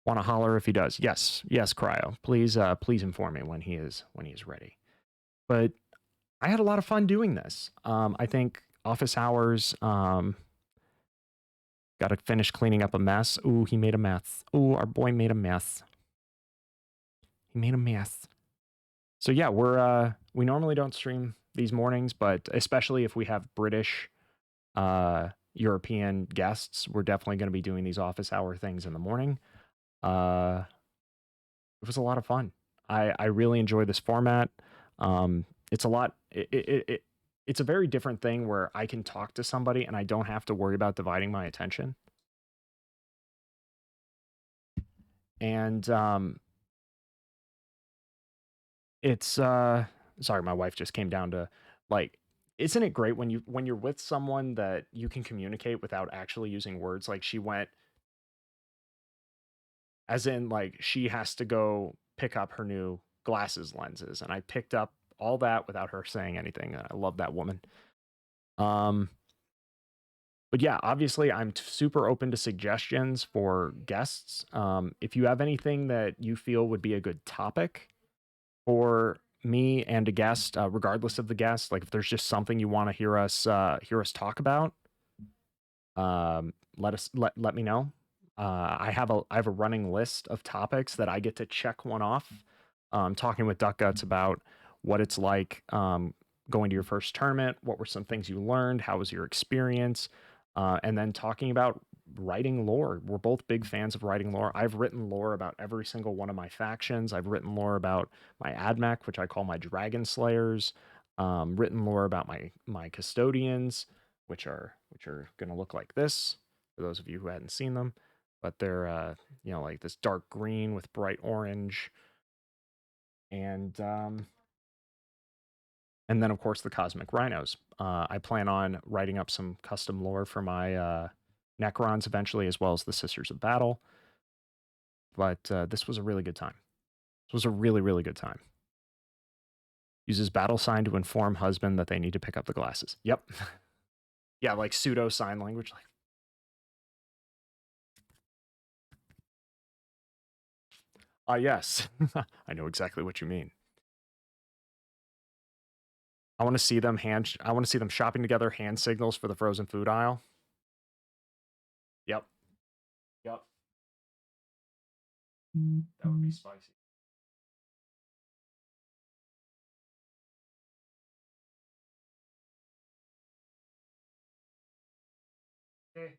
Want to holler if he does? Yes, yes, Cryo. Please, please inform me when he is ready. But I had a lot of fun doing this. I think office hours. Got to finish cleaning up a mess. Ooh, he made a mess. Ooh, our boy made a mess. He made a mess. So yeah, we normally don't stream these mornings, but especially if we have British, European guests, we're definitely going to be doing these office hour things in the morning. It was a lot of fun. I really enjoy this format. It's a lot. It's a very different thing where I can talk to somebody and I don't have to worry about dividing my attention. And it's sorry, my wife just came down to, like, isn't it great when you're with someone that you can communicate without actually using words? Like, she went, as in, like, she has to go pick up her new glasses lenses, and I picked up all that without her saying anything. I love that woman. But yeah, obviously I'm super open to suggestions for guests. If you have anything that you feel would be a good topic for me and a guest, regardless of the guest, like if there's just something you want to hear us talk about, let me know. I have a running list of topics that I get to check one off. Talking with Duck Guts about what it's like going to your first tournament, what were some things you learned, how was your experience, and then talking about writing lore. We're both big fans of writing lore. I've written lore about every single one of my factions. I've written lore about my AdMech, which I call my Dragon Slayers. Written lore about my custodians, which are going to look like this for those of you who hadn't seen them. But they're like this dark green with bright orange, and then of course the cosmic rhinos. I plan on writing up some custom lore for my Necrons eventually, as well as the Sisters of Battle. But this was a really good time. This was a really, really good time. Uses battle sign to inform husband that they need to pick up the glasses. Yep. Yeah, like pseudo sign language. Like, yes. I know exactly what you mean. I want to see them shopping together, hand signals for the frozen food aisle. Yep. Yep. That would be spicy. Okay.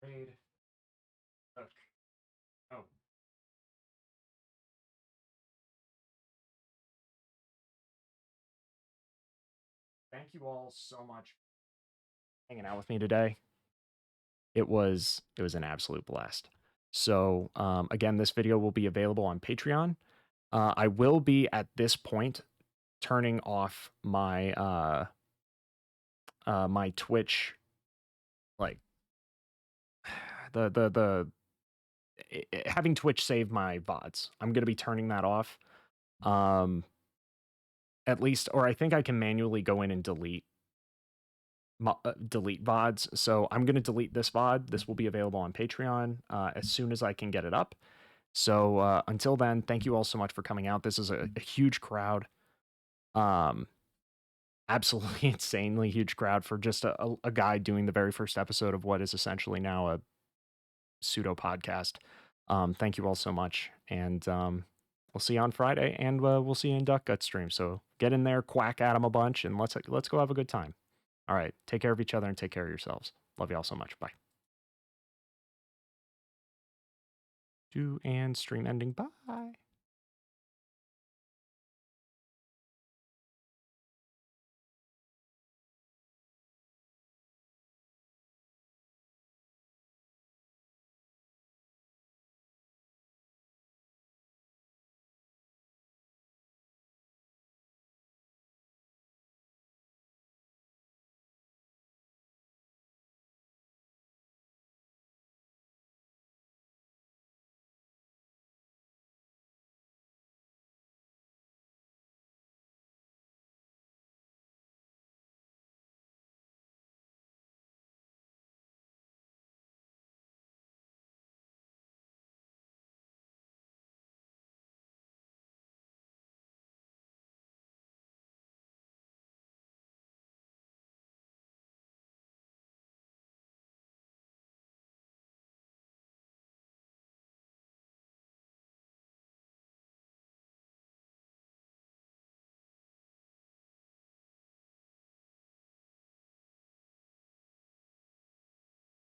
Raid. Okay. Oh. Thank you all so much for hanging out with me today. It was an absolute blast. So again, this video will be available on Patreon. I will be at this point turning off my my Twitch, like the having Twitch save my VODs. I'm gonna be turning that off. At least, or I think I can manually go in and delete VODs. So I'm going to delete this VOD. This will be available on Patreon as soon as I can get it up. So until then, thank you all so much for coming out. This is a huge crowd. Absolutely insanely huge crowd for just a guy doing the very first episode of what is essentially now a pseudo podcast. Thank you all so much. And we'll see you on Friday, and we'll see you in Duck Gut stream. So get in there, quack at him a bunch, and let's go have a good time. All right. Take care of each other and take care of yourselves. Love you all so much. Bye. And stream ending. Bye.